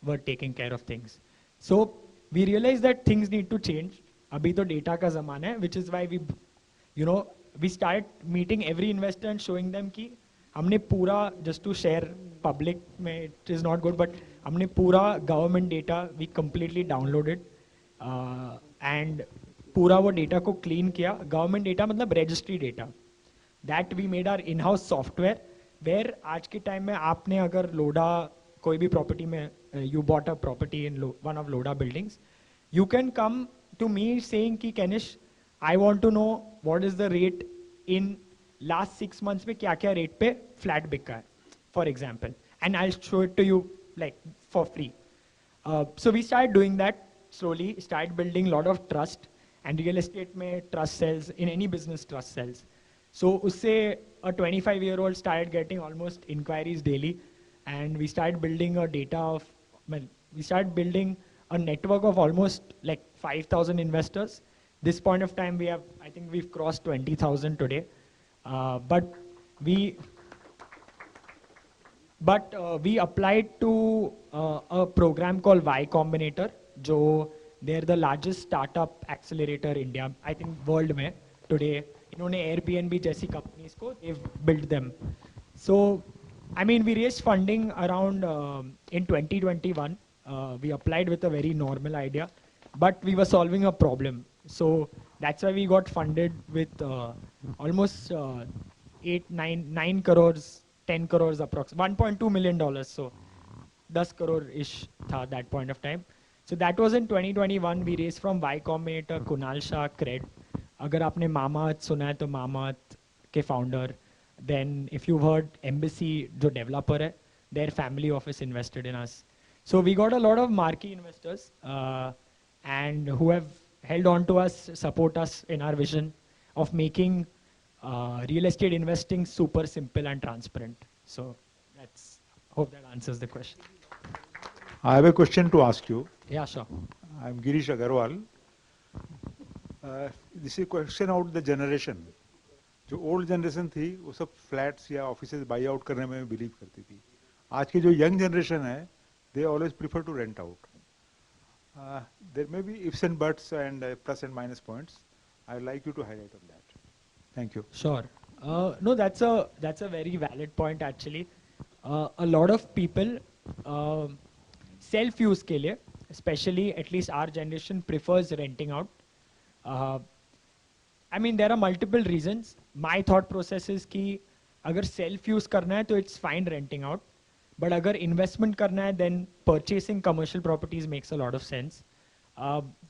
S7: were taking care of things. So we realized that things need to change. अभी तो data का ज़माना है, which is why we, you know, we started meeting every investor and showing them कि हमने पूरा, just to share public में, it is not good, but हमने पूरा government data we completely downloaded and पूरा वो data को clean किया. Government data मतलब registry data. That we made our in-house software where आज के time में आपने अगर लोडा कोई भी property में you bought a property in one of Lodha buildings, you can come to me saying कि Kanish I want to know what is the rate in last 6 months में क्या क्या rate पे flat बिका है, for example, and I'll show it to you like for free. So we started doing that slowly, started building a lot of trust, and real estate में trust sells, in any business trust sells. So उससे a 25-year-old started getting almost inquiries daily, and we started building a data of, well, we started building a network of almost like 5,000 investors. This point of time, I think we've crossed 20,000 today. But we applied to a program called Y Combinator, they're the largest startup accelerator India, I think world में today. इन्होंने Airbnb जैसी companies को, they've built them. So, I mean, we raised funding around in 2021. We applied with a very normal idea, but we were solving a problem. So that's why we got funded with almost 9 crores, 10 crores approximately, $1.2 million. So 10 crore-ish tha that point of time. So that was in 2021. We raised from Y Combinator, Kunal Shah, Cred. अगर आपने Mamaearth सुना है तो Mamaearth के founder. Then if you've heard Embassy, जो developer है, their family office invested in us. So we got a lot of marquee investors and who have held on to us, support us in our vision of making real estate investing super simple and transparent. So hope that answers the question.
S2: I have a question to ask you.
S7: Yeah, sure.
S2: I'm Girish Agarwal. This is a question about the generation. जो old generation थी वो सब flats या offices by out करने में believe करती थी. आज की जो यंग जनरेशन है they always prefer to rent out. There may be ifs and buts and plus and minus points. I would like you to highlight on that. Thank you.
S7: Sure. No, that's a very valid point actually. A lot of people self-use के लिए, especially at least our generation prefers renting out. I mean, there are multiple reasons. My thought process is कि अगर self-use करना है तो it's fine renting out. But अगर investment करना है then purchasing commercial properties makes a lot of sense.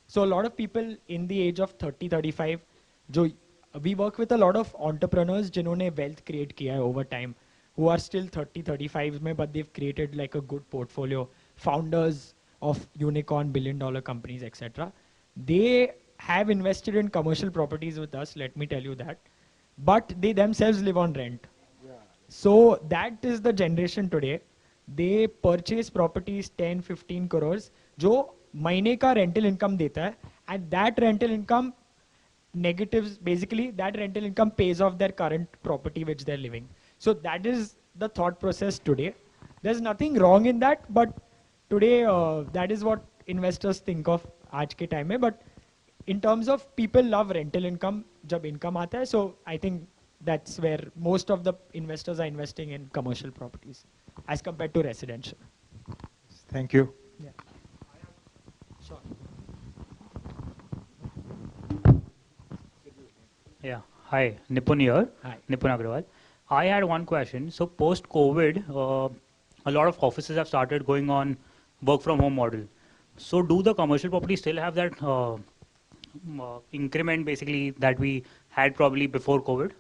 S7: So a lot of people in the age of 30-35, we work with a lot of entrepreneurs जिन्होंने wealth create किया है over time, who are still 30-35 में, but they've created like a good portfolio. Founders of unicorn billion-dollar companies, etc. They have invested in commercial properties with us, let me tell you that. But they themselves live on rent. So that is the generation today. They purchase properties 10-15 crores जो महीने का rental income देता है, and that rental income negatives, basically that rental income pays off their current property which they're living. So that is the thought process today. There's nothing wrong in that, but today that is what investors think of आज के time में. But in terms of people love rental income जब income आता है, so I think that's where most of the investors are investing in commercial properties as compared to residential.
S2: Thank you.
S7: Yeah. Sure.
S8: Yeah. Hi, Nipun here.
S7: Hi.
S8: Nipun Agrawal. I had one question. So post-COVID, a lot of offices have started going on work from home model. So do the commercial properties still have that increment basically that we had probably before COVID?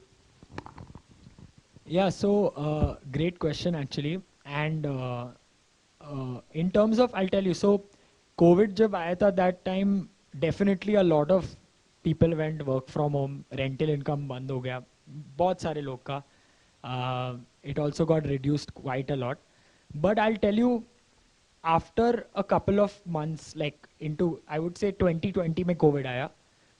S7: Yeah, so great question actually. And in terms of, I'll tell you, so COVID जब आया था, that time definitely a lot of people went work from home, rental income बंद हो गया, बहुत सारे लोग का. It also got reduced quite a lot. But I'll tell you, after a couple of months, like into, I would say 2020 में COVID आया,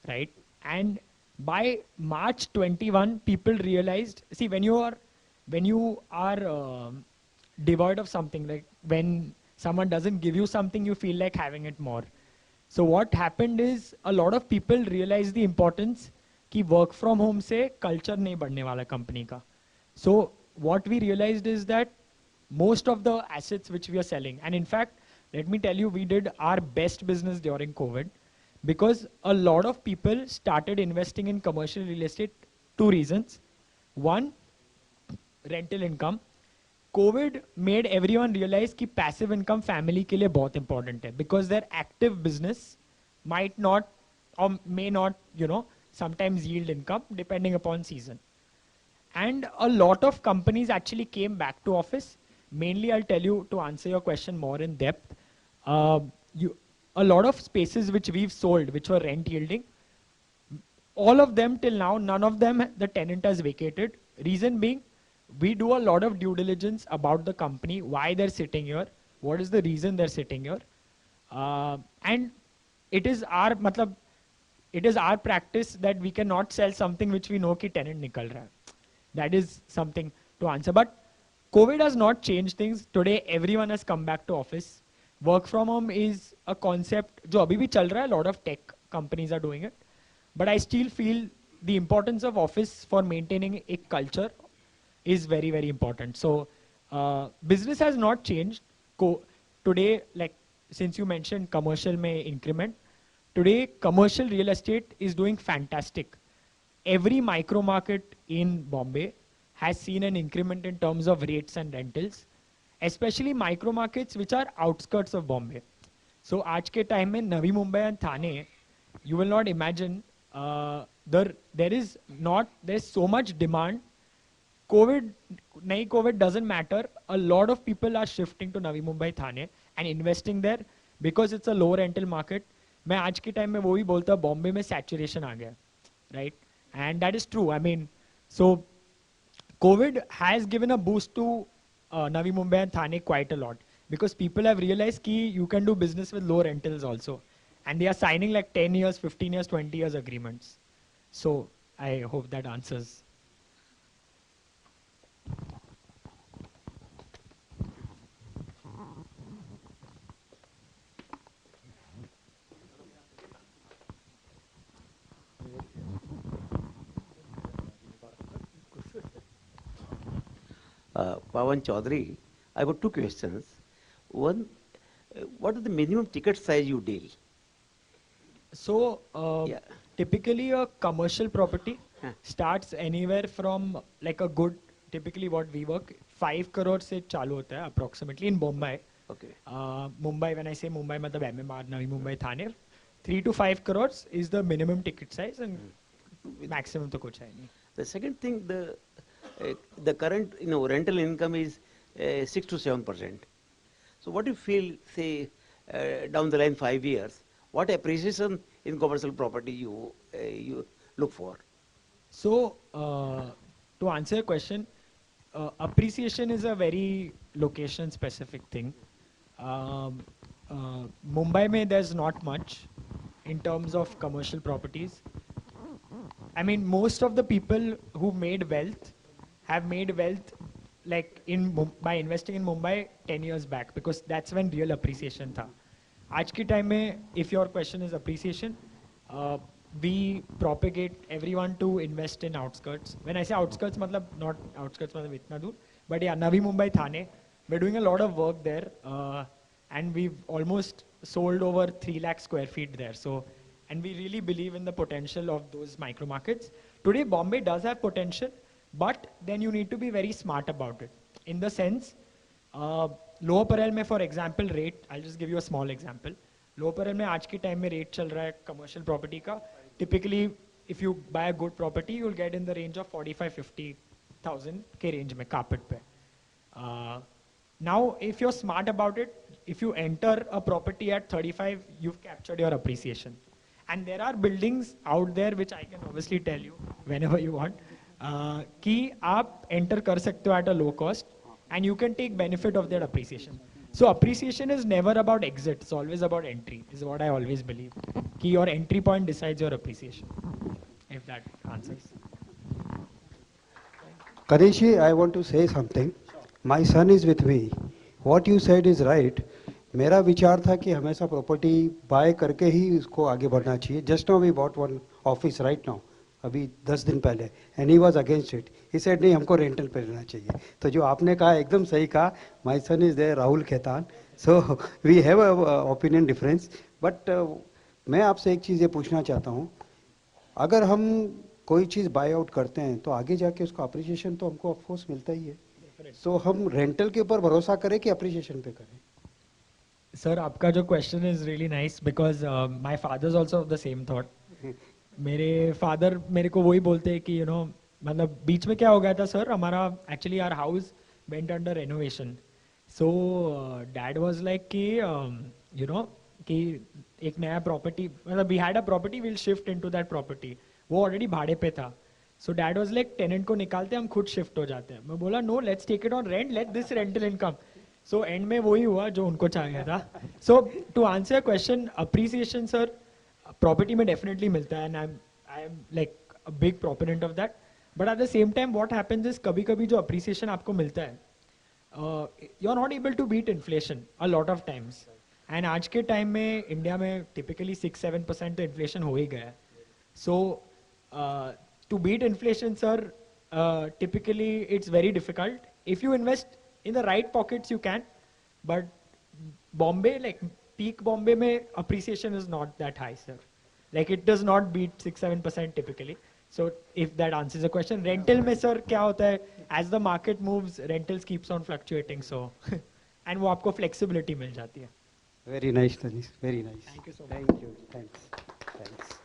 S7: right? And by March 21, people realized, see, when you are devoid of something, like when someone doesn't give you something, you feel like having it more. So what happened is a lot of people realized the importance कि work from home से culture नहीं बढ़ने वाला company का. So what we realized is that most of the assets which we are selling, and in fact, let me tell you, we did our best business during COVID because a lot of people started investing in commercial real estate. Two reasons. One, rental income. COVID made everyone realize कि passive income family के लिए बहुत important है because their active business might not or may not, sometimes yield income depending upon season. And a lot of companies actually came back to office. Mainly, I'll tell you to answer your question more in depth. Uh, a lot of spaces which we've sold, which were rent yielding, all of them till now, none of them the tenant has vacated. Reason being, we do a lot of due diligence about the company, why they're sitting here, what is the reason they're sitting here, and it is our matlab, it is our practice that we cannot sell something which we know ki tenant nikal raha hai. That is something to answer. But COVID has not changed things. Today, everyone has come back to office. Work from home is a concept जो अभी भी चल रहा है. A lot of tech companies are doing it. But I still feel the importance of office for maintaining a culture is very, very important. So business has not changed. Today, like since you mentioned commercial may increment, today commercial real estate is doing fantastic. Every micro market in Bombay has seen an increment in terms of rates and rentals, especially micro markets which are outskirts of Bombay. So आज के time में Navi Mumbai and Thane, you will not imagine there's so much demand. COVID doesn't matter. A lot of people are shifting to Navi Mumbai, Thane and investing there because it's a low rental market. मैं आज के time में वो ही बोलता बॉम्बे में saturation आ गया, right? And that is true. I mean, so COVID has given a boost to Navi Mumbai and Thane quite a lot because people have realized ki you can do business with low rentals also. And they are signing like 10 years, 15 years, 20 years agreements. So I hope that answers.
S5: Pawan Chaudhary, I got two questions. One, what is the minimum ticket size you deal?
S7: So
S5: Yeah.
S7: typically a commercial property
S5: Huh.
S7: starts anywhere from like a good, typically what we work, 5 crore se chalu hota hai approximately in Mumbai.
S5: Okay.
S7: Mumbai, when I say Mumbai, matlab MMR, Navi Mumbai, Thane, 3 to 5 crores is the minimum ticket size and maximum to kuch hai nahi.
S5: The second thing, the current rental income is 6 to 7%. So what do you feel, say, down the line 5 years, what appreciation in commercial property you look for?
S7: So to answer your question, appreciation is a very location specific thing. Mumbai mein there's not much in terms of commercial properties. I mean, most of the people who made wealth have made wealth like by investing in Mumbai 10 years back because that's when real appreciation tha. आज के time में, if your question is appreciation, we propagate everyone to invest in outskirts. When I say outskirts, matlab not outskirts matlab itna dur, but yeah, Navi Mumbai, Thane, we're doing a lot of work there, and we've almost sold over 3 lakh square feet there. So, and we really believe in the potential of those micro markets. Today, Bombay does have potential, but then you need to be very smart about it. In the sense, Lower Parel में for example rate, I'll just give you a small example. Lower Parel में आज के time में rate चल रहा है commercial property का. Typically, if you buy a good property, you'll get in the range of 45-50,000 के range में carpet पे. Now, if you're smart about it, if you enter a property at 35, you've captured your appreciation. And there are buildings out there which I can obviously tell you whenever you want, कि आप enter कर सकते हो at a low cost, and you can take benefit of that appreciation. So appreciation is never about exit, it's always about entry, is what I always believe. Ki your entry point decides your appreciation, if that answers.
S4: Kanishi, I want to say something. My son is with me. What you said is right. मेरा विचार था कि हमेशा property bye करके ही इसको आगे बढ़ना चाहिए. Just now we bought one office right now. अभी 10 दिन पहले, and he was against it. He said नहीं, हमको रेंटल पे रहना चाहिए. तो जो आपने कहा एकदम सही कहा. My son is there, Rahul Khetan. So we have a opinion difference. But मैं आपसे एक चीज़ ये पूछना चाहता हूँ, अगर हम कोई चीज़ बाय आउट करते हैं तो आगे जाके उसका अप्रिसिएशन तो हमको ऑफकोर्स मिलता ही है. सो हम रेंटल के ऊपर भरोसा करें कि अप्रिसिएशन पे करें?
S7: Sir, आपका जो question is really nice because my father is also of the same thought. मेरे फादर मेरे को वही बोलते हैं कि मतलब बीच में क्या हो गया था सर, हमारा actually our house went under renovation. So dad was like कि कि एक नया प्रॉपर्टी, मतलब we had a property, will shift into that property. वो ऑलरेडी भाड़े पे था. So dad was like tenant को निकालते हम खुद शिफ्ट हो जाते हैं. मैं बोला no, let's take it on rent, let this rental income. So end में वही हुआ जो उनको चाहिए था. So to answer question, appreciation sir property में डेफिनेटली मिलता है, and I am like a big proponent of that. But at the same time what happens is, कभी कभी जो अप्रिसिएशन आपको मिलता है, you are not able to beat inflation a lot of times. And आज के टाइम में India में टिपिकली 6-7% तो इन्फ्लेशन हो ही गया है. सो to beat inflation, sir, typically it's very difficult. If you invest in the right pockets, you can. But Bombay, like peak Bombay, mein appreciation is not that high, sir. Like it does not beat 6-7% typically. So if that answers the question, rental mein sir kya hota hai? As the market moves, rentals keeps on fluctuating. So and wo aapko flexibility mil jati hai.
S4: Very nice Tanish, very nice.
S7: Thank you so much.
S4: Thank you, thanks.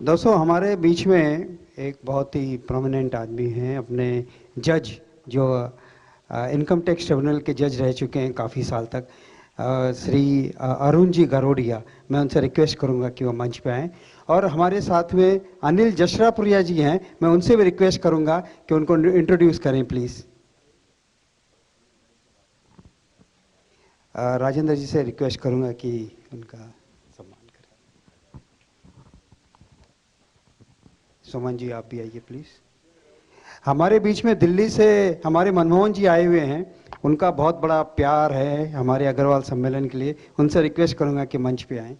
S4: दोस्तों, हमारे बीच में एक बहुत ही prominent आदमी हैं, अपने जज, जो इनकम टैक्स ट्रिब्यूनल के जज रह चुके हैं काफ़ी साल तक, श्री अरुण जी गरोडिया. मैं उनसे रिक्वेस्ट करूंगा कि वो मंच पे आएँ. और हमारे साथ में अनिल जशरापुरिया जी हैं, मैं उनसे भी रिक्वेस्ट करूंगा कि उनको इंट्रोड्यूस करें प्लीज़. राजेंद्र जी से रिक्वेस्ट करूंगा कि उनका सम्मान करें. सुमन जी आप भी आइए प्लीज. हमारे बीच में दिल्ली से हमारे मनमोहन जी आए हुए हैं. उनका बहुत बड़ा प्यार है हमारे अग्रवाल सम्मेलन के लिए. उनसे रिक्वेस्ट करूंगा कि मंच पे आएं.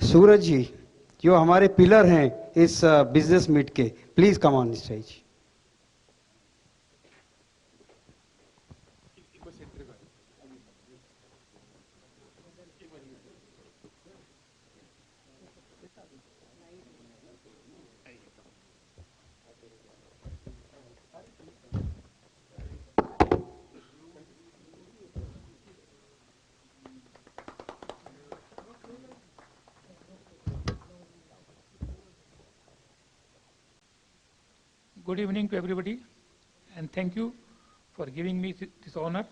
S4: सूरज जी, जो हमारे पिलर हैं इस बिजनेस मीट के, please come on stage.
S9: Good evening to everybody, and thank you for giving me this honor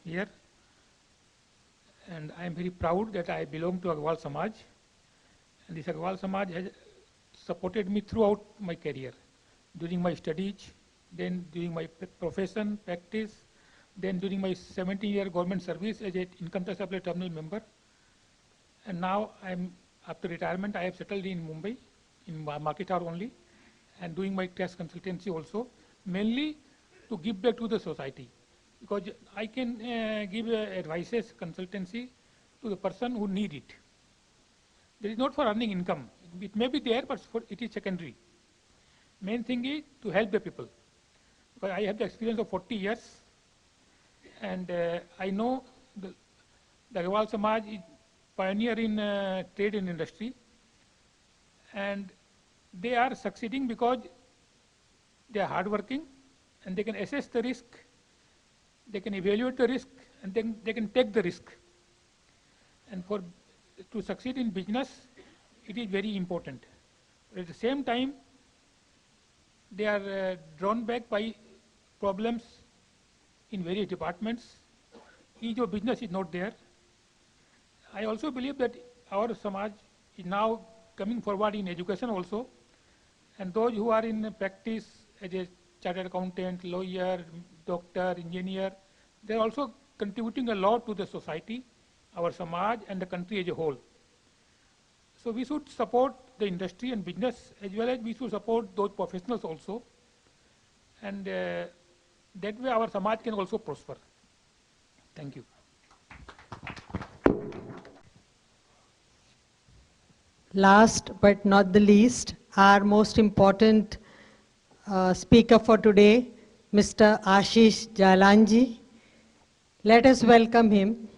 S9: here. And I am very proud that I belong to Agarwal Samaj, and this Agarwal Samaj has supported me throughout my career, during my studies, then during my profession, practice, then during my 17-year government service as an income tax appellate tribunal member. And now after retirement, I have settled in Mumbai, in Market House only, and doing my tax consultancy also, mainly to give back to the society. Because I can give advices, consultancy to the person who need it. It is not for earning income. It may be there, but it is secondary. Main thing is to help the people. Because I have the experience of 40 years, and I know the Agarwal Samaj is pioneer in trade and industry, and they are succeeding because they are hardworking, and they can assess the risk, they can evaluate the risk, and then they can take the risk. And to succeed in business, it is very important. But at the same time, they are drawn back by problems in various departments. Each of business is not there. I also believe that our Samaj is now coming forward in education also, and those who are in practice as a chartered accountant, lawyer, doctor, engineer, they are also contributing a lot to the society, our Samaj, and the country as a whole. So we should support the industry and business, as well as we should support those professionals also, and that way our Samaj can also prosper. Thank you.
S1: Last but not the least, our most important speaker for today, Mr. Ashish Jalanji. Let us welcome him.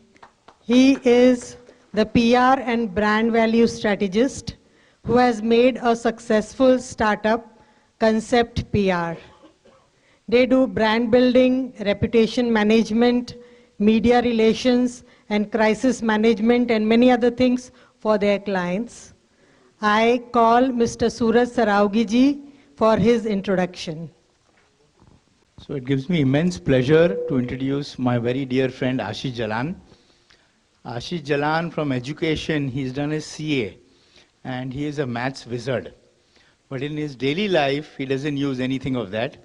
S1: He is the PR and brand value strategist who has made a successful startup, Concept PR. They do brand building, reputation management, media relations, and crisis management, and many other things for their clients. I call Mr. Suraj Saraogi ji for his introduction.
S10: So it gives me immense pleasure to introduce my very dear friend Ashish Jalan. Ashish Jalan, from education, he's done his CA and he is a maths wizard. But in his daily life, he doesn't use anything of that.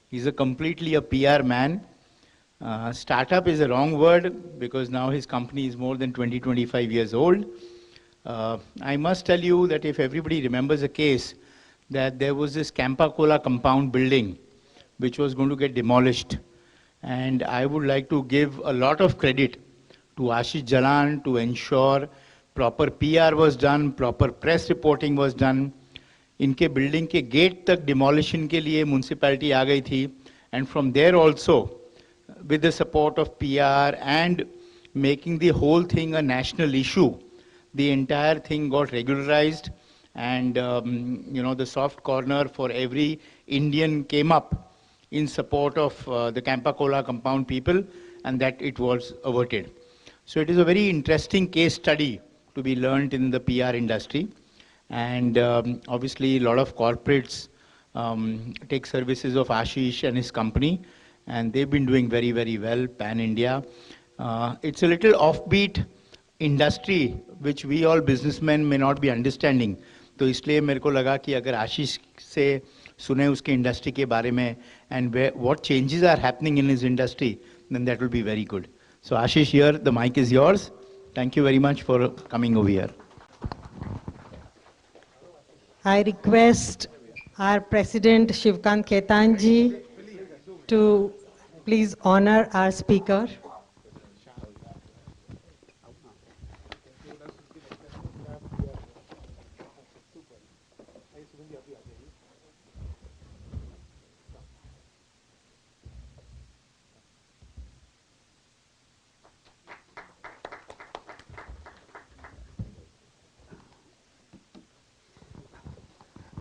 S10: He's completely a PR man. Startup is a wrong word because now his company is more than 25 years old. I must tell you that if everybody remembers a case, that there was this Campa Cola compound building which was going to get demolished. And I would like to give a lot of credit to Ashish Jalan to ensure proper PR was done, proper press reporting was done. इनके building के gate तक demolition के लिए municipality आ गई थी and from there also with the support of PR and making the whole thing a national issue, the entire thing got regularized and the soft corner for every Indian came up in support of the Campa Cola compound people, and that it was averted. So it is a very interesting case study to be learned in the PR industry. And obviously a lot of corporates take services of Ashish and his company, and they've been doing very, very well, pan-India. It's a little offbeat industry, which we all businessmen may not be understanding. तो इसलिए मेरे को लगा कि अगर आशीष से सुने उसके इंडस्ट्री के बारे में and what changes are happening in his industry, then that will be very good. So Ashish, here the mic is yours. Thank you very much for coming over here.
S1: I request our President Shivkant Khaitan ji to please honor our speaker.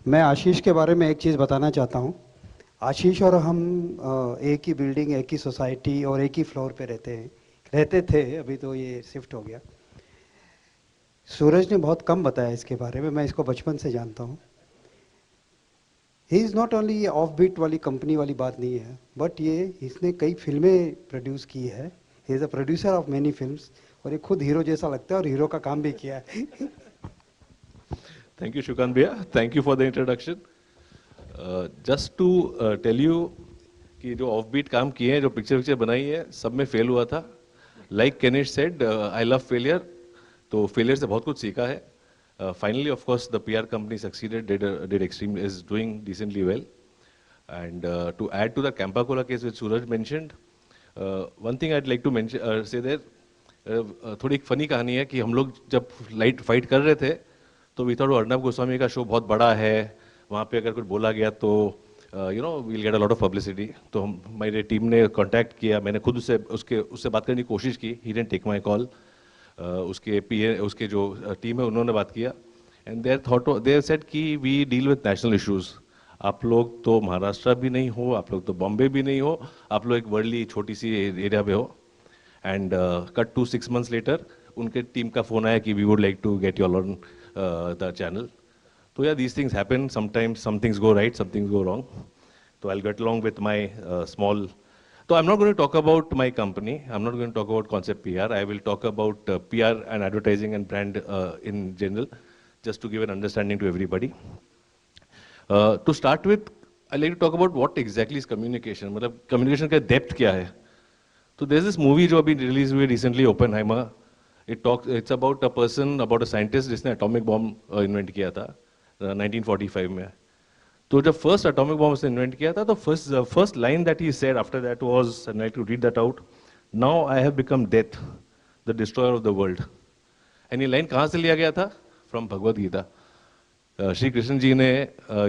S4: मैं आशीष के बारे में एक चीज़ बताना चाहता हूँ। आशीष और हम एक ही बिल्डिंग, एक ही सोसाइटी और एक ही फ्लोर पे रहते थे, अभी तो ये शिफ्ट हो गया। सूरज ने बहुत कम बताया इसके बारे में, मैं इसको बचपन से जानता हूँ। ही इज़ नॉट ओनली ये ऑफ बीट वाली कंपनी वाली बात नहीं है, बट इसने कई फिल्में प्रोड्यूस की है। He is a producer of many films और ये खुद हीरो जैसा लगता है और हीरो का काम भी किया है।
S11: Thank you, Shukant Bhaiya. Thank you for the introduction. Just to tell you कि जो offbeat काम किए हैं, जो पिक्चर बनाई है, सब में फेल हुआ था. Like Kenish said, I love failure. तो failure से बहुत कुछ सीखा है. Finally, of course, the PR company succeeded, did extremely, is doing decently well. And to add to the Campa Cola case which Suraj mentioned, one thing I'd like to mention, say there, थोड़ी एक funny कहानी है कि हम लोग जब light fight कर रहे थे, तो वी थॉट अर्नब गोस्वामी का शो बहुत बड़ा है, वहाँ पे अगर कुछ बोला गया तो we'll get a lot of publicity. तो मेरे टीम ने कांटेक्ट किया, मैंने खुद उससे बात करने की कोशिश की। He didn't take my call. उसके जो टीम है उन्होंने बात किया एंड देयर सेड कि we deal with national issues. आप लोग तो महाराष्ट्र भी नहीं हो, आप लोग तो बॉम्बे भी नहीं हो, आप लोग एक वर्ल्डली छोटी सी एरिया में हो। And cut to 6 months later उनके टीम का फोन आया कि we would like to get your on the channel. So yeah, these things happen. Sometimes some things go right, some things go wrong. So I'll get along with my small. So I'm not going to talk about my company. I'm not going to talk about Concept PR. I will talk about PR and advertising and brand in general, just to give an understanding to everybody. To start with, I'd like to talk about what exactly is communication. मतलब communication का depth क्या है? So there's this movie जो अभी release हुई recently, Oppenheimer. It's about a person, about a scientist जिसने atomic bomb invent किया था 1945 में. तो जब first atomic bomb उसने invent किया था, तो first line that he said after that was, and I like to read that out, "Now I have become death, the destroyer of the world." And ये line कहाँ से लिया गया था? From भगवद गीता. श्री कृष्ण जी ने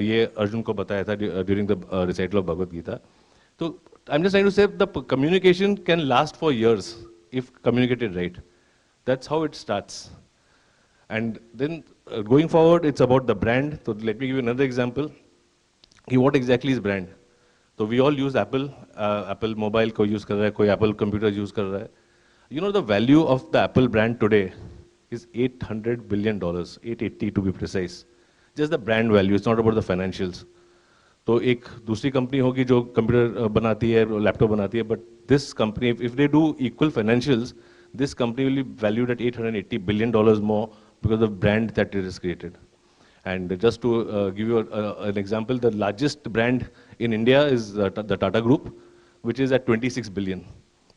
S11: ये अर्जुन को बताया था during the recital of Bhagavad Gita. तो I'm just trying to say the communication can last for years if communicated right. That's how it starts. And then going forward, it's about the brand. So let me give you another example. What exactly is brand? So we all use Apple. Apple mobile को use कर रहा है, कोई Apple computer use कर रहा है. You know, the value of the Apple brand today is $800 billion, 880 to be precise. Just the brand value, it's not about the financials. तो एक दूसरी कंपनी होगी जो कंप्यूटर बनाती है, लैपटॉप बनाती है, but this company, if they do equal financials, this company will be valued at $880 billion more because of the brand that it has created. And just to give you an example, the largest brand in India is the Tata Group, which is at 26 billion.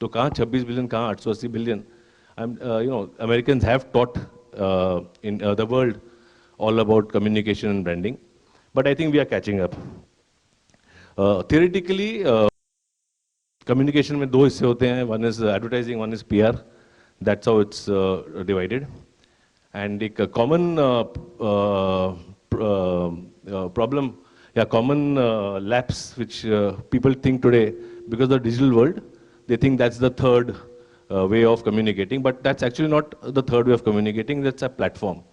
S11: तो कहाँ 26 billion, कहाँ 880 billion? Americans have taught in the world all about communication and branding, but I think we are catching up. Theoretically, communication में दो हिस्से होते हैं. One is advertising, one is PR. That's how it's divided. And a common problem, common lapse which people think today, because of the digital world, they think that's the third way of communicating, but that's actually not the third way of communicating, that's a platform.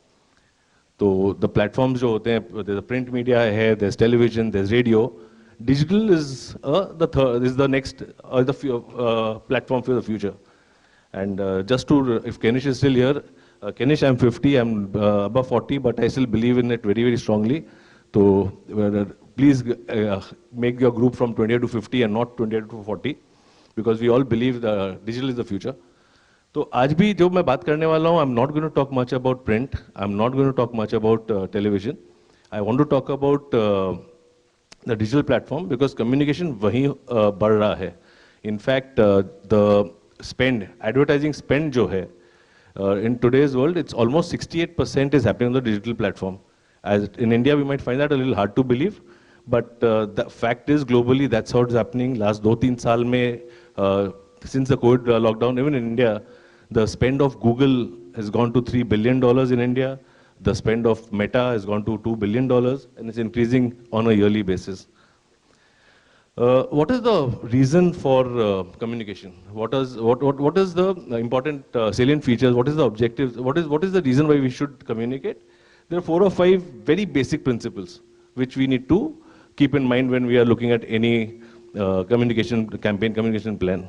S11: So the platforms जो होते हैं, there's a print media है, there's television, there's radio. Digital is the next platform for the future. And just to, if Kenish is still here, Kenish, I'm 50, I'm above 40, but I still believe in it very, very strongly. So please make your group from 28 to 50 and not 28 to 40, because we all believe the digital is the future. So आज भी जो मैं बात करने वाला हूँ, I'm not going to talk much about print. I'm not going to talk much about television. I want to talk about the digital platform, because communication वहीं बढ़ रहा है. In fact, the spend, advertising spend जो है, in today's world, it's almost 68% is happening on the digital platform. As in India, we might find that a little hard to believe, but the fact is globally that's how it's happening. Last 2-3 साल में, since the COVID lockdown, even in India, the spend of Google has gone to $3 billion in India. The spend of Meta has gone to $2 billion, and it's increasing on a yearly basis. What is the reason for communication? What is the important salient features? What is the objective? What is the reason why we should communicate? There are 4 or 5 very basic principles which we need to keep in mind when we are looking at any communication campaign, communication plan.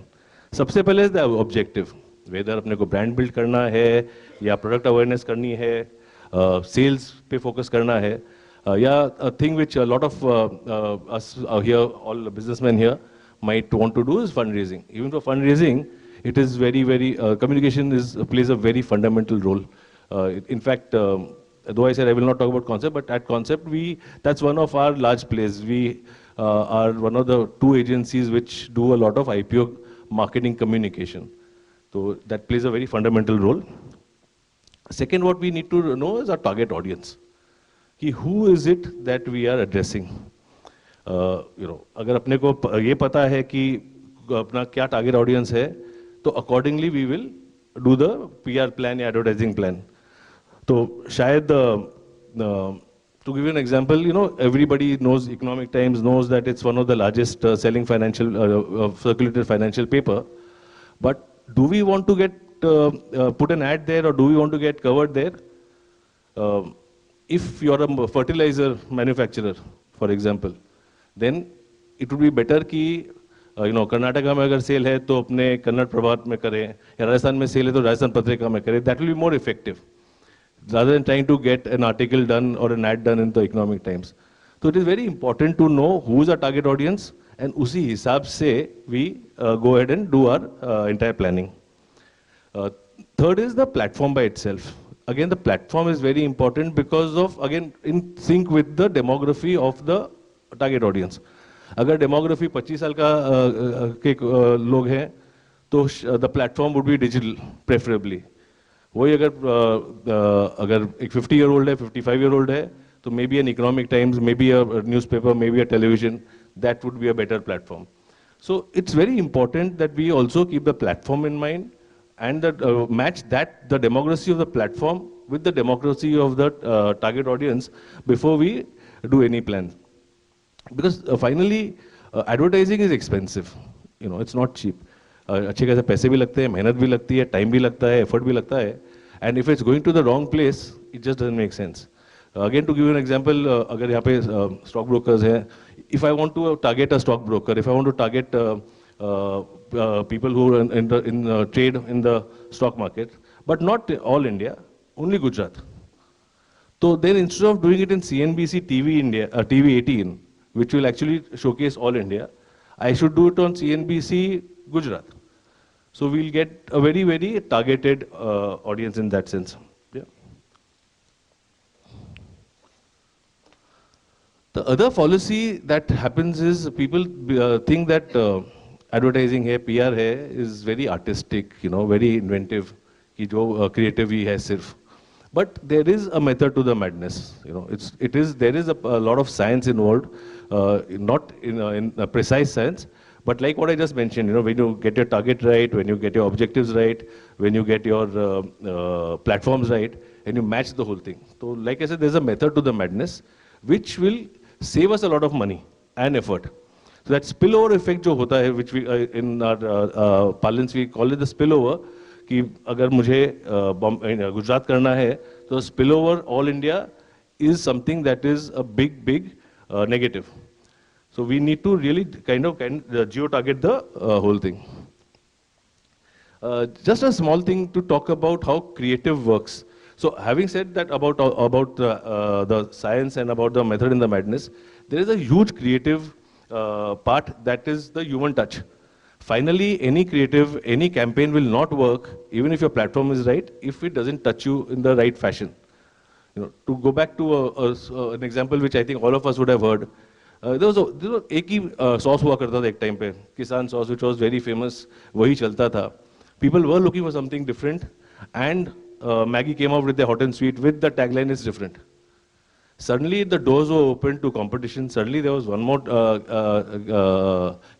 S11: सबसे पहले is the objective. Whether अपने को brand build करना है, या product awareness करनी है, sales पे focus करना है, yeah, a thing which a lot of us here, all the businessmen here, might want to do is fundraising. Even for fundraising, it is very, very, communication plays a very fundamental role. In fact, though I said I will not talk about concept, but at concept, that's one of our large plays. We are one of the 2 agencies which do a lot of IPO marketing communication. So that plays a very fundamental role. Second, what we need to know is our target audience. कि who is it that we are addressing? अगर अपने को ये पता है कि अपना क्या target audience है, तो accordingly we will do the PR plan या advertising plan. तो शायद to give you an example, everybody knows Economic Times knows that it's one of the largest selling financial circulated financial paper. But do we want to get put an ad there, or do we want to get covered there? If you're a fertilizer manufacturer, for example, then it would be better कि कर्नाटका में अगर cell है तो अपने कन्नड़ प्रभात में करें, या राजस्थान में सेल है तो राजस्थान पत्रिका में करें. That will be more effective, rather than trying to get an article done or an ad done in the Economic Times. So it is very important to know who is our target audience, and उसी हिसाब से we go ahead and do our entire planning. Third is the platform by itself. Again, the platform is very important because of, again, in sync with the demography of the target audience. अगर demography 25 साल के लोग हैं, तो the platform would be digital, preferably. वही अगर एक 50-year-old है, 55-year-old है, तो maybe an Economic Times, maybe a newspaper, maybe a television, that would be a better platform. So it's very important that we also keep the platform in mind, and that match that the demography of the platform with the demography of the target audience before we do any plan. Because finally, advertising is expensive. It's not cheap. अच्छे खासे पैसे भी लगते हैं, मेहनत भी लगती है, टाइम भी लगता है, एफर्ट भी लगता है. And if it's going to the wrong place, it just doesn't make sense. Again, to give you an example, अगर यहाँ पे stock brokers हैं, if I want to target a stock broker, if I want to target people who are in trade in the stock market, but not all India, only Gujarat. So then instead of doing it in CNBC TV India, TV 18, which will actually showcase all India, I should do it on CNBC Gujarat. So we'll get a very, very targeted audience in that sense. Yeah. The other policy that happens is people think that advertising hai, PR hai, is very artistic, very inventive, ki jo creative hi hai sirf. But there is a method to the madness. There is a lot of science involved, not in a precise science, but like what I just mentioned, when you get your target right, when you get your objectives right, when you get your platforms right, and you match the whole thing. So like I said, there's a method to the madness, which will save us a lot of money and effort. So that spillover effect jo hota hai, which we, in our parlance we call it the spillover, कि अगर मुझे गुजरात करना है तो spillover all India is something that is a big negative. So we need to really kind of geo-target the whole thing. Just a small thing to talk about how creative works. So having said that about the science and about the method in the madness, there is a huge creative part that is the human touch. Finally, any creative, any campaign will not work, even if your platform is right, if it doesn't touch you in the right fashion. To go back to an example which I think all of us would have heard, there was एक ही sauce हुआ करता था एक time पे, Kisan sauce, which was very famous, वही चलता था. People were looking for something different, and Maggie came out with the hot and sweet with the tagline is different. Suddenly the doors were open to competition. Suddenly there was one more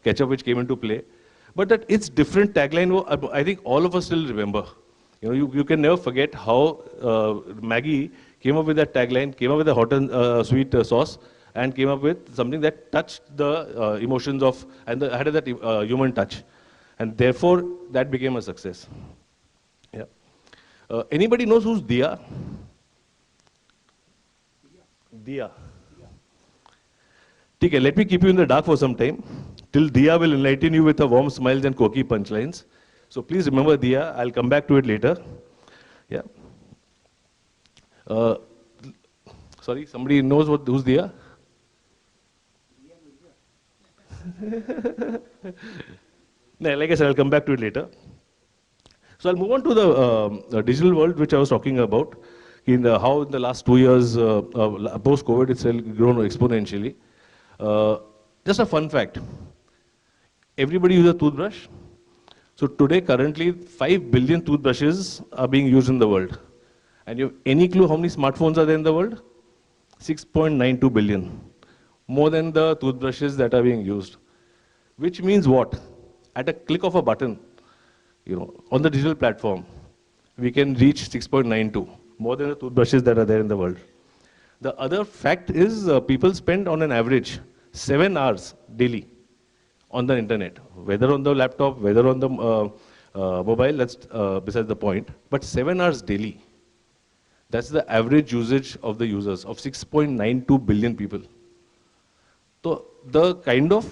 S11: ketchup which came into play. But that it's different tagline, I think all of us still remember. You can never forget how Maggie came up with that tagline, came up with a hot and sweet sauce, and came up with something that touched the emotions of, and had that human touch. And therefore, that became a success. Yeah. Anybody knows who's Diya? Diya. Okay, let me keep you in the dark for some time. Till Diya will enlighten you with her warm smiles and quirky punchlines. So please remember Diya. I'll come back to it later. Yeah. Sorry, somebody knows who's Diya? No, like I said, I'll come back to it later. So I'll move on to the digital world, which I was talking about. How in the last 2 years, post-COVID, it's grown exponentially. Just a fun fact. Everybody uses a toothbrush. So today, currently, 5 billion toothbrushes are being used in the world. And you have any clue how many smartphones are there in the world? 6.92 billion. More than the toothbrushes that are being used. Which means what? At a click of a button, on the digital platform, we can reach 6.92, more than the toothbrushes that are there in the world. The other fact is people spend on an average 7 hours daily on the internet, whether on the laptop, whether on the mobile, that's besides the point, but 7 hours daily. That's the average usage of the users, of 6.92 billion people. So the kind of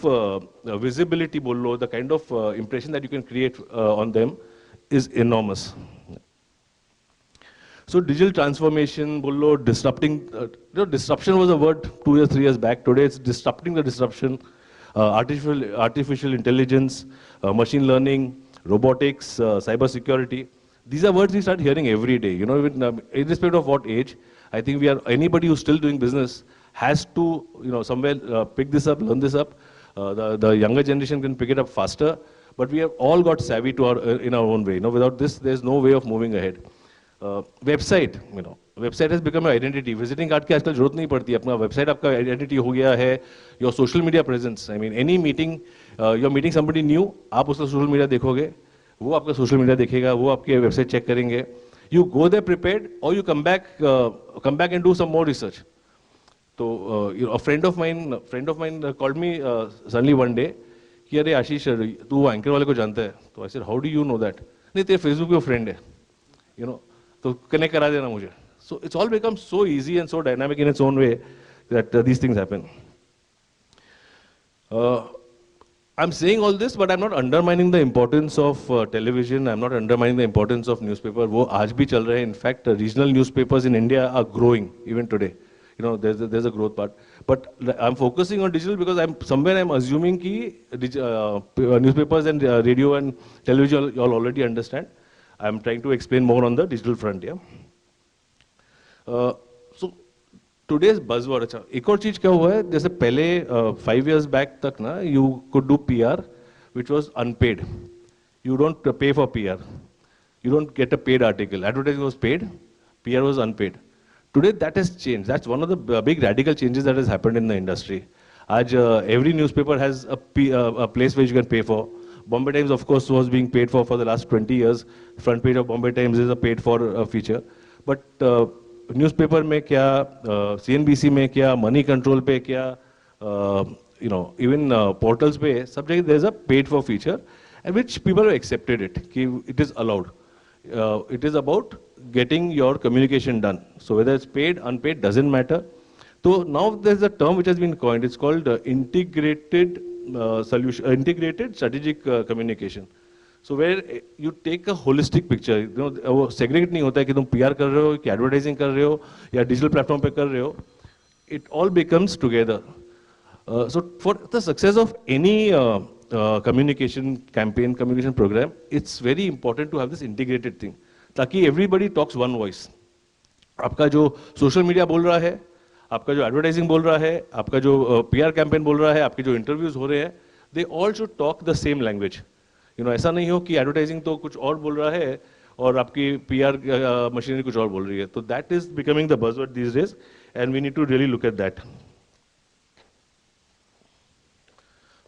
S11: visibility, the kind of impression that you can create on them is enormous. So digital transformation, disrupting, disruption was a word 2 years, 3 years back. Today it's disrupting the disruption. Artificial intelligence, machine learning, robotics, cyber security. These are words we start hearing every day. Irrespective of what age, I think anybody who's still doing business has to, somewhere pick this up, learn this up. The younger generation can pick it up faster, but we have all got savvy in our own way. Without this, there's no way of moving ahead. Website, website has become an identity. Visiting card की आजकल जरूरत नहीं पड़ती. अपना website आपका identity हो गया है. Your social media presence. I mean, any meeting, you're meeting somebody new, आप उसका social media देखोगे, वो आपका social media देखेगा, वो आपके website check करेंगे. You go there prepared, or you come back and do some more research. So a friend of mine called me suddenly one day कि अरे आशीष तू एंकर वाले को जानता है. तो I said, how do you know that? नहीं तेरे Facebook पे friend है. तो connect करा देना मुझे. So it's all become so easy and so dynamic in its own way that these things happen. I'm saying all this, but I'm not undermining the importance of television. I'm not undermining the importance of newspaper. वो आज भी चल रहे हैं. In fact, regional newspapers in India are growing even today. You know, there's a growth part. But I'm focusing on digital because I'm assuming कि newspapers and radio and television you all already understand. I'm trying to explain more on the digital front. Yeah. So today's buzzword. अच्छा एक और चीज क्या हुआ है जैसे पहले 5 years back तक ना you could do PR which was unpaid. You don't pay for PR. You don't get a paid article. Advertising was paid, PR was unpaid. Today that has changed. That's one of the big radical changes that has happened in the industry. आज every newspaper has a place where you can pay for. Bombay Times of course was being paid for the last 20 years. Front page of Bombay Times is a paid for feature. But newspaper में क्या CNBC में क्या money control पे क्या you know even portals पे सब जगह there is a paid for feature and which people have accepted it कि it is allowed. It is about getting your communication done. So whether it's paid, unpaid, doesn't matter. So now there's a term which has been coined. It's called integrated strategic communication. So where you take a holistic picture, you know, वो segregate नहीं होता है कि तुम PR कर रहे हो, कि advertising कर रहे हो, या digital platform पे कर रहे हो. It all becomes together. So for the success of any communication campaign, communication program, it's very important to have this integrated thing. ताकि everybody talks one voice. आपका जो social media बोल रहा है, आपका जो advertising बोल रहा है, आपका जो PR campaign बोल रहा है, आपके जो interviews हो रहे हैं, they all should talk the same language. You know, ऐसा नहीं हो कि एडवर्टाइजिंग तो कुछ और बोल रहा है और आपकी पीआर मशीनरी कुछ और बोल रही है. तो that is becoming the buzzword these days and we need to really look at that.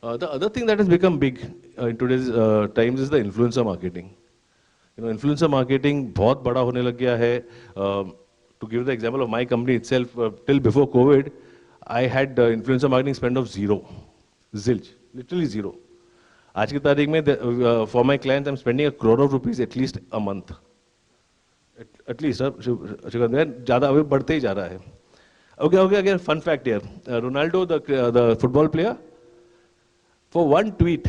S11: The other thing that has become big in today's times is the influencer marketing. You know, influencer marketing बहुत बड़ा होने लग गया है. To give the example of my company itself, till before COVID I had influencer marketing spend of zero, zilch, literally zero. आज की तारीख में for my clients I am spending ₹1 crore at least a month, at least. ज़्यादा अभी बढ़ते ही जा रहा है. Okay okay, again fun fact here, Ronaldo the football player, for one tweet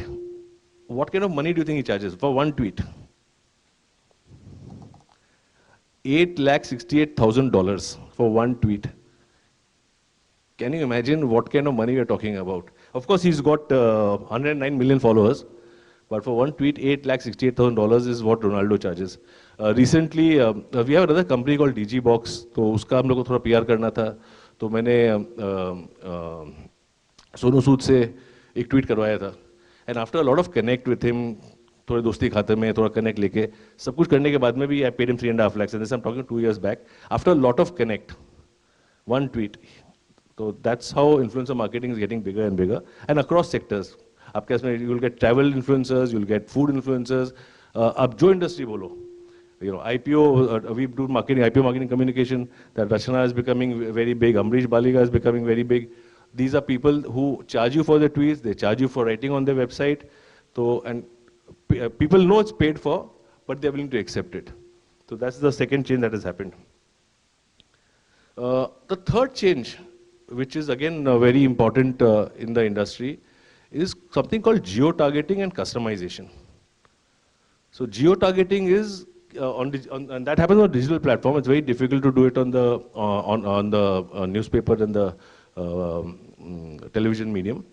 S11: what kind of money do you think he charges for one tweet? $868,000 for one tweet. Can you imagine what kind of money we are talking about? Of course, he's got 109 million followers, but for one tweet, $868,000 is what Ronaldo charges. Recently, we have another company called DG Box, तो उसका हम लोग को थोड़ा PR करना था, तो मैंने सोनू सूद से एक ट्वीट करवाया था. And after a lot of connect with him, थोड़े दोस्ती खाते में थोड़ा कनेक्ट लेके सब कुछ करने के बाद में भी I paid him 3.5 lakhs, and this I'm talking 2 years back. After a lot of connect, one tweet. So that's how influencer marketing is getting bigger and bigger, and across sectors. आपके इसमें you'll get travel influencers, you'll get food influencers. अब जो industry बोलो, you know, IPO, we do marketing, IPO marketing communication. That Rachana is becoming very big. Amrish Baliga is becoming very big. These are people who charge you for their tweets. They charge you for writing on their website. So and people know it's paid for, but they're willing to accept it. So that's the second change that has happened. The third change, which is again very important in the industry, is something called geo-targeting and customization. So geo-targeting is and that happens on a digital platform. It's very difficult to do it on the newspaper and the television medium.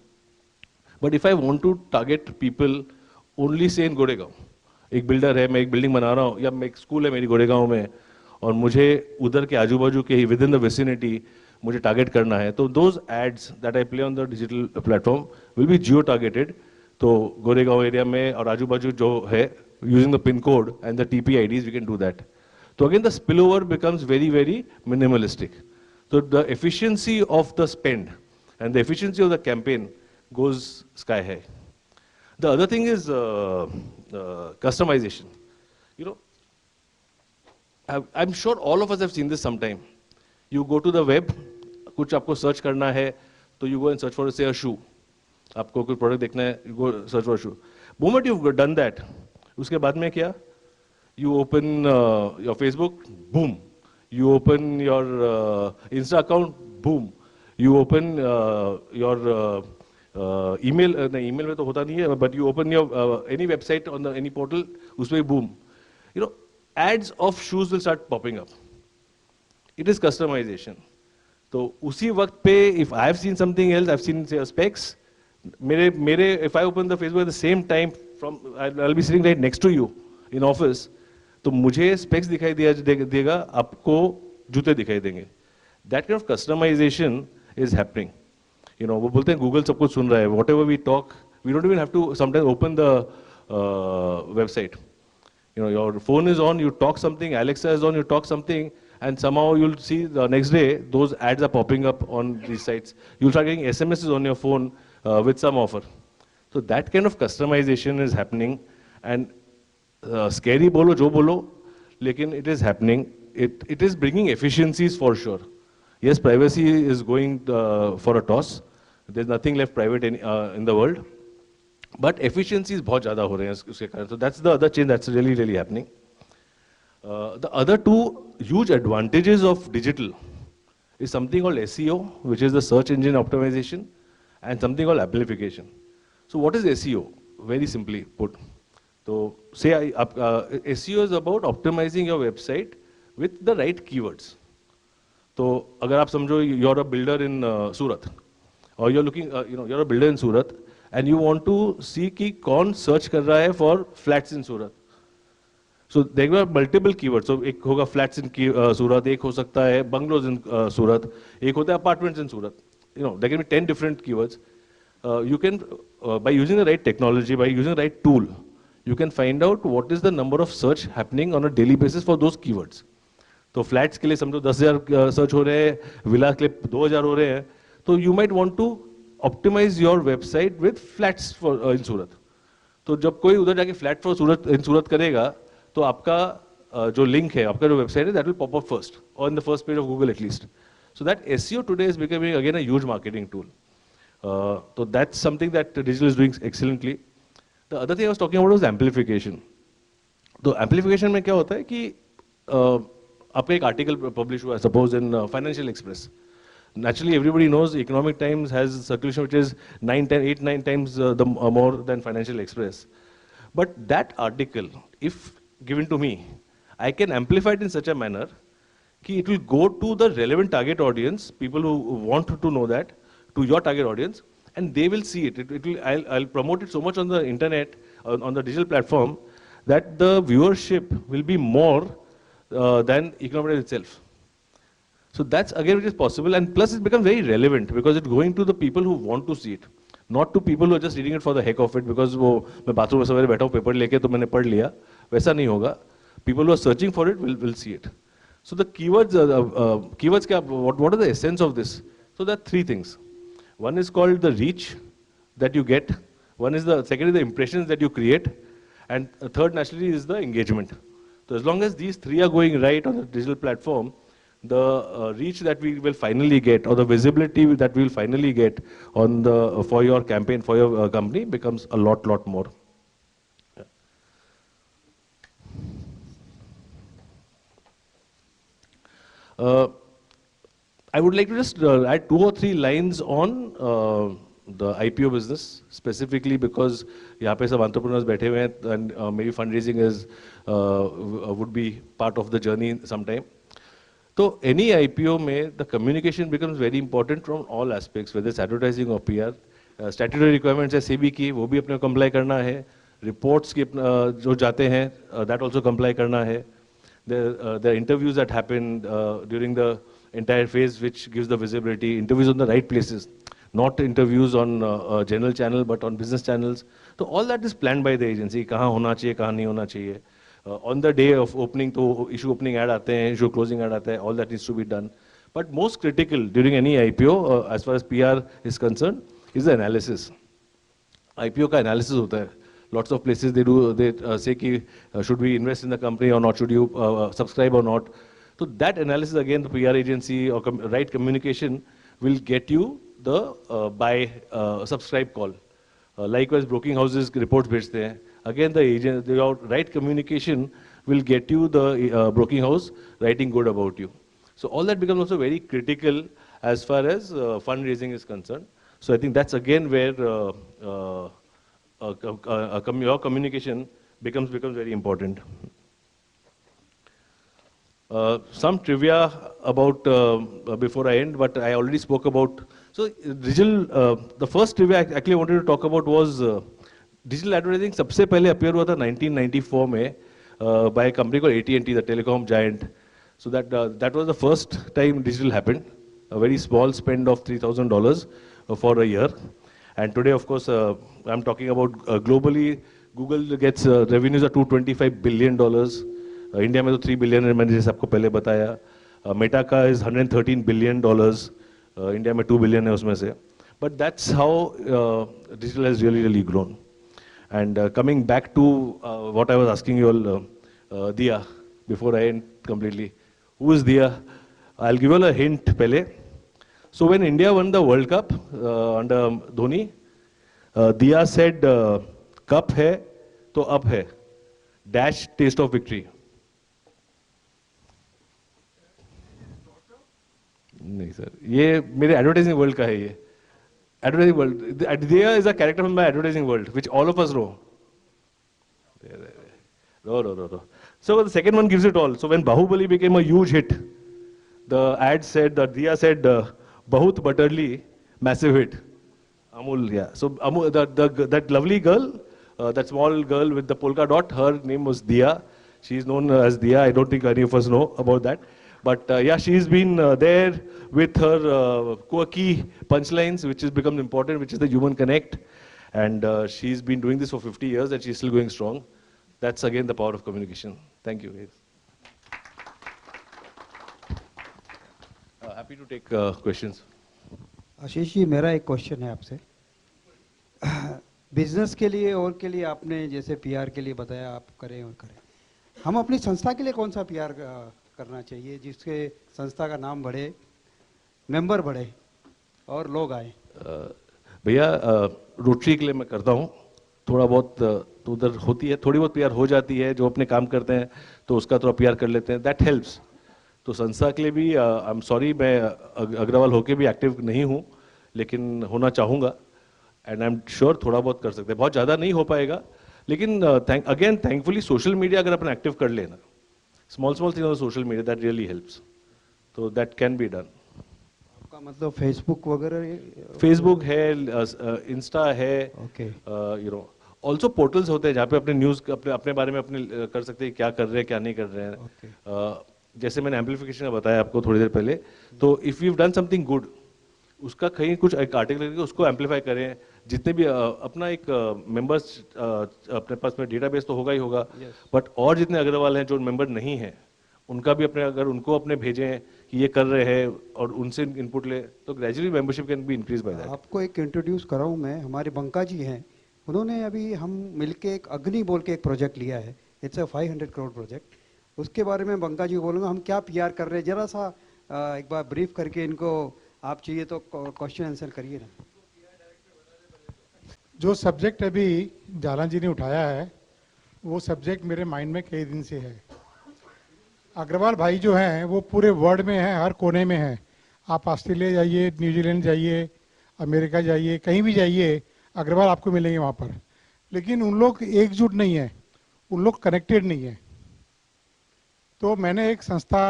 S11: But if I want to target people only say in Goregaon, एक builder है, मैं एक building बना रहा हूँ, या मैं एक स्कूल है मेरी गोरेगांव में, और मुझे उधर के आजू बाजू के ही विद इन द विसिनिटी मुझे टारगेट करना है, तो those ads that I play on the digital platform will be geo targeted. तो गोरेगांव एरिया में और आजू बाजू जो है, using the pin code and the TP IDs we can do that. तो again the spill over becomes very very minimalistic. So the efficiency of the spend and the efficiency of the campaign goes sky high. The other thing is customization. You know, I'm sure all of us have seen this sometime. You go to the web, कुछ आपको search करना है, तो you go and search for say a shoe. आपको कोई product देखना है, you go search for a shoe. Moment you've done that, उसके बाद में क्या? You open your Facebook, boom. You open your Insta account, boom. You open your email नहीं, email में तो होता नहीं है, but you open your any website on the any portal, उसमें boom, you know, ads of shoes will start popping up. It is customisation. तो उसी वक्त पे if I have seen something else, I have seen specs, मेरे if I open the Facebook at the same time from, I will be sitting right next to you in office, तो मुझे specs दिखाई देगा, आपको जूते दिखाई देंगे. That kind of customisation is happening. You know, वो बोलते हैं गूगल सब कुछ सुन रहा है. Whatever we talk, we don't even have to sometimes open the website. You know, your phone is on, you talk something, Alexa is on, you talk something, and somehow you'll see the next day those ads are popping up on these sites. You'll start getting SMSs on your phone with some offer. So that kind of customization is happening, and scary bolo jo bolo, lekin it is happening. It is bringing efficiencies for sure. Yes, privacy is going for a toss. There's nothing left private in the world. But efficiencies बहुत ज़्यादा हो रहे हैं उसके कारण. So that's the other change that's really happening. The other two huge advantages of digital is something called SEO, which is the search engine optimization, and something called amplification. So what is SEO? Very simply put. So say SEO is about optimizing your website with the right keywords. तो अगर आप समझो you're a builder in Surat, or you're looking, you're a builder in Surat, and you want to see कि कौन search कर रहा है for flats in Surat. So there are multiple keywords. So एक होगा flats in सूरत, एक हो सकता है bungalows in सूरत, एक होता है apartments in Surat. You know, there can be 10 different keywords. You can, by using the right technology, by using the right tool, you can find out what is the number of search happening on a daily basis for those keywords. तो flats के लिए समझो 10,000 search हो रहे हैं, villa के लिए 2,000 हो रहे हैं, तो you might want to optimise your website with flats for in Surat. तो जब कोई उधर जाके फ्लैट फॉर सूरत इन सूरत करेगा, तो आपका जो लिंक है, आपका जो वेबसाइट है, that will pop up first और in the first page of Google at least. So that SEO today is becoming again a huge marketing tool. तो that's something that digital is doing excellently. The other thing I was talking about was amplification. तो amplification में क्या होता है कि आपका एक article publish हुआ है, suppose in financial express. Naturally, everybody knows Economic Times has circulation which is 8, 9 times more than Financial Express. But that article, if given to me, I can amplify it in such a manner that it will go to the relevant target audience, people who want to know that, to your target audience, and they will see it. I'll promote it so much on the internet, on the digital platform, that the viewership will be more than Economic Times itself. So that's again which is possible, and plus it becomes very relevant because it's going to the people who want to see it, not to people who are just reading it for the heck of it because वो मैं bathroom में सवेरे बैठा हूँ paper लेके तो मैंने पढ़ लिया, वैसा नहीं होगा. People who are searching for it will see it. So the keywords क्या, what are the essence of this? So there are three things. One is called the reach that you get. Second is the impressions that you create, and third naturally is the engagement. So as long as these three are going right on the digital platform, the reach that we will finally get, or the visibility that we will finally get on the for your campaign, for your company, becomes a lot more. I would like to just add 2 or 3 lines on the IPO business, specifically because यहाँ पे सब entrepreneurs बैठे हुए हैं, and maybe fundraising would be part of the journey sometime. So any IPO में the communication becomes very important from all aspects, whether it's advertising or PR. Statutory requirements है SEBI की, वो भी अपने comply करना है. Reports की जो जाते हैं, that also comply करना है. There are interviews that happen during the entire phase, which gives the visibility. Interviews on the right places, not interviews on a general channel, but on business channels. So all that is planned by the agency. कहाँ होना चाहिए, कहाँ नहीं होना चाहिए. On the day of opening, तो issue opening ad आते हैं, issue closing ad आता है. All that needs to be done. But most critical during any IPO, as far as PR is concerned, is the analysis. IPO का analysis होता है. Lots of places they say कि should we invest in the company or not, should you subscribe or not. So that analysis again, the PR agency or right communication will get you the buy subscribe call. Likewise, broking houses reports भेजते हैं. Again, the right communication will get you the broking house writing good about you. So all that becomes also very critical as far as fundraising is concerned. So I think that's again where your communication becomes very important. Some trivia about before I end, but I already spoke about. So digital, the first trivia I actually wanted to talk about was digital advertising. सबसे पहले appear हुआ था 1994 में by a company called AT&T, the telecom giant. So that was the first time digital happened. A very small spend of $3,000 for a year. And today, of course, I'm talking about globally. Google gets revenues of $225 billion. India में तो 3 billion है, मैंने जैसे आपको पहले बताया. Meta का is $113 billion, India में 2 बिलियन है उसमें से. But that's how digital has really grown. And coming back to what I was asking you all, Diya, before I end completely, who is Diya? I will give you a hint पहले. So when India won the world cup under Dhoni, Diya said cup है तो अब है, dash taste of victory. नहीं sir, ये मेरे advertising world का है. ये advertising world, Diya is a character from my advertising world which all of us know. No. So the second one gives it all. So when Bahubali became a huge hit, the ad said that Diya said bahut butterly, massive hit. Amul, yeah. So Amul, that lovely girl, that small girl with the polka dot, her name was Diya. She is known as Diya. I don't think any of us know about that. But yeah, she's been there with her quirky punchlines, which has become important, which is the human connect. And she's been doing this for 50 years and she's still going strong. That's again the power of communication. Thank you. Happy to take questions.
S4: Ashish ji, मेरा एक question है आपसे. Business के लिए और के लिए आपने जैसे पीआर के लिए बताया, आप करें और करें. हम अपनी संस्था के लिए कौन सा पीआर करना चाहिए जिसके संस्था का नाम बढ़े, मेंबर बढ़े और लोग आए?
S11: भैया, रोटरी के लिए मैं करता हूँ. थोड़ा बहुत तो उधर होती है, थोड़ी बहुत पीआर हो जाती है. जो अपने काम करते हैं तो उसका थोड़ा पीआर कर लेते हैं, दैट हेल्प्स. तो संस्था के लिए भी आई एम सॉरी, मैं अग्रवाल होके भी एक्टिव नहीं हूँ, लेकिन होना चाहूँगा. एंड आई एम श्योर थोड़ा बहुत कर सकते हैं. बहुत ज़्यादा नहीं हो पाएगा, लेकिन अगेन थैंकफुली सोशल मीडिया अगर अपन एक्टिव कर लेना, small thing on social media, that really helps. तो दैट कैन बी डन.
S4: आपका मतलब फेसबुक वगैरह?
S11: फेसबुक है, इंस्टा है, यू नो. ऑल्सो पोर्टल्स होते हैं जहाँ पे अपने न्यूज़ अपने बारे में अपने कर सकते हैं, क्या कर रहे हैं क्या नहीं कर रहे हैं. जैसे मैंने एम्पलीफिकेशन का बताया आपको थोड़ी देर पहले, तो if you done something good, उसका कहीं कुछ एक आर्टिकल करके उसको एम्पलीफाई करें. जितने भी अपना एक मेंबर्स अपने पास में डेटाबेस तो होगा ही होगा, बट और जितने अग्रवाल हैं जो मेंबर नहीं हैं, उनका भी अपने, अगर उनको अपने भेजें कि ये कर रहे हैं और उनसे इनपुट ले, तो gradually membership can be increase by that.
S4: आपको एक इंट्रोड्यूस कराऊं मैं, हमारे बंका जी हैं, उन्होंने अभी हम मिलके एक अग्नि बोल के एक प्रोजेक्ट लिया है. It's a 500 crore project. उसके बारे में बंका जी को बोलूँगा हम क्या पीआर कर रहे हैं, जरा सा एक बार ब्रीफ करके इनको, आप चाहिए तो क्वेश्चन आंसर करिए ना.
S12: जो सब्जेक्ट अभी जालान जी ने उठाया है, वो सब्जेक्ट मेरे माइंड में कई दिन से है. अग्रवाल भाई जो हैं वो पूरे वर्ल्ड में हैं, हर कोने में हैं. आप ऑस्ट्रेलिया जाइए, न्यूजीलैंड जाइए, अमेरिका जाइए, कहीं भी जाइए, अग्रवाल आपको मिलेंगे वहाँ पर. लेकिन उन लोग एकजुट नहीं है, उन लोग कनेक्टेड नहीं है. तो मैंने एक संस्था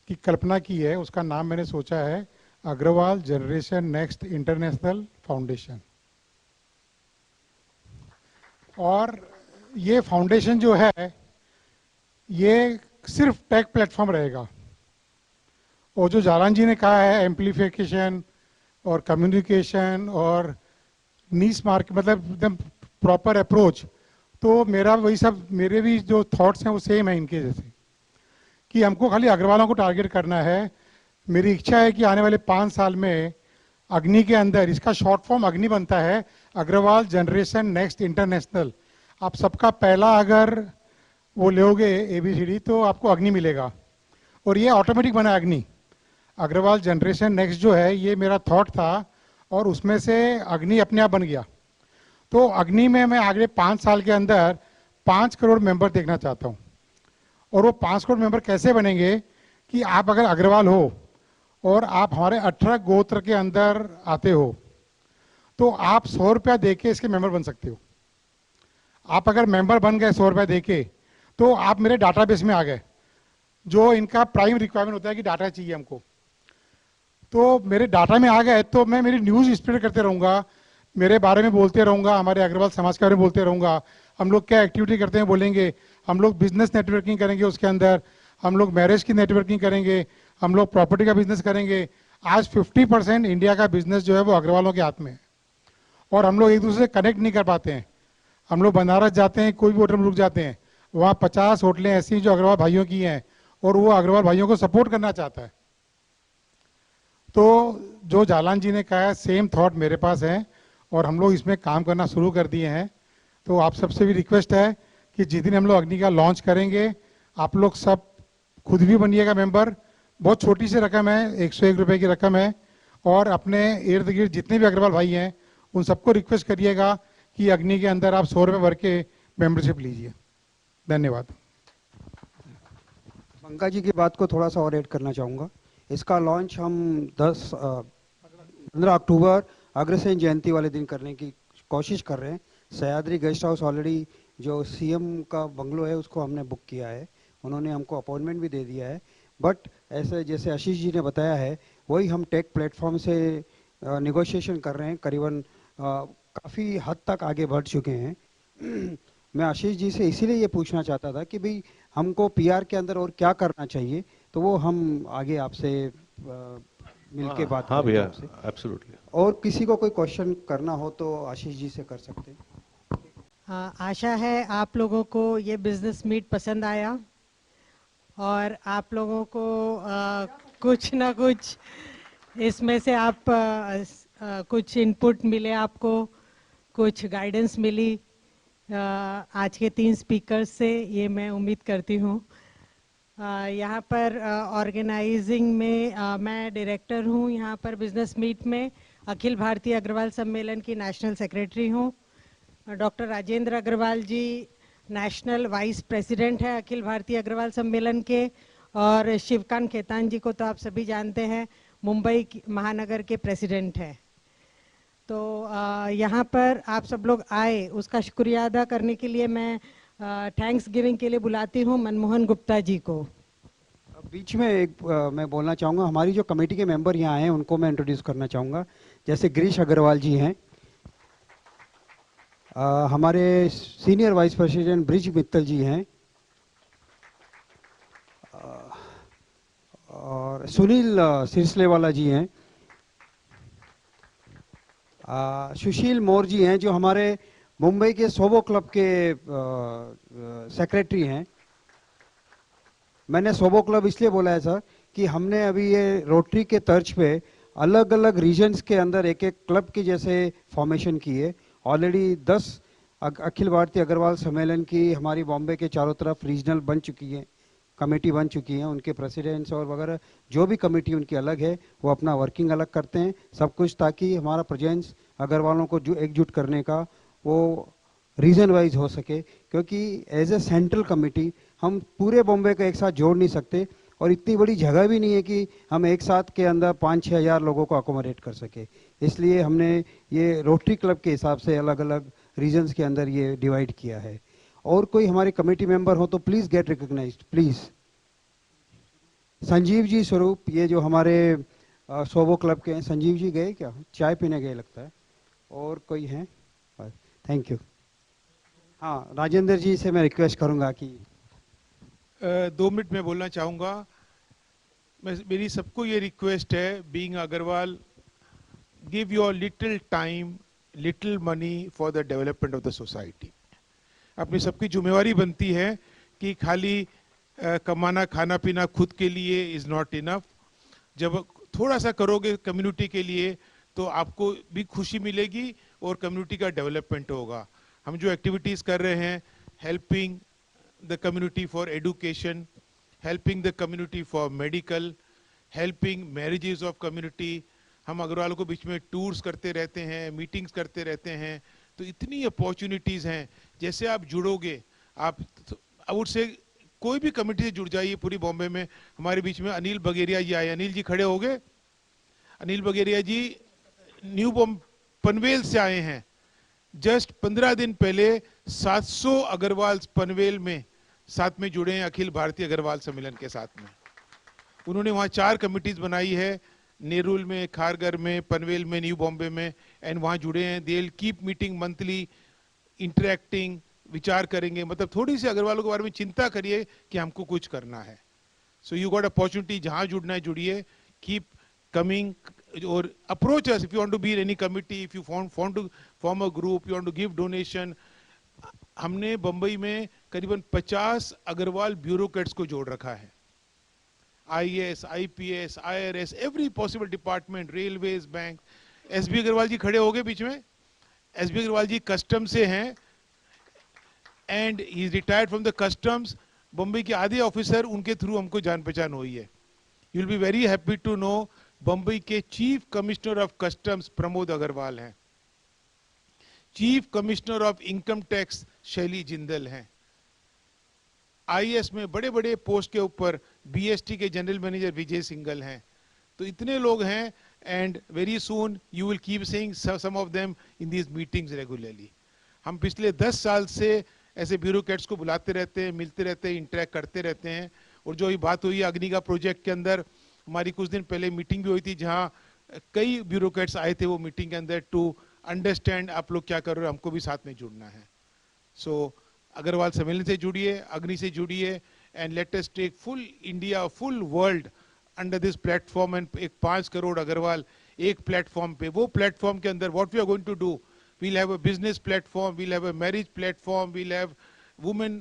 S12: की कल्पना की है, उसका नाम मैंने सोचा है Agarwal generation next international foundation. और ये फाउंडेशन जो है ये सिर्फ टेक प्लेटफॉर्म रहेगा. और जो जालान जी ने कहा है एम्प्लीफिकेशन और कम्युनिकेशन और नीश मार्केट, मतलब एकदम प्रॉपर अप्रोच, तो मेरा वही सब, मेरे भी जो थॉट्स हैं वो सेम है इनके जैसे, कि हमको खाली अग्रवालों को टारगेट करना है. मेरी इच्छा है कि आने वाले 5 साल में अग्नि के अंदर, इसका शॉर्ट फॉर्म अग्नि बनता है, अग्रवाल जनरेशन नेक्स्ट इंटरनेशनल. आप सबका पहला अगर वो लोगे ABCD तो आपको अग्नि मिलेगा. और ये ऑटोमेटिक बना अग्नि. अग्रवाल जनरेशन नेक्स्ट जो है ये मेरा थॉट था और उसमें से अग्नि अपने आप बन गया. तो अग्नि में मैं अगले 5 साल के अंदर 5 करोड़ मेंबर देखना चाहता हूँ. और वो 5 करोड़ मेंबर कैसे बनेंगे कि आप अगर अग्रवाल हो और आप हमारे 18 गोत्र के अंदर आते हो तो आप 100 रुपया दे के इसके मेंबर बन सकते हो। आप अगर मेंबर बन गए 100 रुपया दे के तो आप मेरे डाटाबेस में आ गए। जो इनका प्राइम रिक्वायरमेंट होता है कि डाटा चाहिए हमको, तो मेरे डाटा में आ गए तो मैं मेरी न्यूज़ स्प्रेड करते रहूँगा, मेरे बारे में बोलते रहूँगा, हमारे अग्रवाल समाज के बारे में बोलते रहूँगा। हम लोग क्या एक्टिविटी करते हैं बोलेंगे, हम लोग बिजनेस नेटवर्किंग करेंगे, उसके अंदर हम लोग मैरिज की नेटवर्किंग करेंगे, हम लोग प्रॉपर्टी का बिजनेस करेंगे। आज 50% इंडिया का बिजनेस जो है वो अग्रवालों के हाथ में है और हम लोग एक दूसरे से कनेक्ट नहीं कर पाते हैं। हम लोग बनारस जाते हैं, कोई भी होटल में रुक जाते हैं, वहाँ 50 होटलें ऐसी जो अग्रवाल भाइयों की हैं और वो अग्रवाल भाइयों को सपोर्ट करना चाहता है। तो जो जालान जी ने कहा है सेम थॉट मेरे पास है और हम लोग इसमें काम करना शुरू कर दिए हैं। तो आप सबसे भी रिक्वेस्ट है कि जिस दिन हम लोग अग्नि का लॉन्च करेंगे आप लोग सब खुद भी बनिएगा मेंबर। बहुत छोटी सी रकम है, 101 रुपये की रकम है और अपने इर्द गिर्द जितने भी अग्रवाल भाई हैं उन सबको रिक्वेस्ट करिएगा कि अग्नि के अंदर आप 100 रुपये भर के मेंबरशिप लीजिए। धन्यवाद।
S4: पंकज जी की बात को थोड़ा सा और ऐड करना चाहूँगा। इसका लॉन्च हम 15 अक्टूबर अग्रसेन जयंती वाले दिन करने की कोशिश कर रहे हैं। सह्याद्री गेस्ट हाउस ऑलरेडी जो सीएम का बंगलो है उसको हमने बुक किया है, उन्होंने हमको अपॉइंटमेंट भी दे दिया है। बट ऐसे जैसे आशीष जी ने बताया है वही हम टेक प्लेटफॉर्म से निगोशिएशन कर रहे हैं, करीबन काफ़ी हद तक आगे बढ़ चुके हैं। मैं आशीष जी से इसीलिए ये पूछना चाहता था कि भाई हमको पीआर के अंदर और क्या करना चाहिए, तो वो हम आगे आपसे मिलके बात
S11: हाँ
S4: करेंगे
S11: भैया,
S4: आपसे।
S11: एब्सोल्युटली।
S4: और किसी को कोई क्वेश्चन करना हो तो आशीष जी से कर सकते हैं।
S1: आशा है आप लोगों को ये बिजनेस मीट पसंद आया और आप लोगों को कुछ ना कुछ इसमें से आप कुछ इनपुट मिले, आपको कुछ गाइडेंस मिली आज के 3 स्पीकर्स से, ये मैं उम्मीद करती हूँ। यहाँ पर ऑर्गेनाइजिंग में मैं डायरेक्टर हूँ, यहाँ पर बिजनेस मीट में अखिल भारतीय अग्रवाल सम्मेलन की नेशनल सेक्रेटरी हूँ। डॉक्टर राजेंद्र अग्रवाल जी नेशनल वाइस प्रेसिडेंट है अखिल भारतीय अग्रवाल सम्मेलन के, और शिवकांत खेतान जी को तो आप सभी जानते हैं, मुंबई महानगर के प्रेसिडेंट है। तो यहाँ पर आप सब लोग आए उसका शुक्रिया अदा करने के लिए मैं थैंक्स गिविंग के लिए बुलाती हूँ मनमोहन गुप्ता जी को।
S4: बीच में एक मैं बोलना चाहूँगा, हमारी जो कमेटी के मेंबर यहाँ हैं उनको मैं इंट्रोड्यूस करना चाहूँगा। जैसे गिरीश अग्रवाल जी हैं, हमारे senior vice president Brij Mittal ji हैं, और सुनील सिरसलेवाला जी हैं, सुशील मोर जी हैं जो हमारे मुंबई के सोबो क्लब के सेक्रेटरी हैं। मैंने सोबो क्लब इसलिए बोला है सर कि हमने अभी ये रोटरी के तर्ज पे अलग अलग रीजन्स के अंदर एक एक क्लब की जैसे फॉर्मेशन की है। ऑलरेडी 10 अखिल भारतीय अग्रवाल सम्मेलन की हमारी बॉम्बे के चारों तरफ रीजनल बन चुकी है, कमेटी बन चुकी हैं, उनके प्रेसिडेंट्स और वगैरह जो भी कमेटी उनकी अलग है वो अपना वर्किंग अलग करते हैं सब कुछ, ताकि हमारा प्रेजेंस अग्रवालों को जो एकजुट करने का वो रीजन वाइज हो सके। क्योंकि एज ए सेंट्रल कमेटी हम पूरे बॉम्बे को एक साथ जोड़ नहीं सकते और इतनी बड़ी जगह भी नहीं है कि हम एक साथ के अंदर 5-6 हज़ार लोगों को अकोमोडेट कर सके। इसलिए हमने ये रोटरी क्लब के हिसाब से अलग अलग रीजन्स के अंदर ये डिवाइड किया है। और कोई हमारे कमेटी मेंबर हो तो please get recognised please. Sanjeev ji Swaroop, ये जो हमारे सोबो क्लब के हैं, संजीव जी गए क्या, चाय पीने गए लगता है, और कोई हैं? Thank you. हाँ, राजेंद्र जी से मैं रिक्वेस्ट करूंगा कि
S6: 2 मिनट में बोलना चाहूँगा। मेरी सबको ये रिक्वेस्ट है, being Agarwal, give your little time, little money for the development of the society. अपनी सबकी जिम्मेवारी बनती है कि खाली कमाना खाना पीना खुद के लिए इज़ नॉट इनफ। जब थोड़ा सा करोगे कम्युनिटी के लिए तो आपको भी खुशी मिलेगी और कम्युनिटी का डेवलपमेंट होगा। हम जो एक्टिविटीज़ कर रहे हैं, helping the community for education, helping the community for medical, helping marriages of community, हम अग्रवालों को बीच में टूर्स करते रहते हैं, मीटिंग्स करते रहते हैं, तो इतनी अपॉर्चुनिटीज़ हैं। जैसे आप जुड़ोगे, आप वुड से कोई भी कमेटी से जुड़ जाइए पूरी बॉम्बे में। हमारे बीच में अनिल बगेरिया जी आए, अनिल जी खड़े हो गए,
S13: अनिल बगेरिया जी न्यू पनवेल से आए हैं। जस्ट 15 दिन पहले 700 अग्रवाल पनवेल में साथ में जुड़े हैं अखिल भारतीय अग्रवाल सम्मेलन के साथ में। उन्होंने वहाँ 4 कमिटीज बनाई है, नेरुल में, खारगर में, पनवेल में, न्यू बॉम्बे में, एंड वहाँ जुड़े हैं। They will keep meeting monthly, interacting, विचार करेंगे। मतलब थोड़ी सी अग्रवालों के बारे में चिंता करिए कि हमको कुछ करना है। सो यू गॉट अपॉर्चुनिटी, जहाँ जुड़ना है जुड़िए, कीप कमिंग और approach us if you want to be in any committee, if you want to form a group, you want to give donation. हमने बंबई में करीबन 50 अग्रवाल ब्यूरोक्रेट्स को जोड़ रखा है। IAS, IPS, IRS, every possible department, railways, bank. SB Agarwal ji खड़े हो गए बीच में। SB अग्रवाल जी कस्टम से हैं and he is retired from the customs. Bombay के आधे ऑफिसर उनके थ्रू हमको जान पहचान हुई है। You will be very happy to know Bombay के chief commissioner of customs Pramod Agarwal हैं। Chief commissioner of income tax Shaily Jindal हैं। IAS में बड़े बड़े पोस्ट के ऊपर BST के जनरल मैनेजर विजय सिंघल हैं। तो इतने लोग हैं and very soon you will keep seeing some of them in these meetings regularly. हम पिछले 10 साल से ऐसे ब्यूरोक्रेट्स को बुलाते रहते हैं, मिलते रहते हैं, इंटरेक्ट करते रहते हैं। और जो ये बात हुई अग्निका प्रोजेक्ट के अंदर, हमारी कुछ दिन पहले मीटिंग भी हुई थी जहाँ कई ब्यूरोक्रेट्स आए थे वो मीटिंग के अंदर टू अंडरस्टैंड आप लोग क्या कर रहे हो, हमको भी साथ में जुड़ना है। सो अग्रवाल सम्मेलन से जुड़िए, अग्नि से जुड़िए and let us take full India, full world under this platform. And एक 5 करोड़ अग्रवाल एक प्लेटफॉर्म पे, वो प्लेटफॉर्म के अंदर what we are going to do, we'll have a business platform, we'll have a marriage platform, we'll have women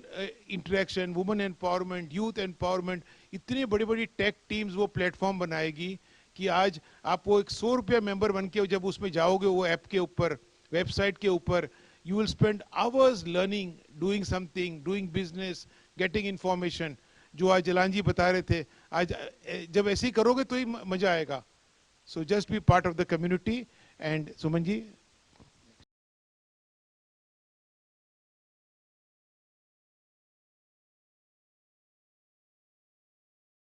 S13: interaction, women empowerment, youth empowerment। इतने बड़ी बड़ी take teams वो प्लेटफॉर्म बनाएगी कि आज आप वो एक 100 रुपया मेंबर बन के जब उसमें जाओगे वो ऐप के ऊपर, वेबसाइट के ऊपर, you will spend hours learning, doing something, doing business, getting information. जो आज जलान जी बता रहे थे, आज जब ऐसे ही करोगे तो ही मजा आएगा। So just be part of the community. And Suman ji